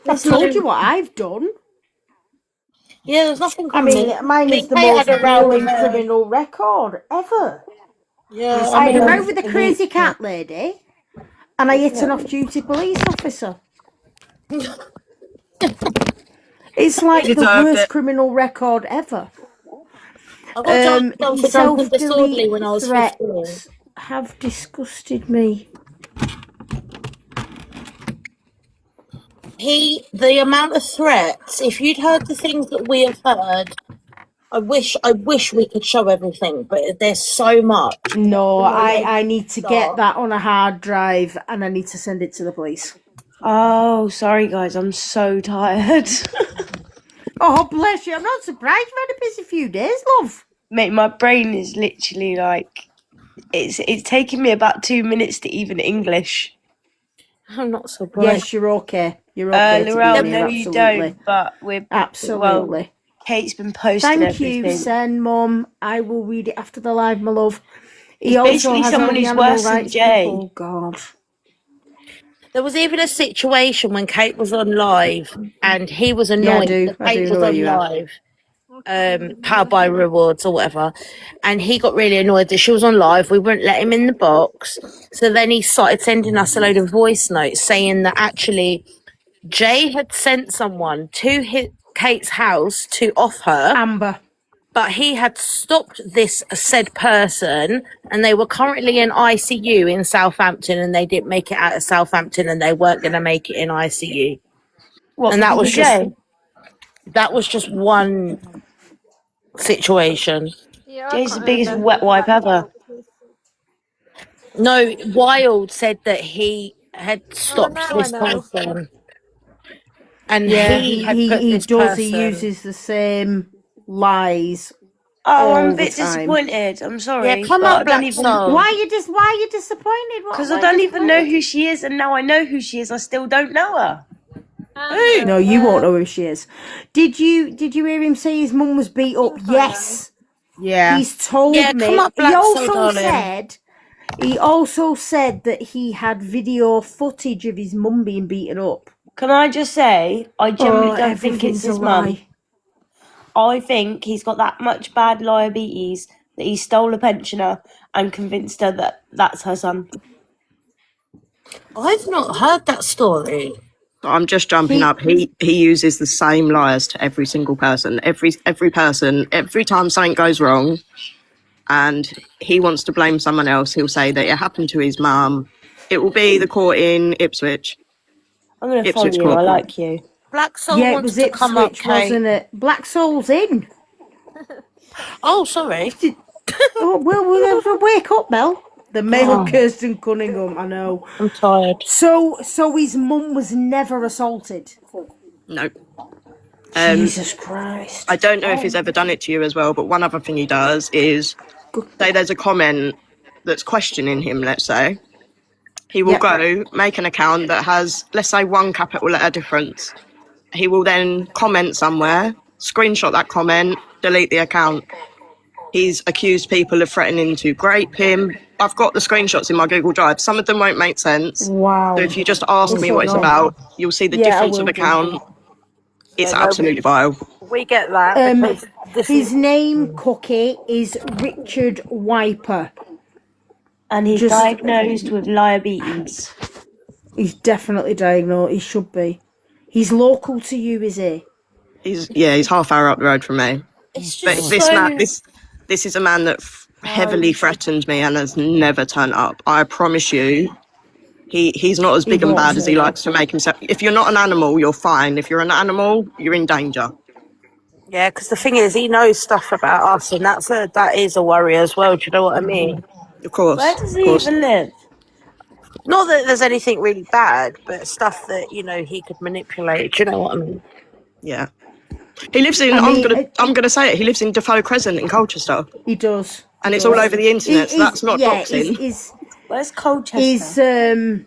I've told you what I've done.
Yeah, there's nothing.
I mean, mine is the most grueling criminal record ever.
Yeah,
I had a row with a crazy cat lady, and I hit an off-duty police officer. It's like the worst criminal record ever.
Self-delete when I was 15.
threats have disgusted me.
The amount of threats, if you'd heard the things that we have heard, I wish we could show everything, but there's so much.
No, I need to get that on a hard drive and I need to send it to the police.
Oh, sorry guys, I'm so tired.
Oh, bless you. I'm not surprised. You've had a busy few days, love.
Mate, my brain is literally like, it's taken me about 2 minutes to even English.
I'm not surprised.
Yes, you're okay. You're okay.
Laurel, no, you don't, but we're...
Absolutely.
Well, Kate's been posting
Thank
everything.
you, Sen, Mum. I will read it after the live, my love.
He's basically someone who's worse than Jay.
Oh, God.
There was even a situation when Kate was on live and he was annoyed that Kate was on live, Powered by Rewards or whatever, and he got really annoyed that she was on live. We wouldn't let him in the box. So then he started sending us a load of voice notes saying that actually Jay had sent someone to Kate's house to off her.
Amber.
But he had stopped this said person and they were currently in ICU in Southampton and they didn't make it out of Southampton and they weren't going to make it in ICU.
What,
and that was just one situation.
Yeah, Jay's the biggest wet wipe ever.
No, Wild said that he had stopped this person. And
he uses the same lies.
Oh, I'm a bit disappointed. I'm sorry.
Yeah, come on, Black Soul.
Why are you disappointed?
Because I don't even know who she is, and now I know who she is. I still don't know her.
No, you won't know who she is. Did you hear him say his mum was beat up? Yes.
Yeah.
He's told me.
Come up, Black Soul,
he also said that he had video footage of his mum being beaten up.
Can I just say, I generally don't think it's his mum. I think he's got that much bad diabetes that he stole a pensioner and convinced her that that's her son.
I've not heard that story.
I'm just jumping up. He uses the same lies to every single person. Every person, every time something goes wrong and he wants to blame someone else, he'll say that it happened to his mum. It will be the court in Ipswich.
I'm going to follow you. I like you.
Black Soul wants to come up, Kate.
Wasn't it? Black Soul's in.
Oh, sorry.
Oh, well, we'll wake up, Mel. The male Kirsten Cunningham, I know.
I'm tired.
So his mum was never assaulted?
No.
Jesus Christ.
I don't know if he's ever done it to you as well, but one other thing he does is, say there's a comment that's questioning him, let's say. He will go, make an account that has, let's say, one capital letter difference. He will then comment somewhere, screenshot that comment, delete the account. He's accused people of threatening to grape him. I've got the screenshots in my Google Drive. Some of them won't make sense.
Wow.
So if you just ask me what it's about, you'll see the difference of account. It's absolutely vile.
We get that.
His name, Cookie, is Richard Wiper.
And he's diagnosed with diabetes.
He's definitely diagnosed. He should be. He's local to you, is he?
He's half hour up the road from me. This is a man that heavily threatened me and has never turned up. I promise you, he's not as big and bad as he likes to make himself. If you're not an animal, you're fine. If you're an animal, you're in danger.
Yeah, because the thing is, he knows stuff about us, and that is a worry as well. Do you know what I mean?
Of course.
Where does he even live?
Not that there's anything really bad, but stuff that he could manipulate. Do you know what I mean?
Yeah. He lives in. I'm gonna say it. He lives in Defoe Crescent in Colchester.
He does.
And it's all over the internet. So that's not doxing.
Where's Colchester?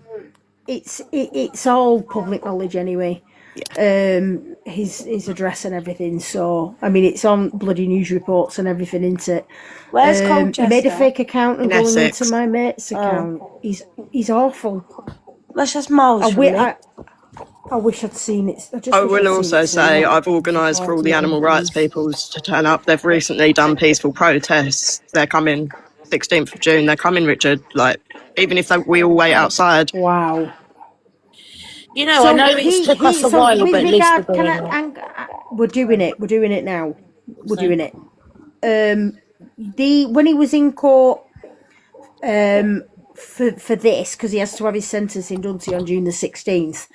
It's all public knowledge anyway. Yeah. His address and everything. So I mean, it's on bloody news reports and everything, isn't it?
Where's Colchester?
He made a fake account and going into my mate's account. He's awful.
That's just miles from me.
I wish I'd seen it.
I will also say I've organised for all the animal rights people to turn up. They've recently done peaceful protests. They're coming 16th of June. They're coming, Richard. Like, even if we all wait outside.
Wow.
I know it took us a while, but at least
we're doing it. We're doing it now. We're doing it. When he was in court for this, because he has to have his sentencing done on June the 16th,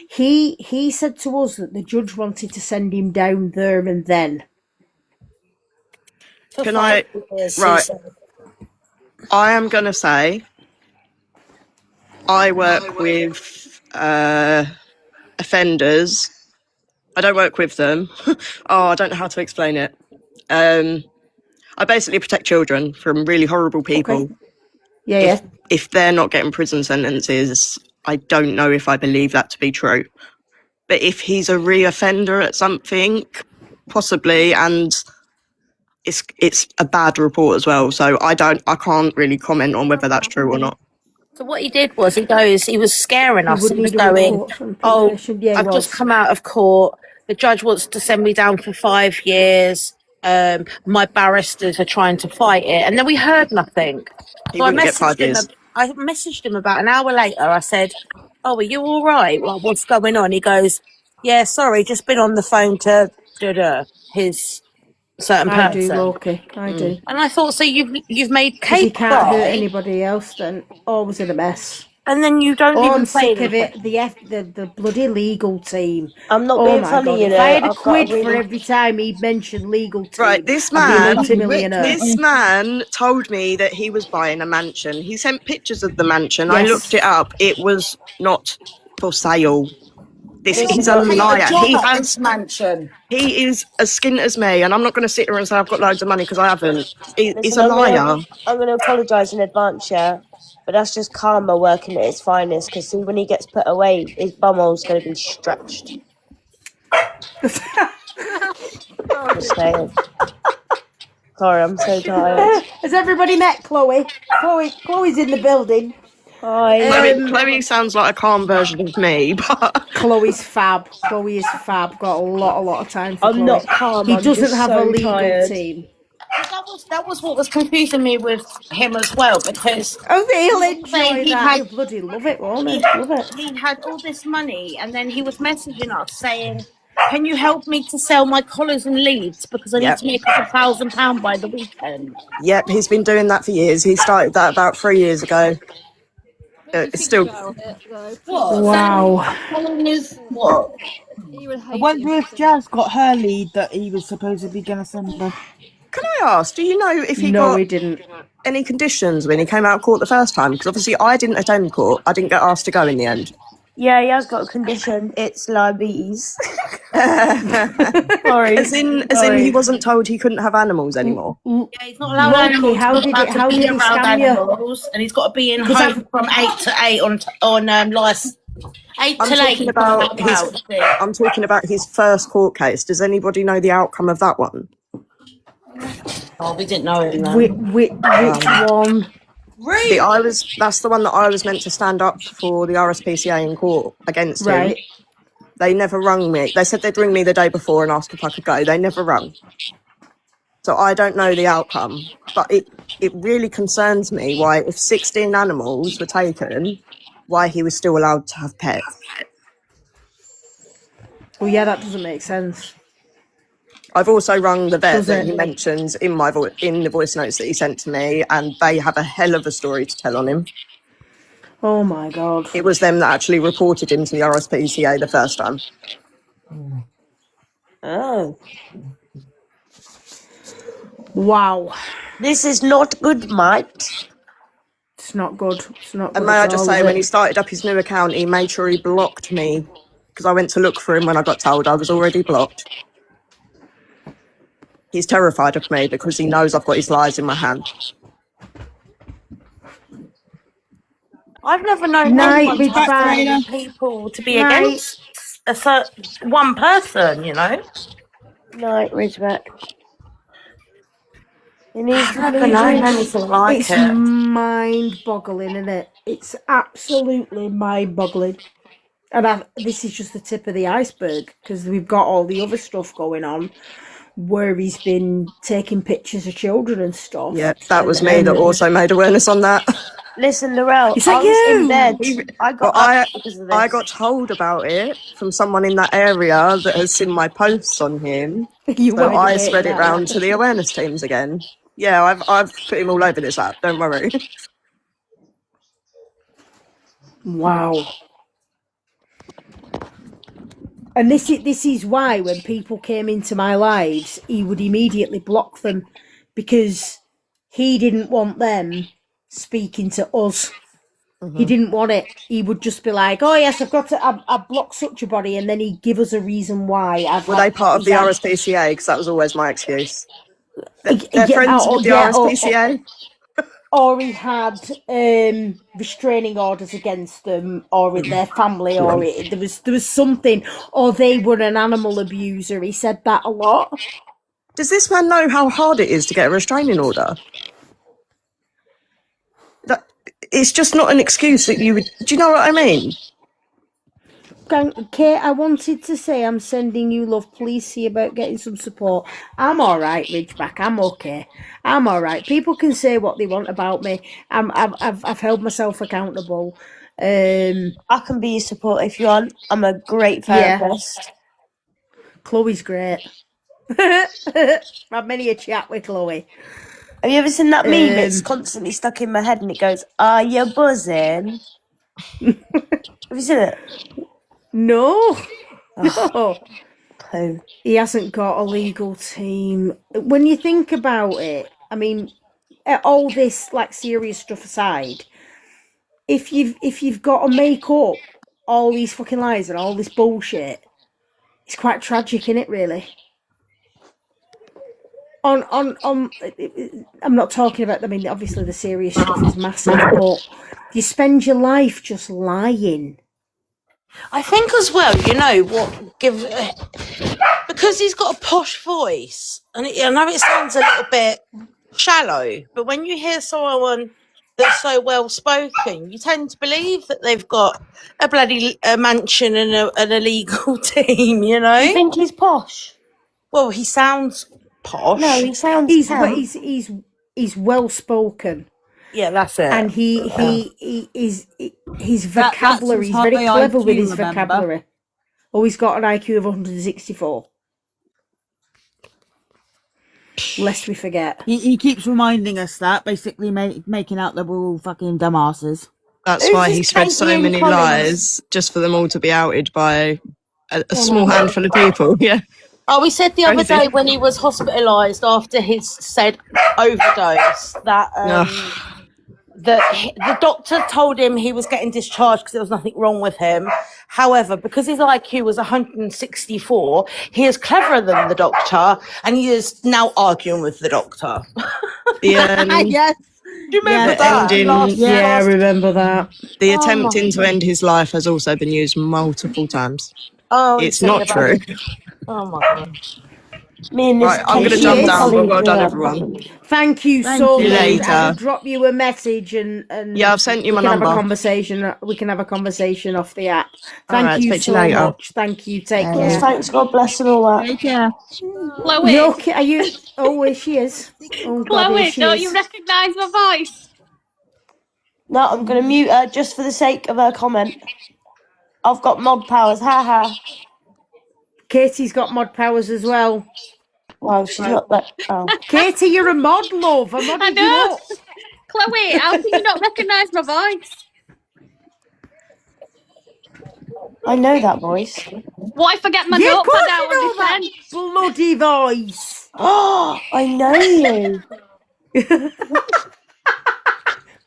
he said to us that the judge wanted to send him down there and then.
I am going to say I work with offenders. I don't work with them. I don't know how to explain it. I basically protect children from really horrible people.
Okay. Yeah.
If they're not getting prison sentences, I don't know if I believe that to be true. But if he's a re-offender at something, possibly, and it's a bad report as well. So I can't really comment on whether that's true or not.
So what he did was he was scaring us. He was going, I've just come out of court. The judge wants to send me down for 5 years. My barristers are trying to fight it. And then we heard nothing.
He wouldn't get 5 years.
I messaged him about an hour later. I said, are you all right? Well, what's going on? He goes, yeah, sorry, just been on the phone to his certain person.
I do, Loki. I do.
And I thought, so you've made Kate
he can't hurt anybody else then. Always in a mess.
And then you don't even say
I'm sick of it. The bloody legal team.
I'm not being funny,
If I had a quid for every time he'd mentioned legal team.
Right, this man told me that he was buying a mansion. He sent pictures of the mansion. Yes. I looked it up. It was not for sale. He's a liar. He has
mansion.
He is as skint as me, and I'm not going to sit here and say I've got loads of money because I haven't. He's a liar.
I'm going to apologise in advance, yeah. But that's just karma working at its finest. Because see, when he gets put away, his bumhole's going to be stretched. Just saying. Sorry, I'm so tired.
Has everybody met Chloe? Chloe's in the building.
Hi.
Chloe sounds like a calm version of me, but
Chloe's fab. Chloe is fab. Got a lot of time for Chloe.
I'm not calm.
He doesn't have a legal team.
That was what was confusing me with him as well, because
he'll enjoy that. He'll bloody love it, won't he? Love it.
He had all this money, and then he was messaging us saying, "Can you help me to sell my collars and leads because I need to make up £1,000 by the weekend?"
Yep, he's been doing that for years. He started that about 3 years ago. It's still.
Wow.
What?
I wonder if Jazz got her lead that he was supposedly going to send her.
Can I ask, do you know if he
he didn't.
Any conditions when he came out of court the first time? Because obviously I didn't attend court. I didn't get asked to go in the end.
Yeah, he has got a condition. It's diabetes. Sorry.
As in he wasn't told he couldn't have animals anymore.
Yeah, he's not allowed animals.
How did he scam you?
And he's got to be in home from 8 to 8 on license. 8 to 8.
I'm talking about his first court case. Does anybody know the outcome of that one?
Oh, we didn't know it.
Which one?
Really?
That's the one that I was meant to stand up for the RSPCA in court against him. They never rung me. They said they'd ring me the day before and ask if I could go. They never rung. So I don't know the outcome. But it really concerns me why, if 16 animals were taken, why he was still allowed to have pets.
Well, yeah, that doesn't make sense.
I've also rung the vet that he mentions in the voice notes that he sent to me, and they have a hell of a story to tell on him.
Oh my God.
It was them that actually reported him to the RSPCA the first time.
Oh.
Wow.
This is not good, mate.
It's not good. It's not good.
And may I just say, when he started up his new account, he made sure he blocked me, because I went to look for him when I got told I was already blocked. He's terrified of me because he knows I've got his lies in my hand.
I've never known people to be against one person, you know.
Night, Ridgeback.
It's mind-boggling, isn't it? It's absolutely mind-boggling. And this is just the tip of the iceberg, because we've got all the other stuff going on where he's been taking pictures of children and stuff.
Yeah, that was me that also made awareness on that.
Listen, Laurel,
Is that you?
in bed. I
got told about it from someone in that area that has seen my posts on him. So I spread it round to the awareness teams again. Yeah, I've put him all over this app, don't worry.
Wow. And this is why when people came into my lives, he would immediately block them, because he didn't want them speaking to us. He didn't want it. He would just be like, "Oh yes, I've blocked such a body," and then he'd give us a reason why.
Were they part of the RSPCA? Because that was always my excuse. They're friends with the RSPCA.
Or he had restraining orders against them, or with their family, or there was something, or they were an animal abuser. He said that a lot.
Does this man know how hard it is to get a restraining order? It's just not an excuse that you would... Do you know what I mean?
Kate, I wanted to say I'm sending you love. Please see about getting some support. I'm all right, Ridgeback. I'm okay. I'm all right. People can say what they want about me. I've held myself accountable.
I can be your support if you want. I'm a great therapist.
Yeah. Chloe's great. I've had many a chat with Chloe.
Have you ever seen that meme? It's constantly stuck in my head and it goes, "Are you buzzing?" Have you seen it?
No. No.
Oh.
He hasn't got a legal team. When you think about it, I mean, all this like serious stuff aside, if you've got to make up all these fucking lies and all this bullshit, it's quite tragic, isn't it, really? On I'm not talking about, I mean, obviously the serious stuff is massive, but you spend your life just lying.
I think as well, you know what, because he's got a posh voice, and I know it sounds a little bit shallow, but when you hear someone that's so well spoken, you tend to believe that they've got a bloody mansion and a legal team, you know.
You think he's posh?
Well, he sounds posh.
No, he sounds
he's well spoken.
Yeah, that's it.
And his vocabulary, he's very clever with his vocabulary. Oh, he's got an IQ of 164. Lest we forget.
He keeps reminding us that, basically making out that we're all fucking dumbasses.
That's why he spread so many lies, just for them all to be outed by a small handful of people. Yeah.
Oh, we said the other day when he was hospitalised after his said overdose that the doctor told him he was getting discharged because there was nothing wrong with him. However, because his IQ was 164, he is cleverer than the doctor, and he is now arguing with the doctor.
Yes.
Do you remember that?
I remember that.
The attempting to end his life has also been used multiple times.
Oh,
it's not true.
Oh my God.
Me and this
Right, I'm going to
She
jump
is.
down, but well done,
yeah.
everyone.
Thank you
Thank
so
you.
much.
Later.
I will drop you a message and
Yeah, I've sent you
we
my
can have a
number.
conversation. We can have a conversation off the app.
All
Thank
right,
you
speak to you
so
later.
much. Thank you. Take
Yes,
care.
thanks, God bless and all that.
Take care.
Chloe,
You okay? Are you? Oh, here she is. Oh God, here
Chloe,
she
don't
is.
you recognise my voice?
No, I'm going to mute her just for the sake of her comment. I've got mod powers, haha.
Katie's got mod powers as well.
Well, she's not that. Oh,
Katie, you're a mod, love. I modded
I
you
know.
up.
Chloe, how can you not recognise my voice?
I know that voice.
What if I get my
Yeah, of
notepad
course
out
you know
of
that
my pen?
bloody voice.
Oh, I know you.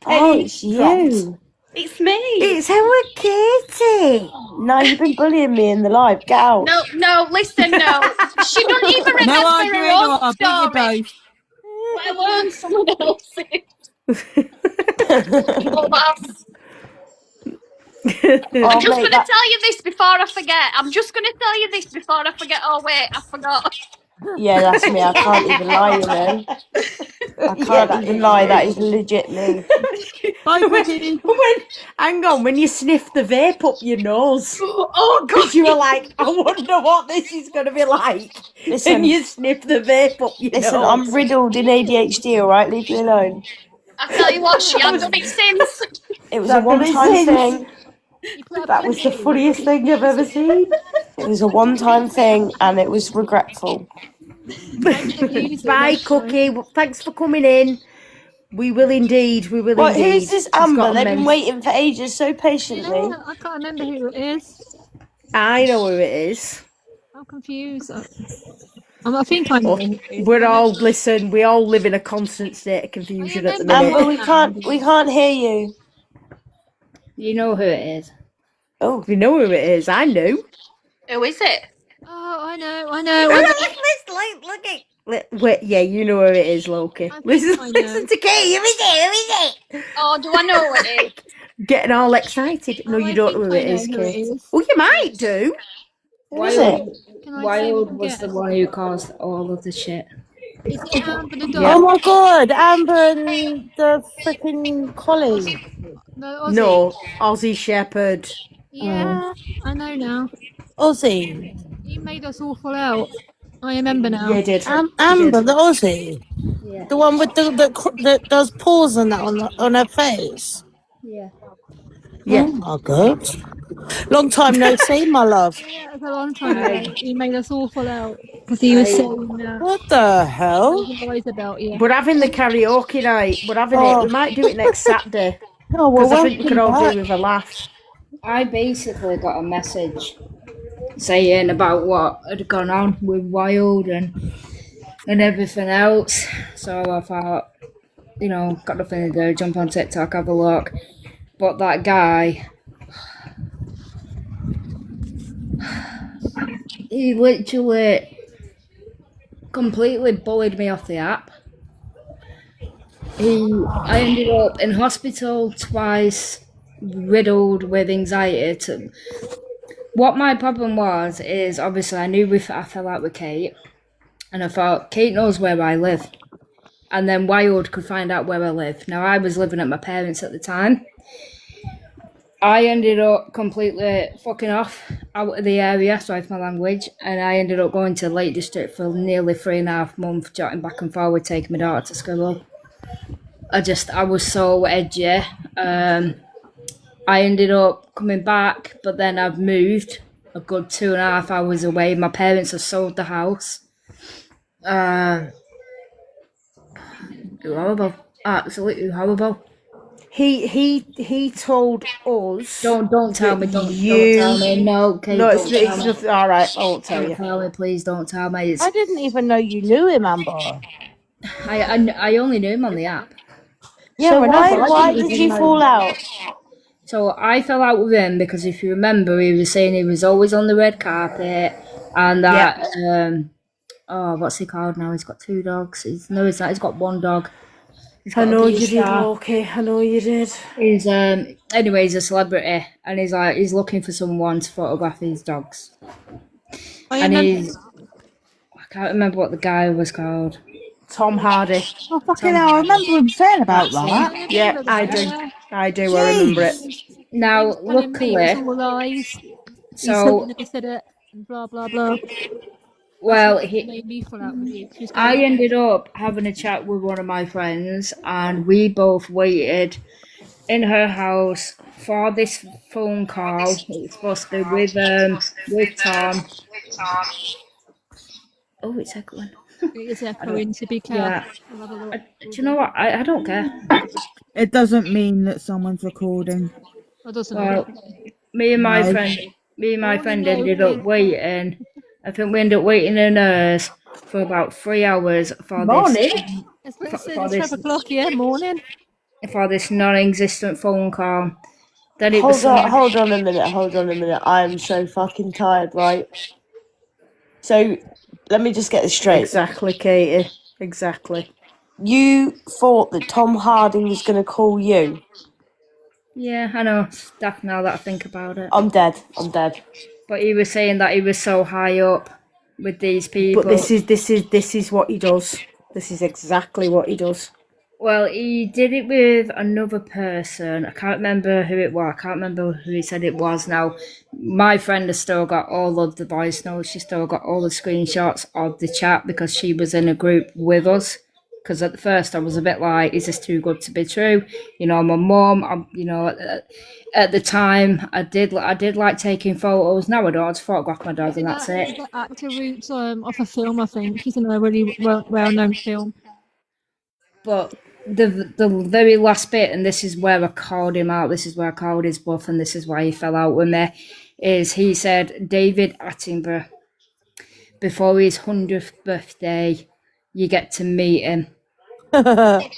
Oh,
Penny
it's
dropped.
you.
It's me.
It's our Katie.
No, you've been bullying me in the live. Get out.
No, listen, no. She don't even remember
No
her
arguing
own
or I'll beat you
story,
both.
let alone someone else's. Oh, that's...
Oh,
I'm just
mate,
going to tell you this before I forget. I forgot.
yeah, that's me. I can't even lie, you know. I can't even lie. That is legit me.
Bye, Cookie.
Hang on, when you sniffed the vape up your nose,
Oh,
because you were like, I wonder what this is going to be like.
Listen.
And you sniffed the vape up your
Listen,
nose.
I'm riddled in ADHD, alright? Leave me alone.
I tell you what, she hasn't done it since.
It was a one-time thing.
That was the funniest thing I've ever seen.
It was a one-time thing, and it was regretful.
Bye, Cookie. Well, thanks for coming in. We will indeed. We will
Well,
indeed.
who's this
He's got
Amber?
a
They've been
mem-
waiting for ages so patiently.
Yeah, I can't remember who it is.
I know who it is.
I'm confused. I think I know. who it is.
We're all listen. We all live in a constant state of confusion at the minute.
Amber, we can't hear you.
You know who it is.
Oh,
we know who it is. I know.
Who is it?
Oh, I know.
Look at. Wait, yeah, you know who it is, Loki. Listen to Kate. Who is it?
Oh, do I know who it is?
Getting all excited. No, you don't know who it is, Kate. Oh, you might do.
who is it?
Wild was the one who caused all of the shit.
Is it Amber the dog?
Oh my God, Amber and the freaking collie.
No, Ozzy.
No, Aussie Shepherd.
Yeah, I know now.
Aussie.
He made us all fall out. I remember now.
Yeah, he did.
Amber, the Aussie.
Yeah.
The one with that does paws and that on her face.
Yeah.
Yeah.
Oh my God. Long time no see, my love.
Yeah, it was a long time ago. He made us all fall out because he was saying
What the hell?
lies about you.
We're having the karaoke night. We're having it. We might do it next Saturday.
Oh, well,
Because I think we could all
welcome
do with a laugh.
I basically got a message saying about what had gone on with Wild and everything else. So I thought, got nothing to do, jump on TikTok, have a look. But that guy, he literally completely bullied me off the app. I ended up in hospital twice, riddled with anxiety. What my problem was is obviously I knew I fell out with Kate, and I thought Kate knows where I live, and then Wild could find out where I live. Now I was living at my parents' at the time. I ended up completely fucking off out of the area, sorry for my language, and I ended up going to the Lake District for nearly 3.5 months, jotting back and forward, taking my daughter to school. I was so edgy. I ended up coming back, but then I've moved a good 2.5 hours away. My parents have sold the house. Horrible. Absolutely horrible.
He told us.
Don't tell me. Don't tell me. No, Kate,
no,
don't
it's just all right. I won't tell
don't
you.
tell me, please. Don't tell me.
I didn't even know you knew him, Amber.
I only knew him on the app.
Yeah, so why did you fall out?
So I fell out with him because if you remember, he was saying he was always on the red carpet and that. What's he called now? He's got 2 dogs. He's got 1 dog.
I know you did, Loki. I know you did.
He's anyway, he's a celebrity, and he's looking for someone to photograph his dogs. I can't remember what the guy was called.
Tom Hardy.
Oh, fucking hell, I remember him saying about that.
Yeah, I do. I do. I remember it.
Now,
Telling me it was
luckily,
all lies. He said
so
he never said it, and blah blah blah.
well,
That's what made me fall out with you. She was
I
going,
ended up having a chat with one of my friends, and we both waited in her house for this phone call. It's supposed to be with Tom. Oh, it's echoing.
it is echoing, to be careful.
Yeah.
I'll have a look.
Do you know what? I don't care.
It doesn't mean that someone's recording.
Or doesn't
Well,
it?
me and my
No.
friend ended up waiting. I think we ended up waiting in hers for about 3 hours for
Morning.
It's 12 o'clock, yeah, morning.
for this non-existent phone call. Then it was
Hold on a minute. I am so fucking tired, right? So, let me just get this straight.
Exactly, Katie. Exactly.
You thought that Tom Hardy was going to call you?
Yeah, I know. It's daft now that I think about it.
I'm dead.
But he was saying that he was so high up with these people.
But this is what he does. This is exactly what he does.
Well, he did it with another person. I can't remember who it was. I can't remember who he said it was now. My friend has still got all of the voice notes. She's still got all the screenshots of the chat because she was in a group with us. Because at first I was a bit like, is this too good to be true? You know, my mum, at the time, I did like taking photos. Now I don't. I just photograph my dog and that's it.
The actor route off a film, I think. He's in a really well-known film.
But the very last bit, and this is where I called him out, this is where I called his bluff, and this is why he fell out with me, is he said, David Attenborough, before his 100th birthday, you get to meet him. And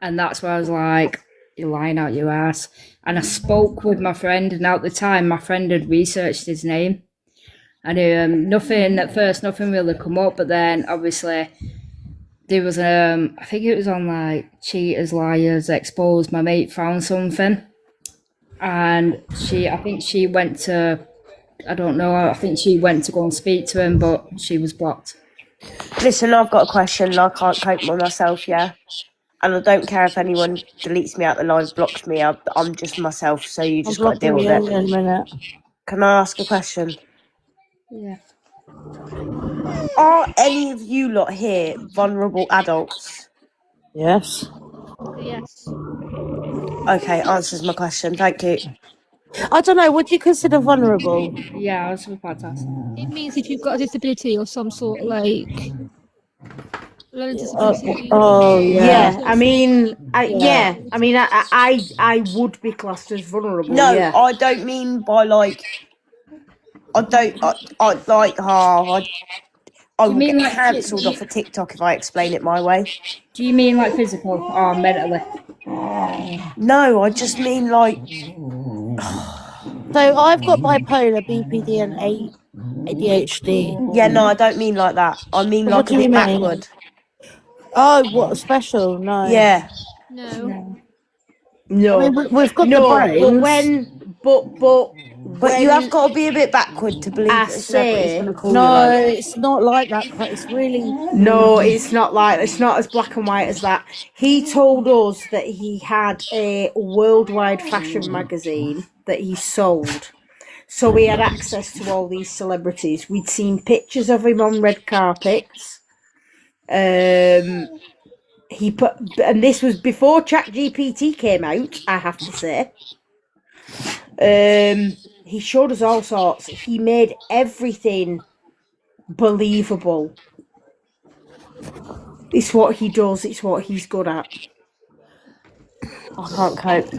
that's where I was like, you're lying out your ass. And I spoke with my friend, and at the time, my friend had researched his name. And nothing really come up, but then obviously there was I think it was on like Cheaters, Liars, Exposed. My mate found something, and I think she went to go and speak to him, but she was blocked.
Listen, I've got a question and I can't cope with myself, yeah? And I don't care if anyone deletes me out the live, blocks me, I'm just myself, so you just got to deal with it.
In a minute.
Can I ask a question?
Yeah.
Are any of you lot here vulnerable adults?
Yes.
Yes.
Okay, answers my question, thank you.
I don't know, would you consider vulnerable?
Yeah, I was about to ask.
It means if you've got a disability or some sort of like learning disability.
Yeah. I mean, I would be classed as vulnerable.
No,
yeah.
I don't mean by like. I will get
like
cancelled off of TikTok if I explain it my way.
Do you mean like physical or mentally?
No, I just mean like.
So I've got bipolar, BPD, and ADHD.
Yeah, no, I don't mean like that. I mean
What
like
do
a
you
bit
mean?
backward.
Oh, what special? No.
Yeah.
No.
No.
I mean, we've got the brains.
But
you have got to be a bit backward to believe that celebrity's going to call you.
No, it's not like that. It's really.
No, it's not as black and white as that. He told us that he had a worldwide fashion magazine that he sold. So we had access to all these celebrities. We'd seen pictures of him on red carpets. And this was before ChatGPT came out, I have to say. He showed us all sorts. He made everything believable. It's what he does. It's what he's good at.
I can't cope.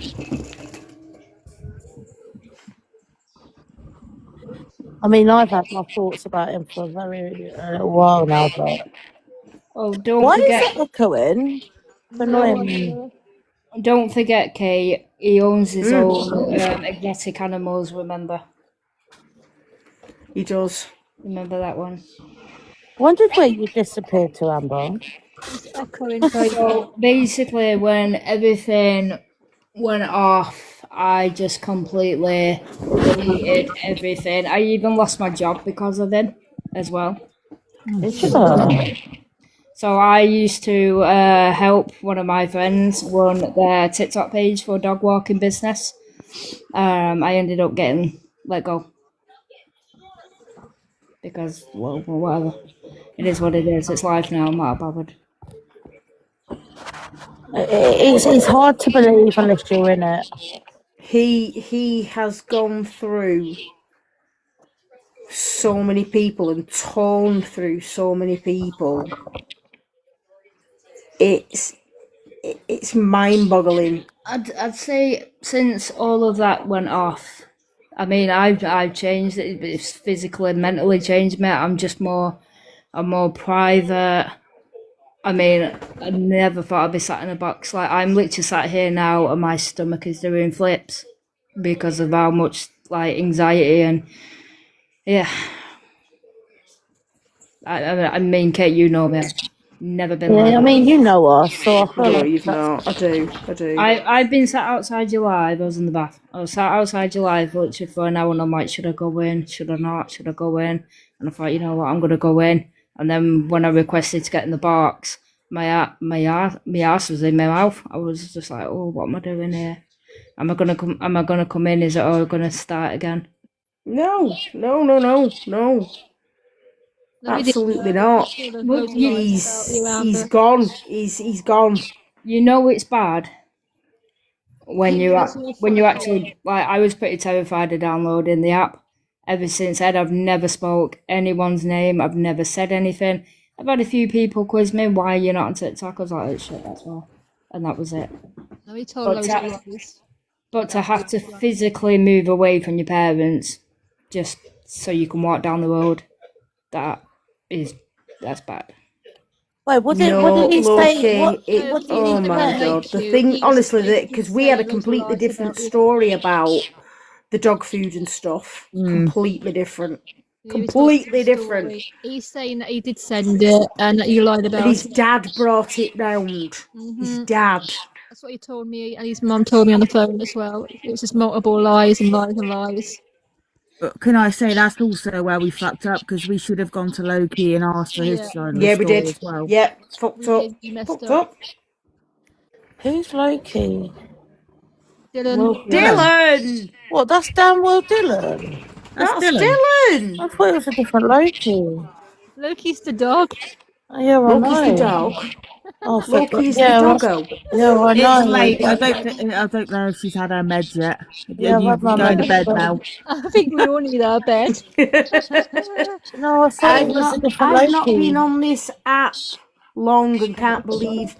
I mean, I've had my thoughts about him for a little while now, but.
Oh, don't
Why
forget.
is it echoing? It's annoying me.
Don't forget, Kate, he owns his own exotic animals, remember?
He does.
Remember that one?
Wondered where you disappeared to, Amber.
It's echoing.
So basically, when everything went off, I just completely deleted everything. I even lost my job because of it as well. So I used to help one of my friends run their TikTok page for a dog walking business. I ended up getting let go because, well, whatever. It is what it is. It's life now. I'm not bothered.
It's hard to believe unless you're in it.
He has gone through so many people and torn through so many people. It's mind-boggling.
I'd say since all of that went off, I mean, I've changed it. It's physically and mentally changed me. I'm more private. I mean, I never thought I'd be sat in a box. Like, I'm literally sat here now and my stomach is doing flips because of how much, like, anxiety and, yeah. I mean, Kate, you know me. I've never been like
Yeah, I
that.
mean, you know us, so I feel
No,
like
you've not. I do.
I've been sat outside your live. I was in the bath. I was sat outside your live literally for an hour, and I'm like, should I go in? Should I not? Should I go in? And I thought, you know what, I'm gonna go in. And then when I requested to get in the box, my ass was in my mouth. I was just like, oh, what am I doing here? Am I gonna come in? Is it all gonna start again?
No. Absolutely not. He's gone. He's gone.
You know it's bad when you actually, like, I was pretty terrified of downloading the app. Ever since then, I've never spoke anyone's name. I've never said anything. I've had a few people quiz me, why you're not on TikTok. I was like, oh, shit, that's all. And that was it.
No, he told loads of lies.
But to have to physically move away from your parents just so you can walk down the road, that's bad.
Wait, what did he say?
Oh my god! The thing, honestly, that because we had a completely different story about the dog food and stuff. Completely different. Completely different.
He's saying that he did send it and that you lied about it.
His dad brought it round. His dad.
That's what he told me, and his mum told me on the phone as well. It was just multiple lies and lies and lies.
But can I say that's also where we fucked up, because we should have gone to Loki and asked for his side of the
we
story
did.
as well.
Yeah, fucked up. Fucked up.
Who's Loki?
Dylan.
Dylan!
What, that's damn well Dylan?
That's Dylan!
I thought it was a different Loki.
Loki's the dog.
Oh, yeah, I
Loki's
know.
the dog.
Oh,
Loki's the doggo.
Yeah, I know.
It's late. I don't know if she's had her meds yet.
Yeah,
You're going to bed now.
I think we all need our bed.
No, I thought it was a different
I've not
Loki.
been on this app long and can't believe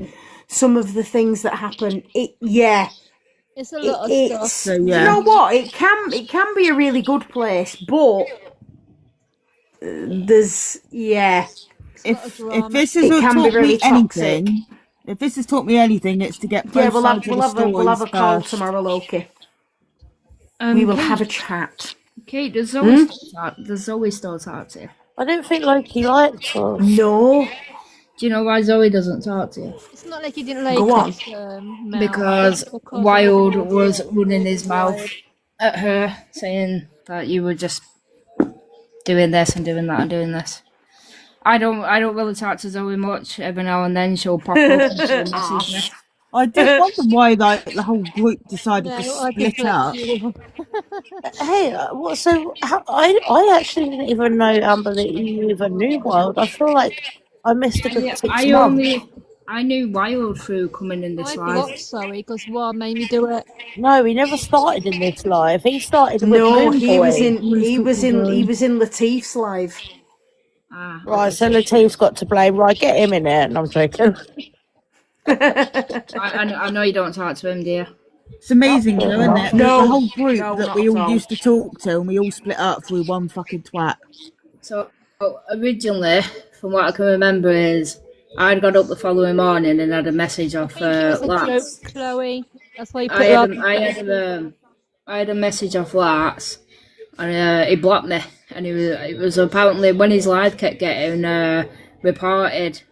some of the things that happen.
It's a lot of stuff.
So,
You know what? It can be a really good place, but there's
If this has taught me anything, it's to get both sides of the stories
we'll have a call
first.
tomorrow, Loki. We will have a chat.
Kate, there's Zoe still talk to you.
I didn't think Loki liked us.
No.
Do you know why Zoe doesn't talk to you?
It's not like he didn't like
Go on.
Mel.
Because Wild was running his mouth at her, saying that you were just doing this and doing that and doing this. I don't really talk to Zoe much. Every now and then she'll pop up and she'll message me.
I did wonder why the whole group decided to split up.
Hey, I actually didn't even know, Amber, that you even knew Wild. I feel like I missed a good 6 months.
I knew Wild through coming in this live.
I sorry, because what made me do it?
No, he never started in this live. He started with
No,
Moon
he
Boy.
was in Latif's live.
Right, so Latif's got to blame. Right, get him in there. And I'm joking.
I know you don't talk to him, dear.
It's amazing, though, isn't it?
No.
The whole group
No,
that
not
we
at
all
all.
used to talk to, and we all split up through one fucking twat.
So originally, from what I can remember, is I'd got up the following morning and had a message off Lats.
Chloe. That's why you put it up.
I had a message off Lats, and he blocked me. And it was apparently when his live kept getting reported.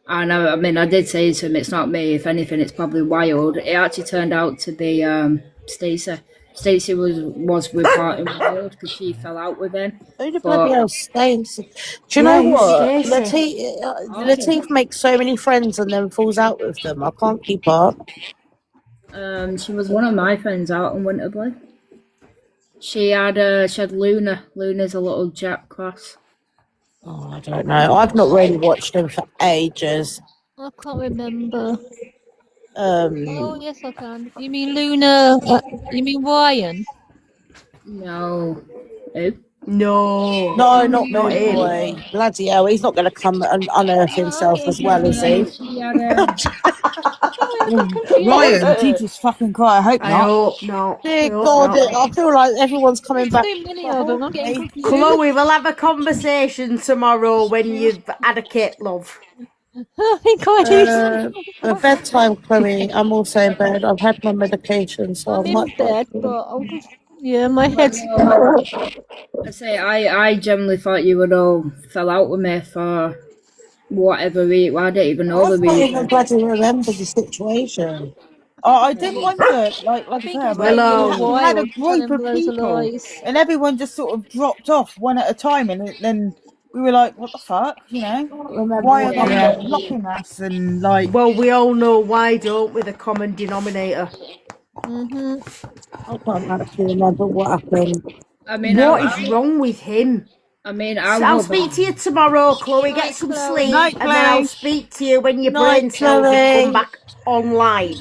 And I did say to him, it's not me. If anything, it's probably Wild. It actually turned out to be Stacey. Stacey was with Martin Wild because she fell out with him.
Who the bloody hell Stacey? Do you know what? Latif makes so many friends and then falls out with them. I can't keep up.
She was one of my friends out on Winterboy. She had Luna. Luna's a little Jack class.
Oh, I don't know. I've not really watched him for ages.
I can't remember. Oh yes, I can. You mean Luna? You mean Ryan?
No. Who?
No,
not him. Bloody hell, he's not going to come and unearth himself as well, is he?
Ryan, Jesus fucking Christ, I hope not.
I hope not.
Dear God, I feel like everyone's coming back.
Chloe, we'll have a conversation tomorrow when you've had a kit, love.
Bedtime, Chloe. I'm also in bed. I've had my medication, so I'm
in bed, but I'll just... Yeah, my head's...
I say, I generally thought you would all fell out with me for whatever reason. I don't even know the reason.
I can't bloody remember the situation.
I did wonder, like I said, we had a group of people, and everyone just sort of dropped off one at a time, and then we were like, "What the fuck?" You know, why are they not blocking us? And like,
well, we all know why, don't we? The common denominator.
I can't actually remember what happened.
I mean,
what is wrong with him?
I mean,
I'll speak to you tomorrow, Chloe. Get some sleep,
Night,
and then I'll speak to you when your brain cells have come back online.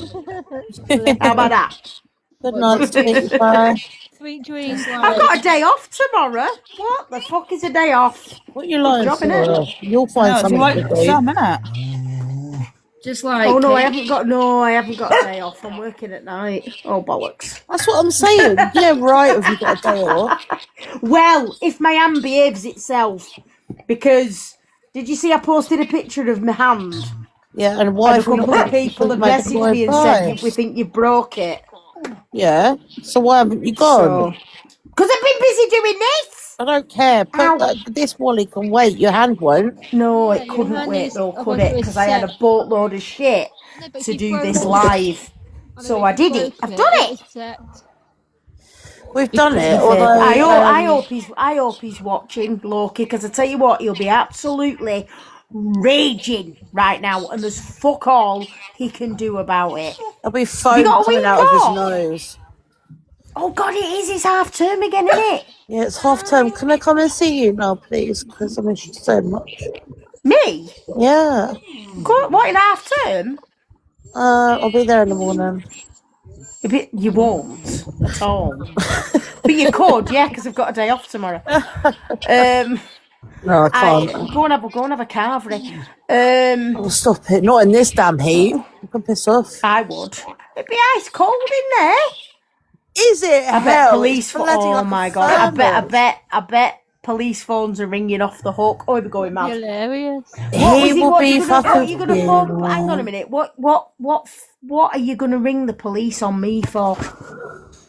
How about that?
Good night, sweetie pie.
Sweet dreams.
I've got a day off tomorrow. What the fuck is a day off?
What you lying for? You'll find something to do.
Some, innit?
Just like...
Oh no, I haven't got a day off. I'm working at night. Oh bollocks.
That's what I'm saying. Yeah, right. Have you got a day off?
Well, if my hand behaves itself, because did you see I posted a picture of my hand?
Yeah, and why?
And a couple of people have messaged me and said we think you broke it.
Yeah. So why haven't you gone?
Because I've been busy doing this.
I don't care. This Wally can wait. Your hand won't.
No, it couldn't wait though, could it? Because I had a boatload of shit to do this live. So I did it. I've done it.
We've done it.
Although I hope he's watching Loki, because I tell you what, he'll be absolutely raging right now, and there's fuck all he can do about it.
There'll be foam coming out of his nose.
Oh God, it is. It's half term again, isn't it?
Yeah, it's half term. Can I come and see you now, please? Because I miss you so much.
Me?
Yeah.
What, in half term?
I'll be there in the morning.
You won't at all. But you could, yeah, because I've got a day off tomorrow.
No, I can't.
Go and have a carvery.
Oh, stop it! Not in this damn heat. You can piss off.
I would. It'd be ice cold in there.
Is it?
I bet police. Oh my God! I bet police phones are ringing off the hook. Oh, we're going mad.
Hilarious.
He will be fucking.
What are you gonna phone? Hang on a minute. What are you gonna ring the police on me for?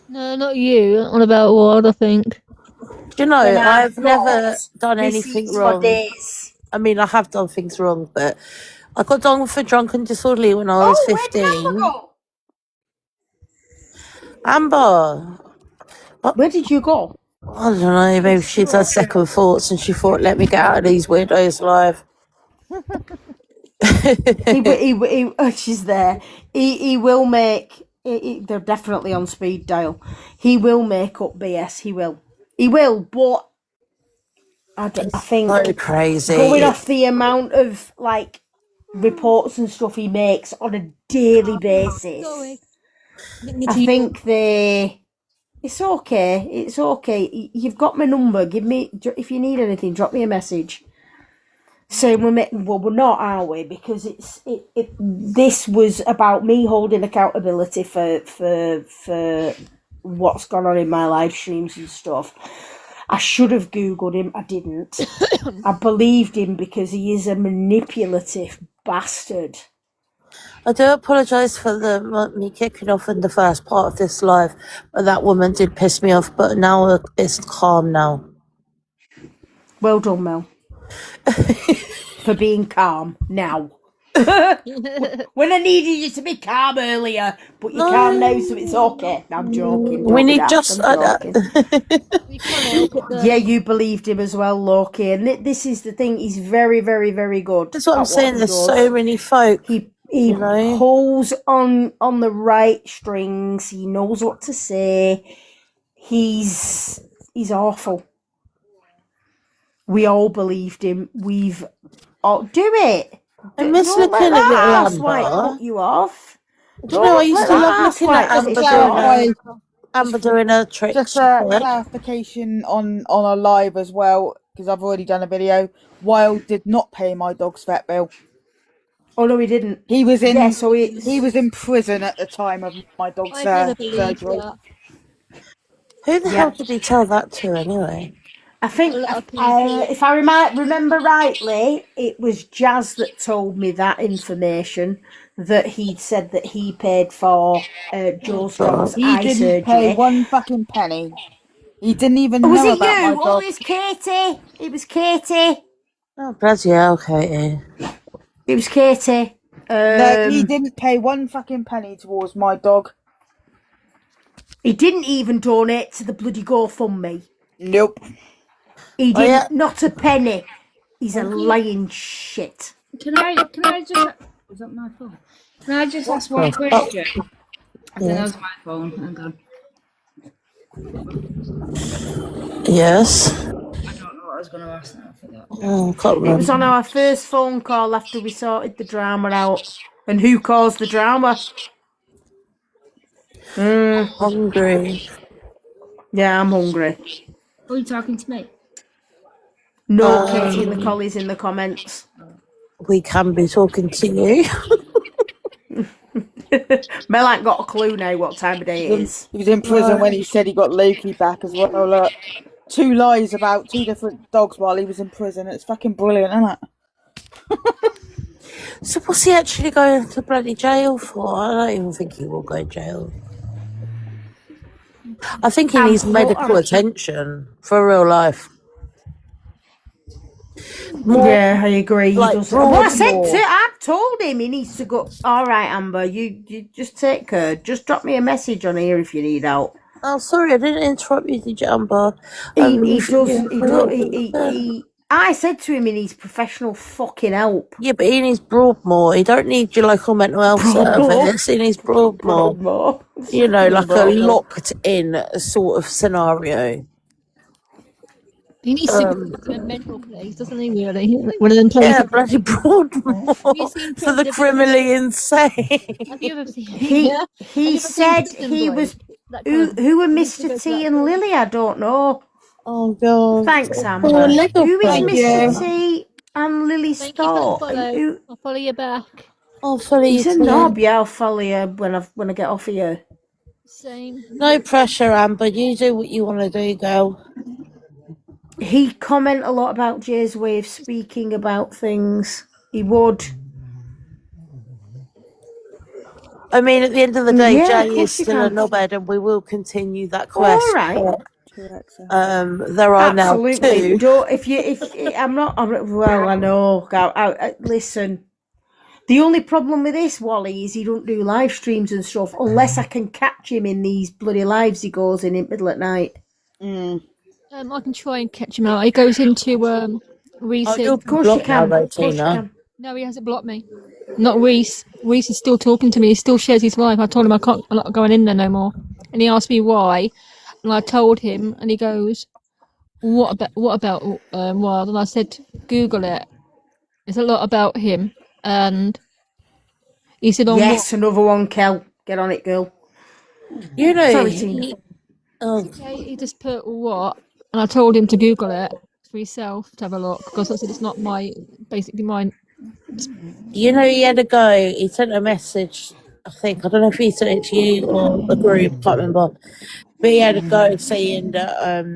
No, not you. On about what I think.
Do you know, I've never done anything wrong. I mean, I have done things wrong, but I got done for drunk and disorderly when I was 15. Amber.
Where did you go?
I don't know, maybe she's had second thoughts and she thought, let me get out of these weirdos alive.
She's there. He will make... they're definitely on speed dial. He will make up BS, he will. He will, but I think
so crazy.
Going off the amount of like reports and stuff he makes on a daily basis, I think it's okay. It's okay. You've got my number. Give me, if you need anything, drop me a message. Saying we're not, are we? Because this was about me holding accountability for what's gone on in my live streams and stuff. I should have Googled him. I didn't. I believed him because he is a manipulative bastard.
I do apologise for me kicking off in the first part of this live, but that woman did piss me off, but now it's calm now.
Well done, Mel. For being calm now. When I needed you to be calm earlier, but you can't now, so it's okay. I'm joking.
We need just.
Yeah, you believed him as well, Loki. And this is the thing. He's very, very, very good.
That's what I'm saying. There's so many folk.
He pulls on the right strings. He knows what to say. He's awful. We all believed him. Do it.
I miss looking at little Amber.
Might put you off.
Do you know I used to love looking at Amber doing her tricks.
Just a clarification on a live as well, because I've already done a video. Wild did not pay my dog's vet bill.
Oh no, he didn't.
He was in.
Yeah, so
he was in prison at the time of my dog's surgery.
Who the hell did he tell that to anyway?
I think, if I remember rightly, it was Jazz that told me that information, that he'd said that he paid for Joe's dog's eye surgery.
He didn't pay one fucking penny. He didn't even know about my dog.
Oh, it was Katie. It was Katie.
Oh, bloody hell, Katie.
It was Katie.
No, he didn't pay one fucking penny towards my dog.
He didn't even donate to the bloody GoFundMe.
Nope.
He didn't, not a penny. He's a lying shit.
Can I just... Is that my phone? Can I just ask one question? I think that was my phone. Hang on.
Yes.
I don't know what I was going to ask now. I forgot.
Oh, can't remember.
It was on our first phone call after we sorted the drama out. And who caused the drama?
Hungry.
Yeah, I'm hungry.
Are you talking to me?
No, Katie and the Collies in the comments.
We can be talking to you.
Mel ain't got a clue now what time of day it is.
He was in prison when he said he got Loki back as well. Look, 2 lies about 2 different dogs while he was in prison. It's fucking brilliant, isn't it?
So what's he actually going to bloody jail for? I don't even think he will go to jail. I think he needs medical attention for real life.
Yeah, I agree.
Like,
he doesn't. Well, I told him he needs to go. All right, Amber, you just take care. Just drop me a message on here if you need help.
Oh, sorry, I didn't interrupt you, did you, Amber?
I said to him he needs professional fucking help.
Yeah, but he needs Broadmoor. He don't need your local mental health service. He needs Broadmoor. You know, like a locked in sort of scenario.
He needs to go to a mental place, doesn't he, really? One of them places.
Yeah, bloody Broadmoor. For the criminally insane.
Have you ever seen
He said he was... Who were Mr. T and Lily? I don't know.
Oh, God.
Thanks, Amber. Who is Mr. T and Lily Stork?
I'll follow you back.
I'll follow you.
He's a knob. Yeah, I'll follow you when I get off of you.
Same.
No pressure, Amber. You do what you want to do, girl.
He comment a lot about Jay's way of speaking about things. He would.
I mean, at the end of the day, Jay is still a knobhead, and we will continue that quest.
All right.
There are
absolutely.
now
2. Well, I know. Listen. The only problem with this, Wally, is he don't do live streams and stuff unless I can catch him in these bloody lives he goes in middle at night.
I can try and catch him out. He goes into Reese.
Of course you can.
No, he hasn't blocked me. Not Reese. Reese is still talking to me. He still shares his life. I told him I'm not going in there no more. And he asked me why. And I told him, and he goes, what about Wild? And I said, Google it. It's a lot about him. And he said,
yes, another one, Kel. Get on it, girl.
You know,
sorry, Tina.
He just put what? And I told him to Google it for himself to have a look, because I said it's not basically mine.
You know, he had a go. He sent a message, I don't know if he sent it to you or the group, can't remember. But he had a go saying that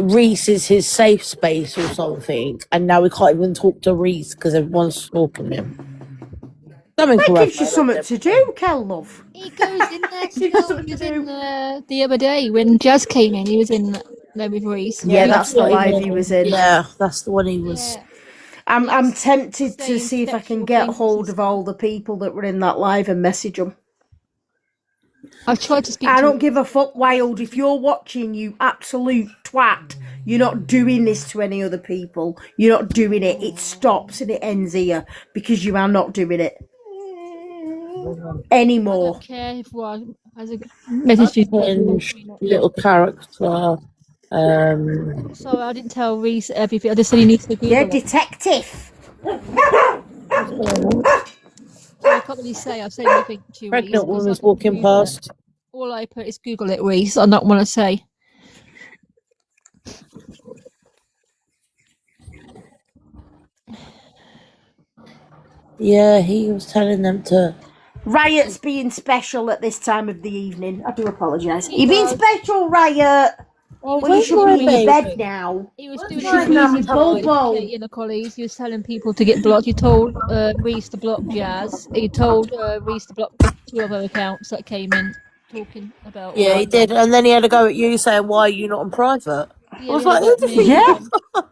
Reese is his safe space or something, and now we can't even talk to Reese because everyone's stalking him.
That gives you something to do, Kel, love.
He goes in there still. He was in the other day when Jazz came in. He was in there with Reese.
Yeah, that's the live he was in.
Yeah, that's the one he was.
I'm tempted to
saying
see if I can
sexual
get
things
hold
and
of all the people that were in that live and message them.
I've tried to speak
I
to
don't give a fuck, Wild. If you're watching, you absolute twat, you're not doing this to any other people. You're not doing it. It stops and it ends here because you are not doing it
I
anymore.
don't care if one has a message you.
Hinge, little character.
Sorry, I didn't tell Reese everything. I just said he needs to Google
Yeah,
it.
detective.
So I can't really say I've said anything to Reese.
Pregnant
'cause
woman's
I can
walking
Google it.
past.
All I put is Google it, Reese. I don't want to say.
Yeah, he was telling them to.
Riot's being special at this time of the evening. I do apologise. You're being special, Riot.
Oh,
Well, you should be in your bed now.
He was doing
should
it
be in
with
your bobo.
Katie in the collies. He was telling people to get blocked. He told Reese to block Jazz. He told Reese to block 2 other accounts that came in talking about.
Yeah, he did, and then he had a go at you saying, "Why are you not on private?"
Yeah,
I was like, "Who the fuck?"
Yeah,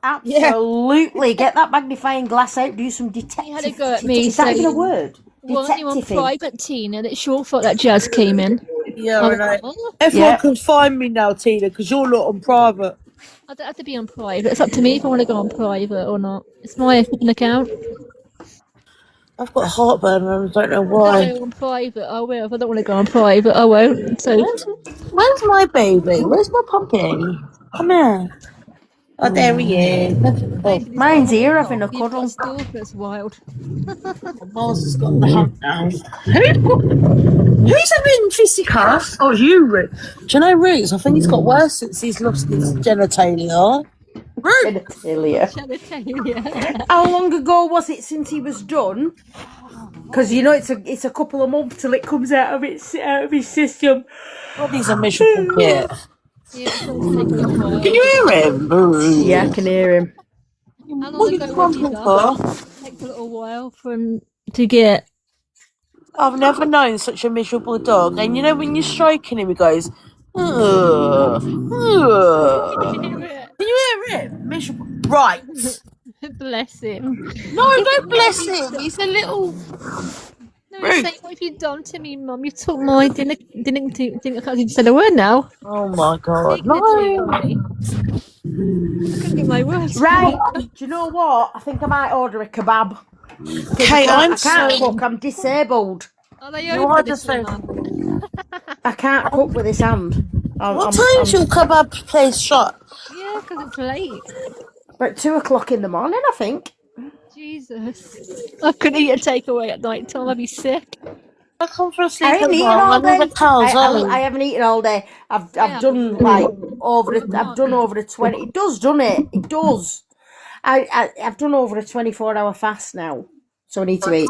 absolutely. Get that magnifying glass out. Do some detective.
He had a go at me.
Is that even a word?
Weren't you on
Detectiving.
private, Tina? It's your fault that Jazz came in.
Yeah, I know. Everyone can find me now, Tina, because you're not on private.
I don't have to be on private. It's up to me if I want to go on private or not. It's my account.
I've got heartburn and I don't know
If I
why.
go on private, I will. If I don't want to go on private, I won't. So
Where's my baby? Where's my puppy? Come here. Oh, there he is.
Mine's here having a
you've
cuddle.
got stalkers, Wild.
Mars has got the hump now. Who's having fisticuffs? Oh, you, Root. Do you know Roots? I think he's got worse since he's lost his genitalia.
Genitalia. How long ago was it since he was done? Because you know it's a couple of months till it comes out of his system.
God, he's a miserable kid.
Yeah, it's gonna take a little while.
Can you hear him?
Yeah, I can hear him.
How long ago was he done? It takes a little while for him to get.
I've never known such a miserable dog. And you know when you're stroking him, he goes, ugh, ugh. Can you hear him? Miserable. Right.
Bless him.
No, don't bless him. He's a little.
No, he's saying, what have you done to me, Mum? You took my dinner. I can't even say the word now.
Oh my God. No.
I couldn't get my words.
Right. Do you know what? I think I might order a kebab.
Okay,
I can't cook. I'm disabled.
Are they
You
open
are
this
just
one?
I can't cook with this hand.
What time's your kebab place shut?
Yeah, because it's late.
About 2:00 in the morning, I think.
Jesus. I couldn't eat a takeaway at night time. I'd be sick.
I come for a
I
sleep
haven't
as
eaten
well.
all
I'm
day.
with cows early.
I haven't eaten all day. I've done like over the 20. It does, doesn't it? It does. I've done over a 24-hour fast now, so I need to eat.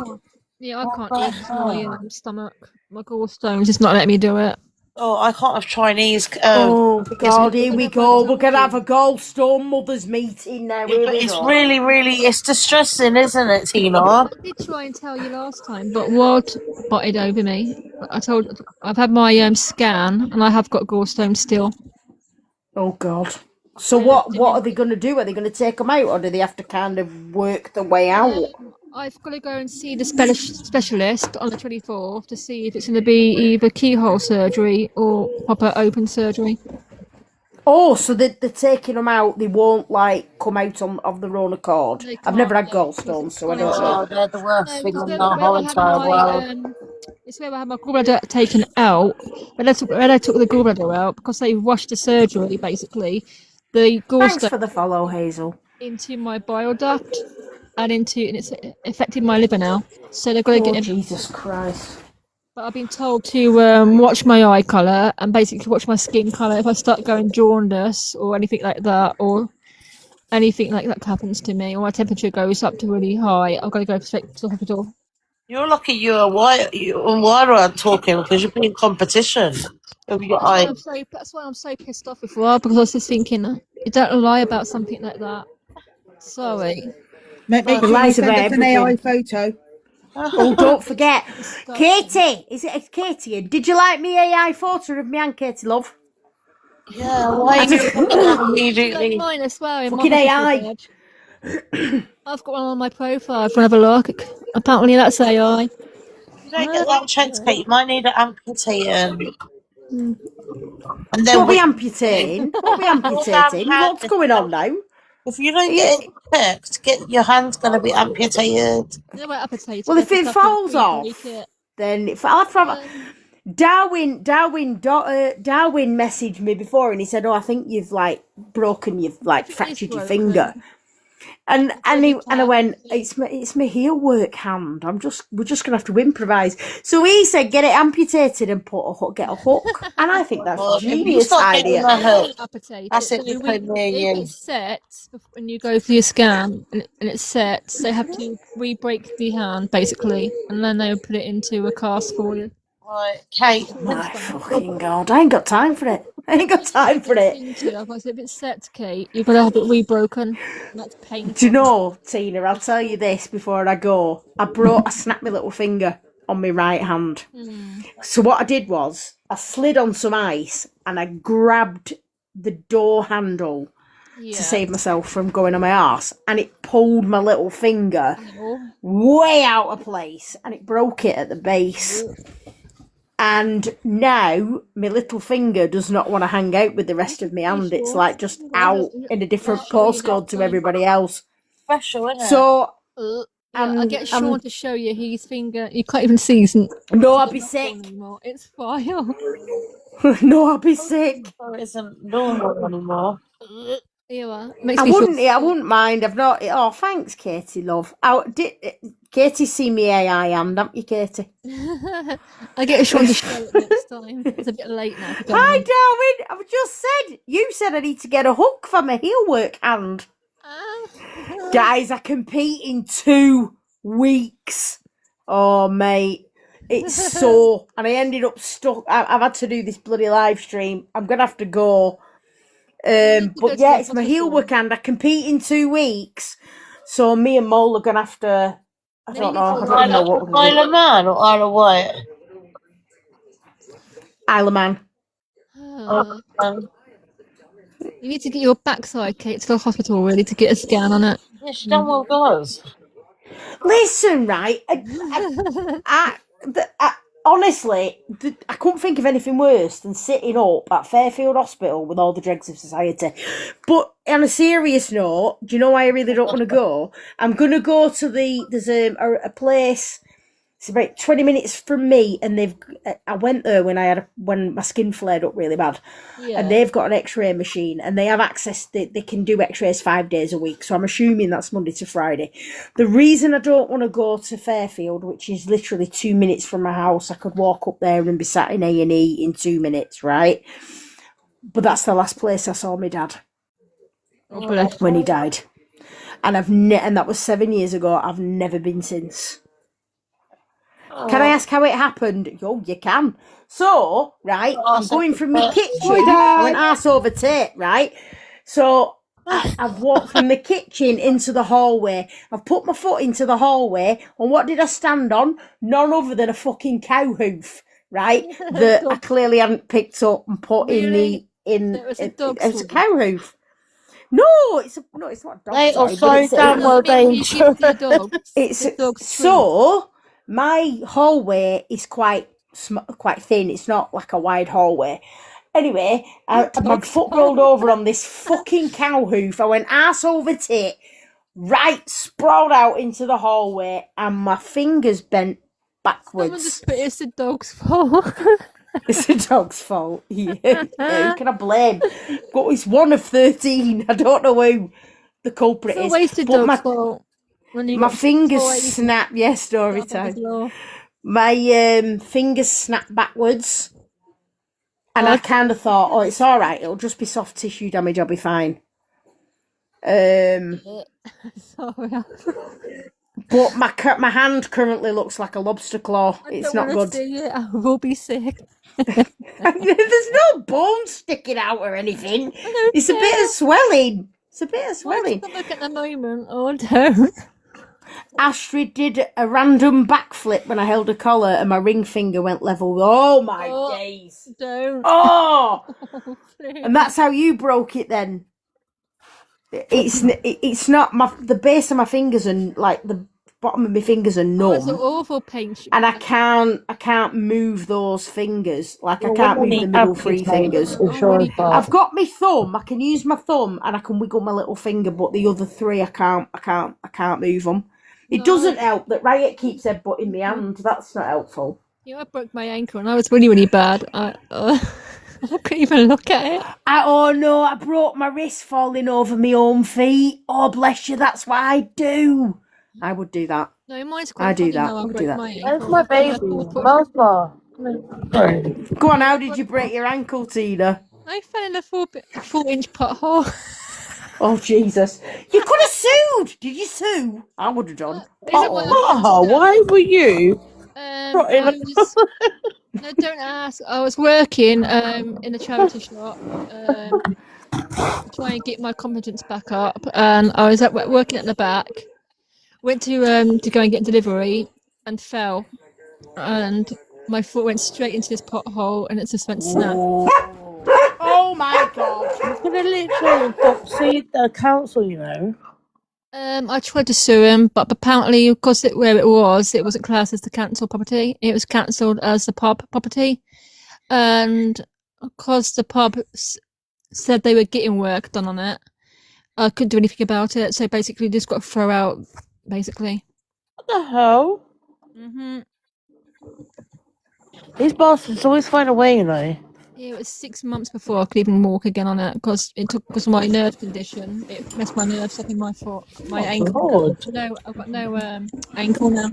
Yeah, I can't eat. It's my stomach. My gallstones is not letting me do it.
Oh, I can't have Chinese.
Oh God, here we go. We're gonna have a gallstone mothers meeting now.
It's really, it's distressing, isn't it, Tina?
I did try and tell you last time, but Ward butted over me. I've had my scan, and I have got gallstones still.
Oh God. So what are they going to do? Are they going to take them out, or do they have to kind of work the way out?
I've got to go and see the specialist on the 24th to see if it's going to be either keyhole surgery or proper open surgery.
Oh, so they're taking them out. They won't like come out of their own accord. I've never had gallstones, so I don't know.
Oh, they're the worst thing in the whole entire world.
It's where I had my gallbladder taken out. When I took the gallbladder out, because they rushed the surgery, basically, the gallstone.
Thanks for the follow, Hazel.
Into my bile duct and it's affecting my liver now. So they're going to get.
Jesus Christ!
But I've been told to watch my eye colour and basically watch my skin colour if I start going jaundice or anything like that, or anything like that happens to me, or my temperature goes up to really high. I've got to go straight to the hospital.
You're lucky you're white talking because you're being competition.
That's why I'm so pissed off before, because I was just thinking, you don't lie about something like that. Sorry.
Make sure you send us an AI photo.
Oh, don't forget, Katie. It's Katie? Did you like me AI photo of me and Katie, love?
Yeah, why did you immediately?
Mine as well.
Fucking AI.
I've got one on my profile. If you want to have a look, apparently that's AI.
If you don't get that checked, Kate, you might need to amputate him. And then
What we amputating? What we amputating? What's going on now?
If you don't get it checked, your hand's going to be amputated.
Well, if it falls off, then I'll have to have Darwin messaged me before, and he said, "Oh, I think you've fractured your finger." And I went, it's my heel work hand. We're just gonna have to improvise. So he said, get it amputated and get a hook. And I think that's a genius idea.
That's it. If it sets when you go for your scan and it sets, they have to re-break the hand basically, and then they'll put it into a cast for you.
Right, Kate.
My fucking God, I ain't got time for it.
If it's set, Kate, you've got to have it rebroken. That's painful.
Do you know, Tina, I'll tell you this before I go. I snapped my little finger on my right hand. So what I did was, I slid on some ice and I grabbed the door handle to save myself from going on my arse, and it pulled my little finger way out of place and it broke it at the base. And now my little finger does not want to hang out with the rest of my hand. It's like just out in a different postcode to everybody else.
Special, isn't it?
So
I'll get Sean to show you his finger. You can't even see.
No, I'll be sick.
It's fine.
No, I'll be sick.
It isn't normal anymore.
I wouldn't mind. I've not. Oh, thanks, Katie, love. Katie's seen me AI hand, haven't you, Katie?
I'll get Sean to show it next time. It's a bit late now.
Hi, Darwin. I've just said. You said I need to get a hook for my heel work hand. Guys, I compete in 2 weeks. Oh, mate. It's so... And I ended up stuck. I've had to do this bloody live stream. I'm going to have to go. But yeah, it's my heel work hand. I compete in 2 weeks. So me and Mole are going to have to... I don't know what we're going to do.
Isle of Man or Isle of Wight?
Isle of Man.
You need to get your backside, Kate, to the hospital, really, to get a scan on it.
Yeah, she done well, guys.
Listen, right? Honestly, I couldn't think of anything worse than sitting up at Fairfield Hospital with all the dregs of society. But on a serious note, do you know why I really don't want to go? I'm going to go to there's a place, it's about 20 minutes from me, and I went there when my skin flared up really bad. Yeah. And they've got an x-ray machine, and they have access, they can do x-rays 5 days a week. So I'm assuming that's Monday to Friday. The reason I don't want to go to Fairfield, which is literally 2 minutes from my house, I could walk up there and be sat in A&E in 2 minutes, right? But that's the last place I saw my dad when he died. And and that was 7 years ago. I've never been since. Can I ask how it happened? Oh, you can. So, right, I'm going from my kitchen. I went arse over tit, right? So, I've walked from the kitchen into the hallway. I've put my foot into the hallway, and what did I stand on? None other than a fucking cow hoof, right? That I clearly hadn't picked up and put in the... It's a cow hoof. No, it's not a dog. So... My hallway is quite thin. It's not like a wide hallway. Anyway, my foot rolled over on this fucking cow hoof. I went arse over tit, right, sprawled out into the hallway, and my fingers bent backwards.
It's the dog's fault.
It's the dog's fault. Yeah. Who can I blame? But it's one of 13. I don't know who the culprit is.
It's always the dog's fault.
My fingers snapped. Yes, story time. My fingers snapped backwards, and I kind of thought, "Oh, it's all right. It'll just be soft tissue damage. I'll be fine."
Sorry.
But my hand currently looks like a lobster claw. It's not good.
I will be sick.
There's no bone sticking out or anything. It's a bit of swelling. It's a bit of swelling.
Look at the moment. Oh, don't.
Astrid did a random backflip when I held a collar and my ring finger went level. Oh my days.
Don't.
Oh! And that's how you broke it then. It's not the base of my fingers and like the bottom of my fingers are numb.
It's an awful pain.
And I can't move those fingers. Like I can't move the middle three fingers. I've got my thumb. I can use my thumb and I can wiggle my little finger, but the other three I can't move them. It doesn't help that Riot keeps headbutting my hand. That's not helpful.
I broke my ankle and I was really, really bad. I couldn't even look at it.
Oh no, I broke my wrist falling over my own feet. Oh, bless you, that's what I do. I would do that.
No, mine's quite
I do that.
I
would do that.
Where's my baby? Martha.
Go on, how did you break your ankle, Tina?
I fell in a 4-inch pothole.
Oh, Jesus. You could have sued. Did you sue? I would have done.
Why were you?
No, don't ask. I was working in a charity shop to try and get my confidence back up, and I was working at the back. Went to go and get delivery and fell, and my foot went straight into this pothole, and it just went snap.
Oh my God!
You could have literally sued the council, you know.
I tried to sue him, but apparently, because where it wasn't classed as the council property. It was cancelled as the pub property, and because the pub said they were getting work done on it, I couldn't do anything about it. So basically, just got to throw out. Basically.
What the hell? These bastards always find a way, you know.
Yeah, it was 6 months before I could even walk again on it because of my nerve condition. It messed my nerves up in my foot, my ankle. No, I've got no ankle now.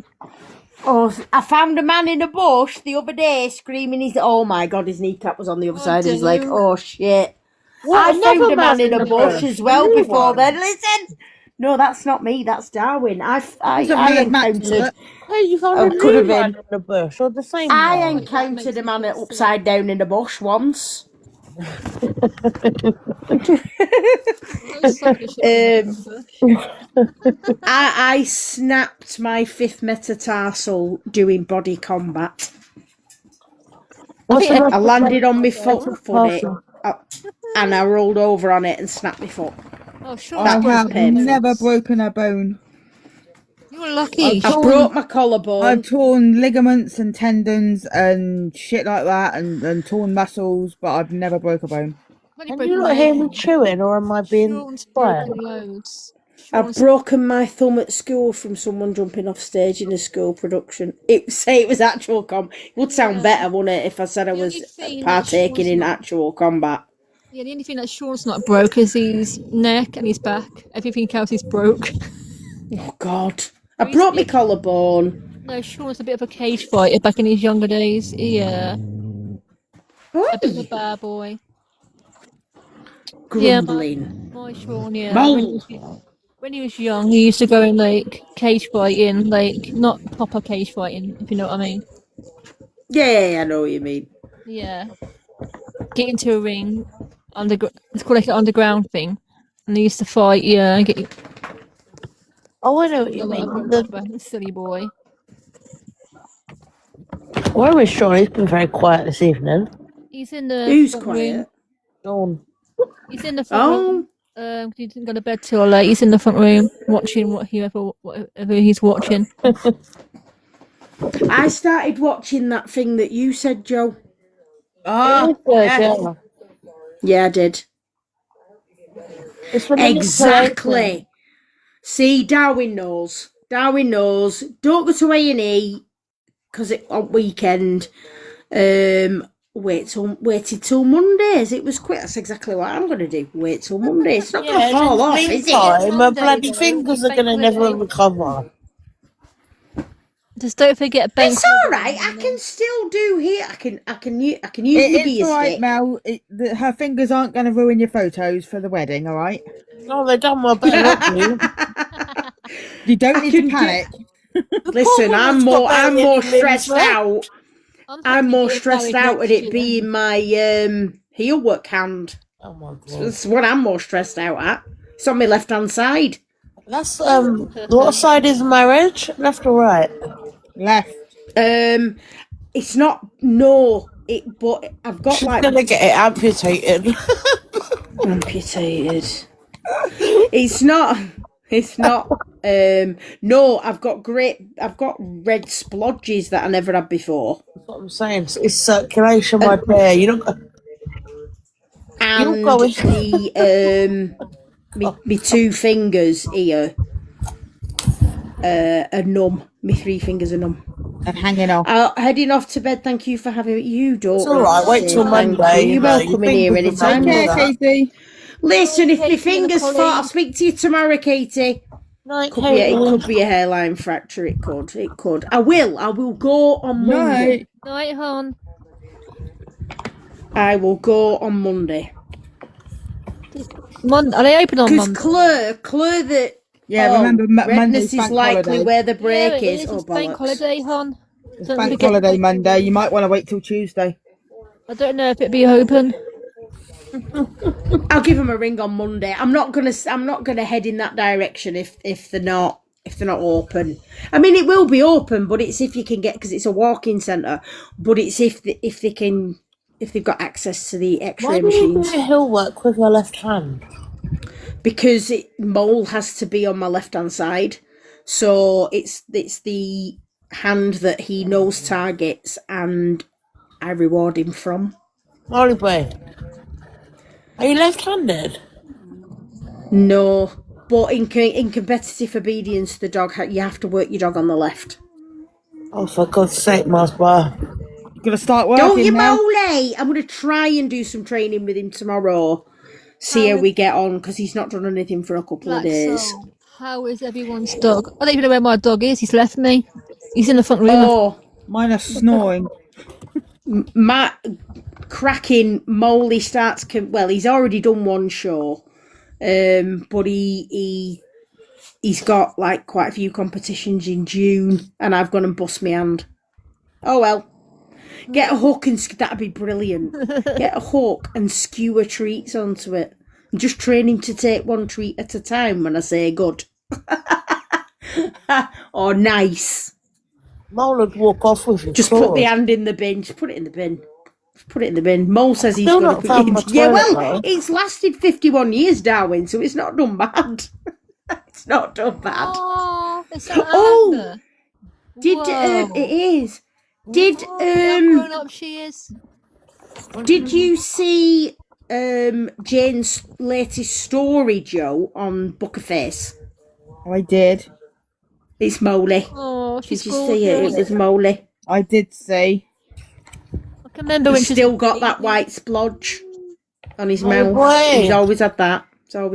Oh, I found a man in a bush the other day screaming. Oh my God, his kneecap was on the other side of his leg. Oh shit! I found a man in a bush as well before then. Listen. No, that's not me. That's Darwin. I encountered.
Hey, you found a new man in the bush, or the same one?
I encountered a man upside down in the bush once. I snapped my 5th metatarsal doing body combat. I landed on my foot and I rolled over on it and snapped my foot.
Oh, sure.
I have never broken a bone.
You're lucky.
I broke my collarbone.
I've torn ligaments and tendons and shit like that, and torn muscles, but I've never broke a bone.
Can you not hear me chewing, or am I being quiet?
I've broken my thumb at school from someone jumping off stage in a school production. It was actual It would sound better, wouldn't it, if I said I was partaking in actual combat.
Yeah, the only thing that Sean's not broke is his neck and his back. Everything else is broke.
Oh, God. I broke my collarbone.
No, Sean's a bit of a cage fighter back in his younger days. Yeah. A bit of a bad boy.
Grumbling.
Yeah, my Sean, yeah. When he was young, he used to go in, like, cage fighting, like, not proper cage fighting, if you know what I mean.
Yeah, I know what you mean.
Yeah. Get into a ring. It's called like an underground thing, and they used to fight. Yeah,
Oh, I know what you mean.
Silly boy.
Where is Sean? He's been very quiet this evening.
He's in the
Who's quiet?
Sean.
He's in the front room. He didn't go to bed till late. He's in the front room watching whatever he's watching.
I started watching that thing that you said, Joe. Yeah, I did. Exactly. See, Darwin knows. Don't go to A&E because it's on weekend. Waited till Mondays. It was quick. That's exactly what I'm going to do. Wait till Monday. It's not going to fall off, is it?
My bloody fingers are going to never recover.
Just don't forget.
It's all right. I can still do here. I can use the beer
all right,
stick.
Mel. Her fingers aren't going to ruin your photos for the wedding. All right.
No, they done my better.
You don't need to panic.
Listen, I'm more stressed out. I'm more stressed out at it being my heel work hand.
Oh my God.
That's what I'm more stressed out at. It's on my left hand side.
That's what side is marriage? Left or right?
Left.
It's not but I've got
She's gonna get it amputated.
Amputated. It's not. It's not. No, I've got red splodges that I never had before.
That's what I'm saying. It's circulation, my dear. You don't.
And me 2 fingers here are numb. Me 3 fingers are numb.
And hanging off.
Heading off to bed. Thank you for having you. Don't.
It's all right. Wait till Monday.
You're welcome in here anytime.
Take care, Katie.
Listen, if my fingers fall, I'll speak to you tomorrow, Katie.
Night,
it could be a hairline fracture. It could. I will go on Monday.
Night, hon.
I will go on Monday.
Are they open on Monday?
Because Claire that...
Yeah, remember Monday's
is
bank
likely
holiday.
where the break
Yeah,
is.
It's
Oh,
bank holiday, hon.
It's bank holiday Monday. You might want to wait till Tuesday.
I don't know if it'll be open.
I'll give them a ring on Monday. I'm not gonna head in that direction if they're not open. I mean, it will be open, but it's if you can get, because it's a walk-in centre. But it's if they've got access to the X-ray machines.
Why do you do hill work with your left hand?
Because mole has to be on my left-hand side, so it's the hand that he knows targets, and I reward him from.
Molly boy, are you left-handed?
No, but in competitive obedience, the dog you have to work your dog on the left.
Oh, for God's sake, Mars bar.
You're gonna start working.
Don't you,
now.
Molly? I'm gonna try and do some training with him tomorrow. See how we get on, because he's not done anything for a couple of days.
How is everyone's dog? I don't even know where my dog is. He's left me. He's in the front room.
Oh,
mine are snoring.
Matt cracking Molly starts. Well, he's already done one show, but he's got like quite a few competitions in June, and I've gone and bust my hand. Oh well. Get a hook and that'd be brilliant. Get a hook and skewer treats onto it. And just train him to take one treat at a time when I say good. Or nice.
Mole would walk off with you.
Just put the hand in the bin. Just put it in the bin. Just put it in the bin. Mole says he's going to put it in. Yeah, well, it's lasted 51 years, Darwin, so it's not done bad. It's not done bad.
Oh, it's so
it is. Did
how grown up she is.
Did you see Jane's latest story, Joe, on Bookerface?
I did.
It's Molly.
Oh, she's
Did you see it? It was Molly.
I did see.
I can remember when
He's still got that white splodge on his mouth.
Boy.
He's always had that. Little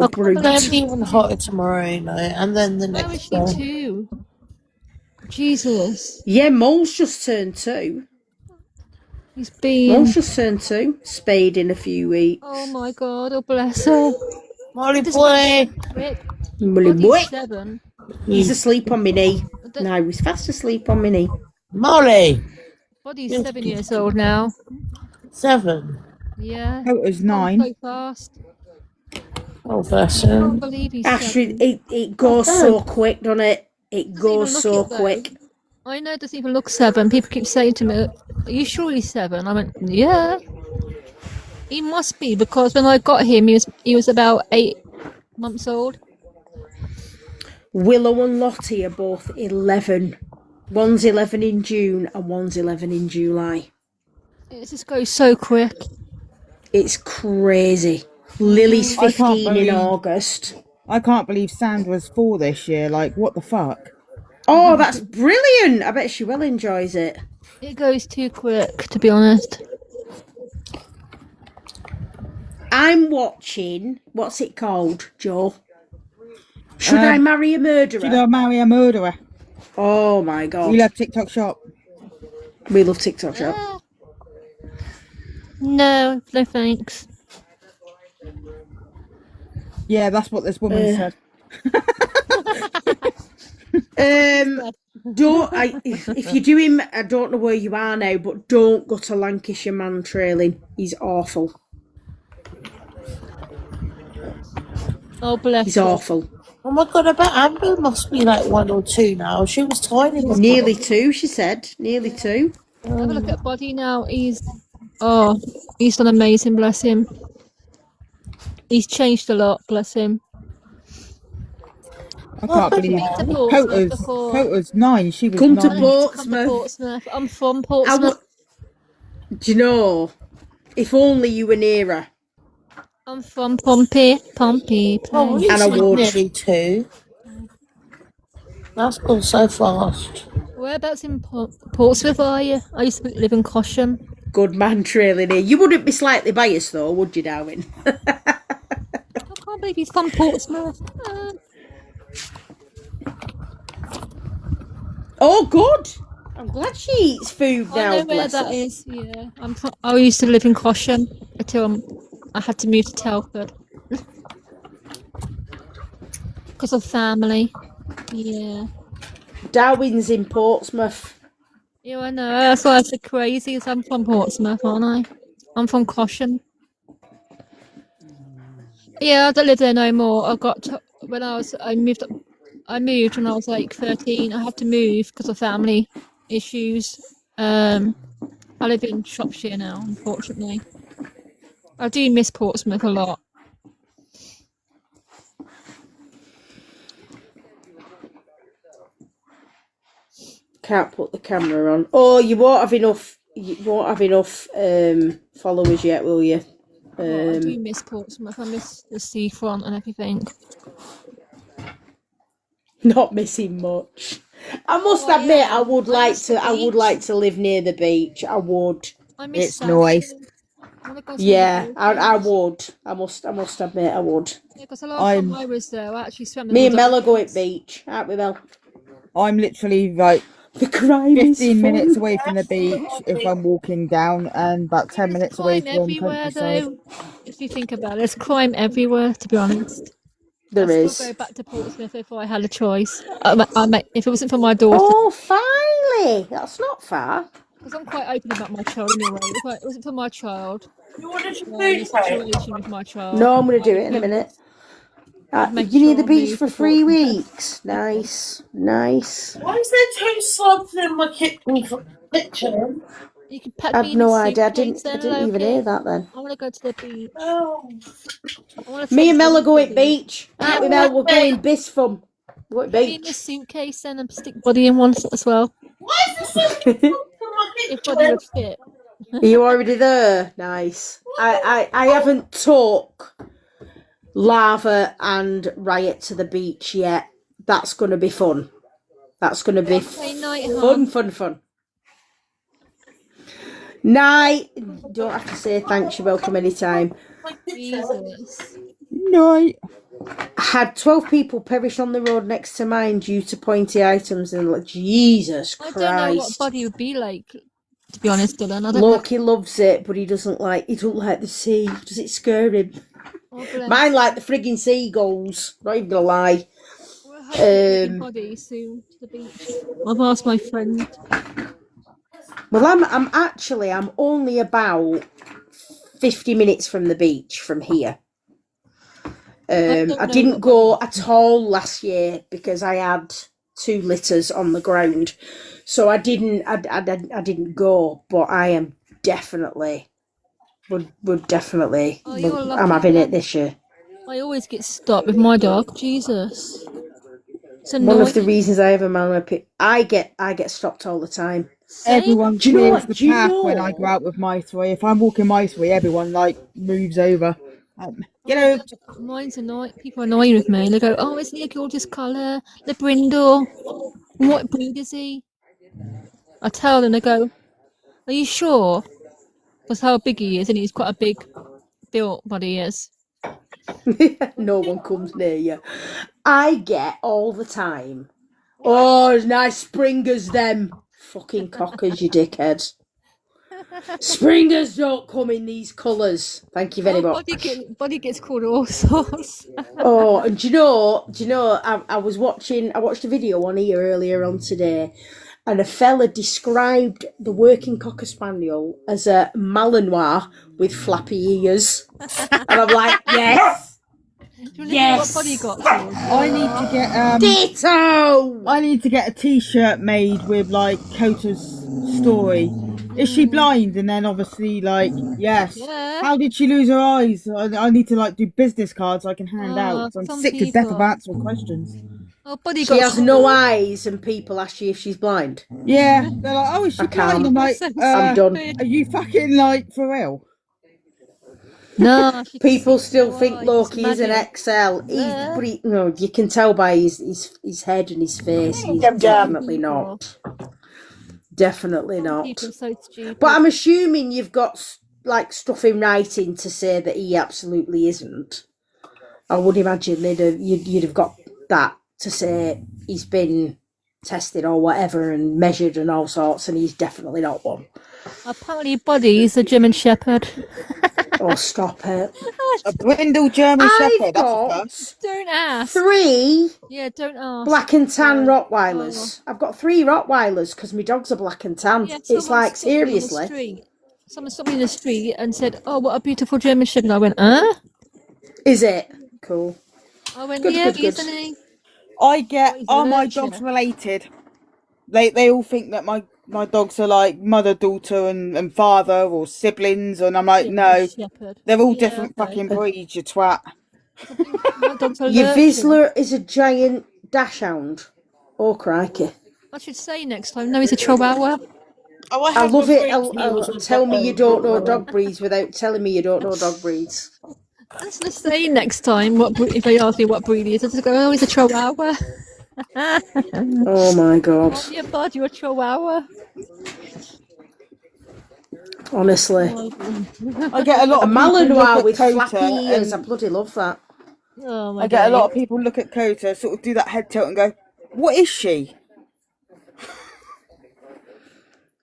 brute.
It's going to be even hotter tomorrow night, and then the
How
next
is she
day.
too? Jesus.
Yeah, Mole's just turned 2.
He's been...
Mole's just turned 2. Spayed in a few weeks.
Oh my God, oh bless her.
Molly boy.
Molly boy.
7.
He's asleep on my knee. No, he's fast asleep on my knee.
Molly.
Body's 7 years old now.
7.
Yeah.
Oh, it was 9.
So fast.
Oh, bless
I
him.
can't believe he's
Astrid,
7.
it goes so quick, doesn't it? It goes so quick.
I know it doesn't even look 7. People keep saying to me, "Are you sure he's 7?" I went, "Yeah, he must be," because when I got him, he was about 8 months old.
Willow and Lottie are both 11. One's 11 in June and one's 11 in July.
It just goes so quick.
It's crazy. Lily's 15 in August.
I can't believe Sandra's 4 this year. Like, what the fuck?
Oh, that's brilliant. I bet she well enjoys it.
It goes too quick, to be honest.
I'm watching, what's it called, Joe? Should I Marry a Murderer?
Should I Marry a Murderer?
Oh my God.
We love TikTok Shop.
We love TikTok Shop.
No thanks.
Yeah, that's what this woman said.
If you're doing, I don't know where you are now, but don't go to Lancashire Man Trailing. He's awful.
Oh, bless
He's
her.
awful.
Oh my God, I bet Amber must be like 1 or 2 now. She was tiny before.
Nearly 2, she said. Nearly 2.
Have a look at Body now. He's done amazing, bless him. He's changed a lot, bless him.
I can't believe
Been to Portsmouth before.
Cota's 9. She was
Come
9.
to
Come to
Portsmouth.
Portsmouth. I'm from Portsmouth.
Do you know? If only you were nearer.
I'm from Pompey.
Oh,
And I
it's
would.
nearly 2. That's gone so fast.
Whereabouts in Portsmouth are you? I used to live in Cosham.
Good man trailing here. You wouldn't be slightly biased though, would you, Darwin?
I can't believe he's from Portsmouth.
Oh, good. I'm glad she eats food now.
I know where that is. Yeah, I used to live in Cosham until I had to move to Telford because of family. Yeah.
Darwin's in Portsmouth.
Yeah, I know. That's why I said crazy. Cause I'm from Portsmouth, aren't I? I'm from Cosham. Yeah, I don't live there no more. I moved when I was like 13. I had to move because of family issues. I live in Shropshire now, unfortunately. I do miss Portsmouth a lot.
Can't put the camera on. Oh, you won't have enough. You won't have enough followers yet, will you?
I do miss Portsmouth. I miss the seafront and everything.
Not missing much. I must admit, I would like to. I would like to live near the beach. I would.
I miss
It's nice.
Yeah, I would. I must admit, I would.
Yeah, because the last time I was there, I actually swam.
Me and Mel are going beach, aren't we, Mel?
I'm literally like
the crime
15 minutes away from the beach if I'm walking down, and about 10 minutes away from countryside.
Though, if you think about it, there's crime everywhere. To be honest,
There
I'd
is.
still go back to Portsmouth if I had a choice. If it wasn't for my daughter.
Oh, finally! That's not far.
Because I'm quite open about my child anyway. If it wasn't for my child,
food
situation with my child.
No, I'm going to do it in a minute. You need the beach for 3 weeks. Nice.
Why is there 2 slobs in my kitchen?
You can pack
I
me
had
in
no
a
idea. I
suitcase
didn't
then,
even
Loki.
hear that then.
I want to go to the beach.
Oh.
Me and Mel are going beach. Aren't we, Mel? We're going Bisfum. We're going
Put me in a
beach.
suitcase then and stick body in one as well.
Why is there so many slobs in my
If
kitchen?
body would fit.
Are you already there? Nice. I haven't took Lava and Riot to the beach yet. That's going to be fun. That's going to be fun. Night. Don't have to say thanks. You're welcome anytime.
Jesus.
Night.
Had 12 people perish on the road next to mine due to pointy items, and like, Jesus Christ.
I don't know what body would be like, to be honest, Dylan. I don't
Loki loves it, but he doesn't like the sea. Does it scare him? Mine like the frigging seagulls. Not even gonna lie.
Body soon to the beach. I've asked my friend.
Well, I'm only about 50 minutes from the beach from here. I didn't go at all last year because I had 2 litters on the ground, so I didn't go. But I am definitely would definitely. I'm having it this year.
I always get stopped with my dog. Jesus.
One of the reasons I have a man I get stopped all the time.
Everyone clears the path when I go out with my 3. If I'm walking my 3, everyone like moves over.
Mine's annoying. People are annoying with me. They go, "Oh, isn't he a gorgeous colour? The brindle. What breed is he?" I tell them. They go, "Are you sure?" That's how big he is, and he's quite a big built body. He is.
No one comes near you. I get all the time. Oh, nice springers, them fucking cockers, you dickhead. Springers don't come in these colours. Thank you very much.
Body gets called all sorts.
Oh, and do you know? I watched a video on here earlier on today, and a fella described the working Cocker Spaniel as a Malinois with flappy ears, and I'm like, yes.
Yes. What body you got?
I need to get
Ditto.
I need to get a T-shirt made with like Cota's story Is she blind? And then obviously, like, yes.
Yeah.
How did she lose her eyes? I need to like do business cards I can hand out. So I'm
Some
sick to death of
people.
answering questions.
Oh, buddy
She
got
has no eyes, and people ask you if she's blind.
Yeah, they're like, "Oh, is she
I
blind?"
can't.
I'm like,
I'm done.
Are you fucking like for real?"
No, she can
People
see
still
no
think
eyes,
Loki is an
imagine.
XL. But no, you can tell by his head and his face. He's definitely not. Definitely not.
People are so stupid.
But I'm assuming you've got like stuff in writing to say that he absolutely isn't. I would imagine you'd have got that to say he's been tested or whatever and measured and all sorts, and he's definitely not one.
Apparently, Buddy's a German Shepherd.
Oh, stop it!
A brindle German Shepherd. That's a
got
first.
Don't ask.
3
Yeah, don't ask.
black and tan Rottweilers. I've got 3 Rottweilers because my dogs are black and tan.
Yeah,
It's like, seriously.
Someone stopped me in the street and said, "Oh, what a beautiful German Shepherd." And I went, "Huh?"
Is it? Cool.
I went,
Good,
"Yeah,
good, good.
isn't he?"
I get,
he's
are
an
my
urchin.
dogs related? They all think that my dogs are like mother, daughter, and father or siblings, and I'm like, no,
Shepherd.
they're all
Yeah,
different
okay.
fucking breeds, you twat.
My dog's a
Your
lurcher.
Vizsla is a giant dachshund. Oh, crikey.
I should say next time. No, he's a Chihuahua.
Oh,
I love it. Tell me you don't know dog breeds without telling me you don't know dog breeds.
I was going to say next time if they ask me what breed he is, I just go, "Oh, he's a Chihuahua."
Oh my god.
Oh, yeah, bud, you're a Chihuahua.
Honestly.
I get a lot of people look
Malinois
at
with
Kota
flappy ears. I
and
bloody love that.
Oh my
I get a lot
God.
of people look at Kota, sort of do that head tilt and go, "What is she?"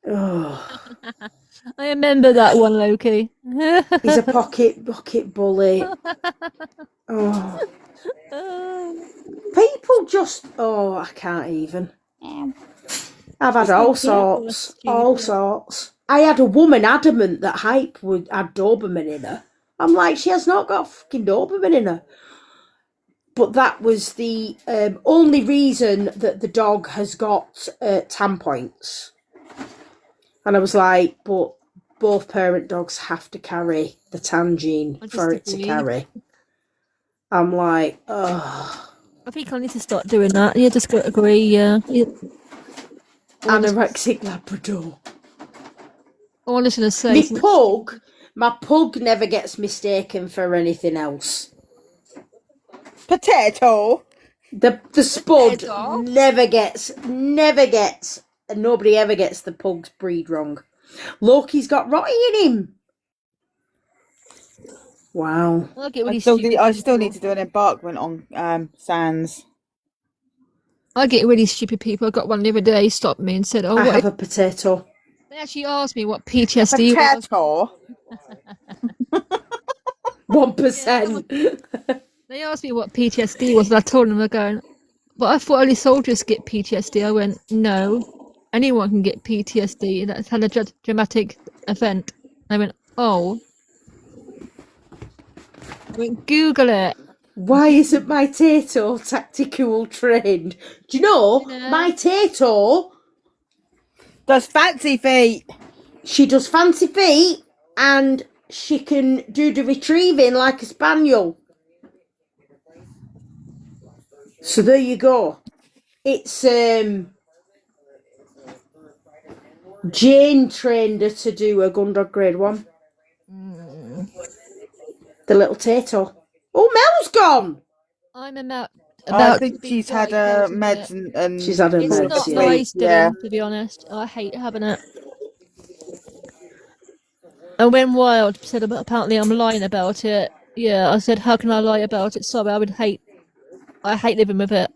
Oh,
I remember that one, Loki.
he's a pocket bully. Oh, people just. Oh, I can't even. I've had all sorts. All sorts. I had a woman adamant that Hype would had Doberman in her. I'm like, she has not got a fucking Doberman in her. But that was the only reason that the dog has got 10 points. And I was like, but both parent dogs have to carry the tan gene for it to carry. I'm like, oh.
I think I need to start doing that. Yeah, just agree, yeah.
Anorexic Labrador.
All I was going to say...
My pug never gets mistaken for anything else.
Potato.
The spud never gets, and nobody ever gets the pug's breed wrong. Loki's got Rotty in him. Wow.
I still need to do an embarkment on Sands.
I get really stupid people. I got one the other day, stopped me and said, "Oh,
I have a potato."
They actually asked me what PTSD
was.
1%.
They asked me what PTSD was, and I told them, they're going, "But I thought only soldiers get PTSD." I went, "No, anyone can get PTSD. That's had a dramatic event." I went, "Oh." I went, "Google it."
Why isn't my Tato tactical trained? Do you know, my Tato
does fancy feet.
She does fancy feet, and she can do the retrieving like a spaniel. So there you go. It's Jane trained her to do a Gundog grade 1. The little Tato. Oh, Mel's gone.
I'm about
I think she's had her meds and
she's had her
it's
meds.
not nice, Dylan, to be honest. I hate having it. And when Wild said about apparently I'm lying about it, yeah, I said, "How can I lie about it?" Sorry, I hate living with it.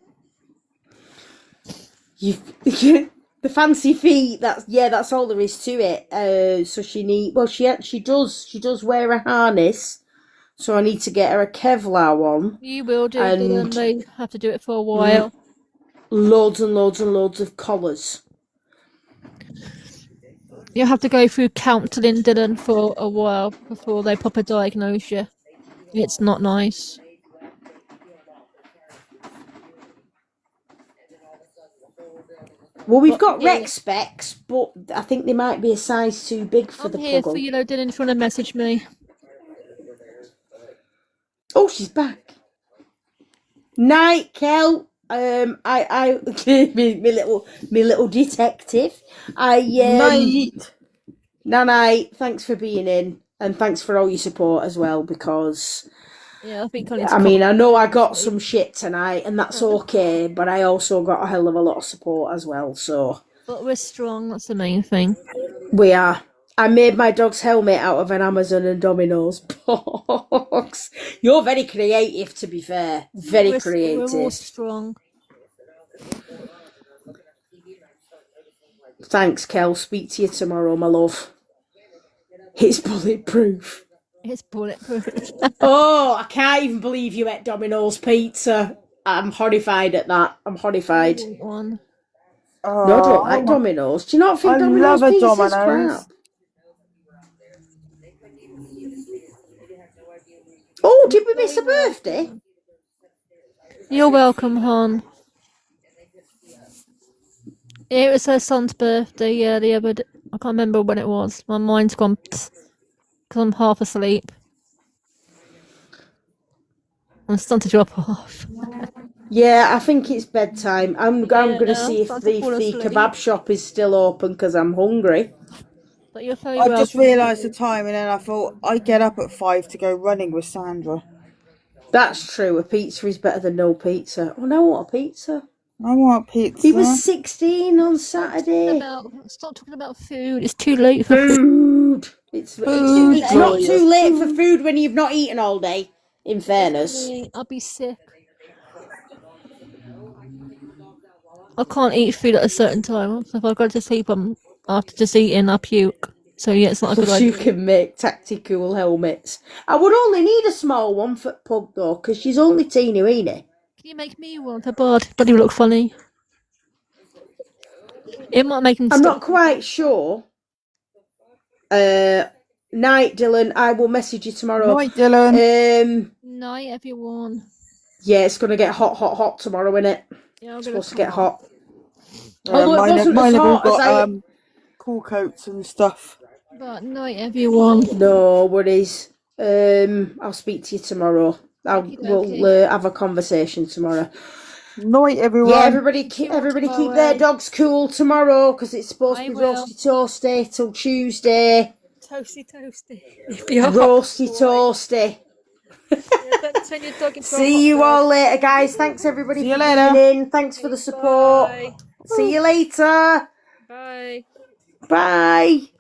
The fancy feet. That's all there is to it. So she does wear a harness. So I need to get her a Kevlar one.
You will do, Dylan. They have to do it for a while.
Loads and loads and loads of collars.
You have to go through counselling, Dylan, for a while before they proper diagnose you. It's not nice.
Well, we've got rec specs, but I think they might be a size too big for the
here
puggle.
for you, though, Dylan, if you want to message me.
Oh, she's back. Night, Kel. Me little detective.
Night.
Night. Thanks for being in, and thanks for all your support as well. Because
Yeah, I think
I mean, I know I got some shit tonight, and that's okay. But I also got a hell of a lot of support as well. So,
but we're strong. That's the main thing.
We are. I made my dog's helmet out of an Amazon and Domino's box. You're very creative, to be fair. Very creative.
We're all strong.
Thanks, Kel. Speak to you tomorrow, my love. It's bulletproof.
It's bulletproof.
Oh, I can't even believe you ate Domino's pizza. I'm horrified at that. I'm horrified.
One.
Oh,
No, I don't like Domino's. Do you not think Domino's
love a
pizza's
Domino's.
crap? Oh, did we miss a birthday?
You're welcome, hon. It was her son's birthday, yeah, the other day. I can't remember when it was. My mind's gone because I'm half asleep. I'm starting to drop off.
Yeah, I think it's bedtime. I'm going to see if the kebab shop is still open because I'm hungry.
But you're very
I just realised the time, and then I thought I'd get up at 5 to go running with Sandra.
That's true. A pizza is better than no pizza. Oh, no, I want a pizza.
I want pizza.
He was 16 on Saturday.
Stop talking about food. It's too late for
food. It's not too late for food when you've not eaten all day, in fairness.
I'll be sick. I can't eat food at a certain time. If I go to sleep, after just eating, I puke. So yeah, it's not a good idea.
You can make tactical helmets. I would only need a small one for Pug though, because she's only teeny weeny.
Can you make me one? A bod? Bloody look funny. It might make him
I'm not quite sure. Night, Dylan. I will message you tomorrow.
Night, Dylan.
Night, everyone.
Yeah, it's gonna get hot tomorrow, innit?
Yeah,
it's supposed to get hot.
Mine have all got cool coats and stuff.
But night, everyone.
No worries. I'll speak to you tomorrow. We'll have a conversation tomorrow.
Night, everyone.
Yeah, everybody keep their dogs cool tomorrow because it's supposed to be roasty toasty till Tuesday.
Toasty.
Roasty toasty. See you all later, guys. Thanks everybody for tuning in. Thanks for the support. See you later.
Bye.
Bye.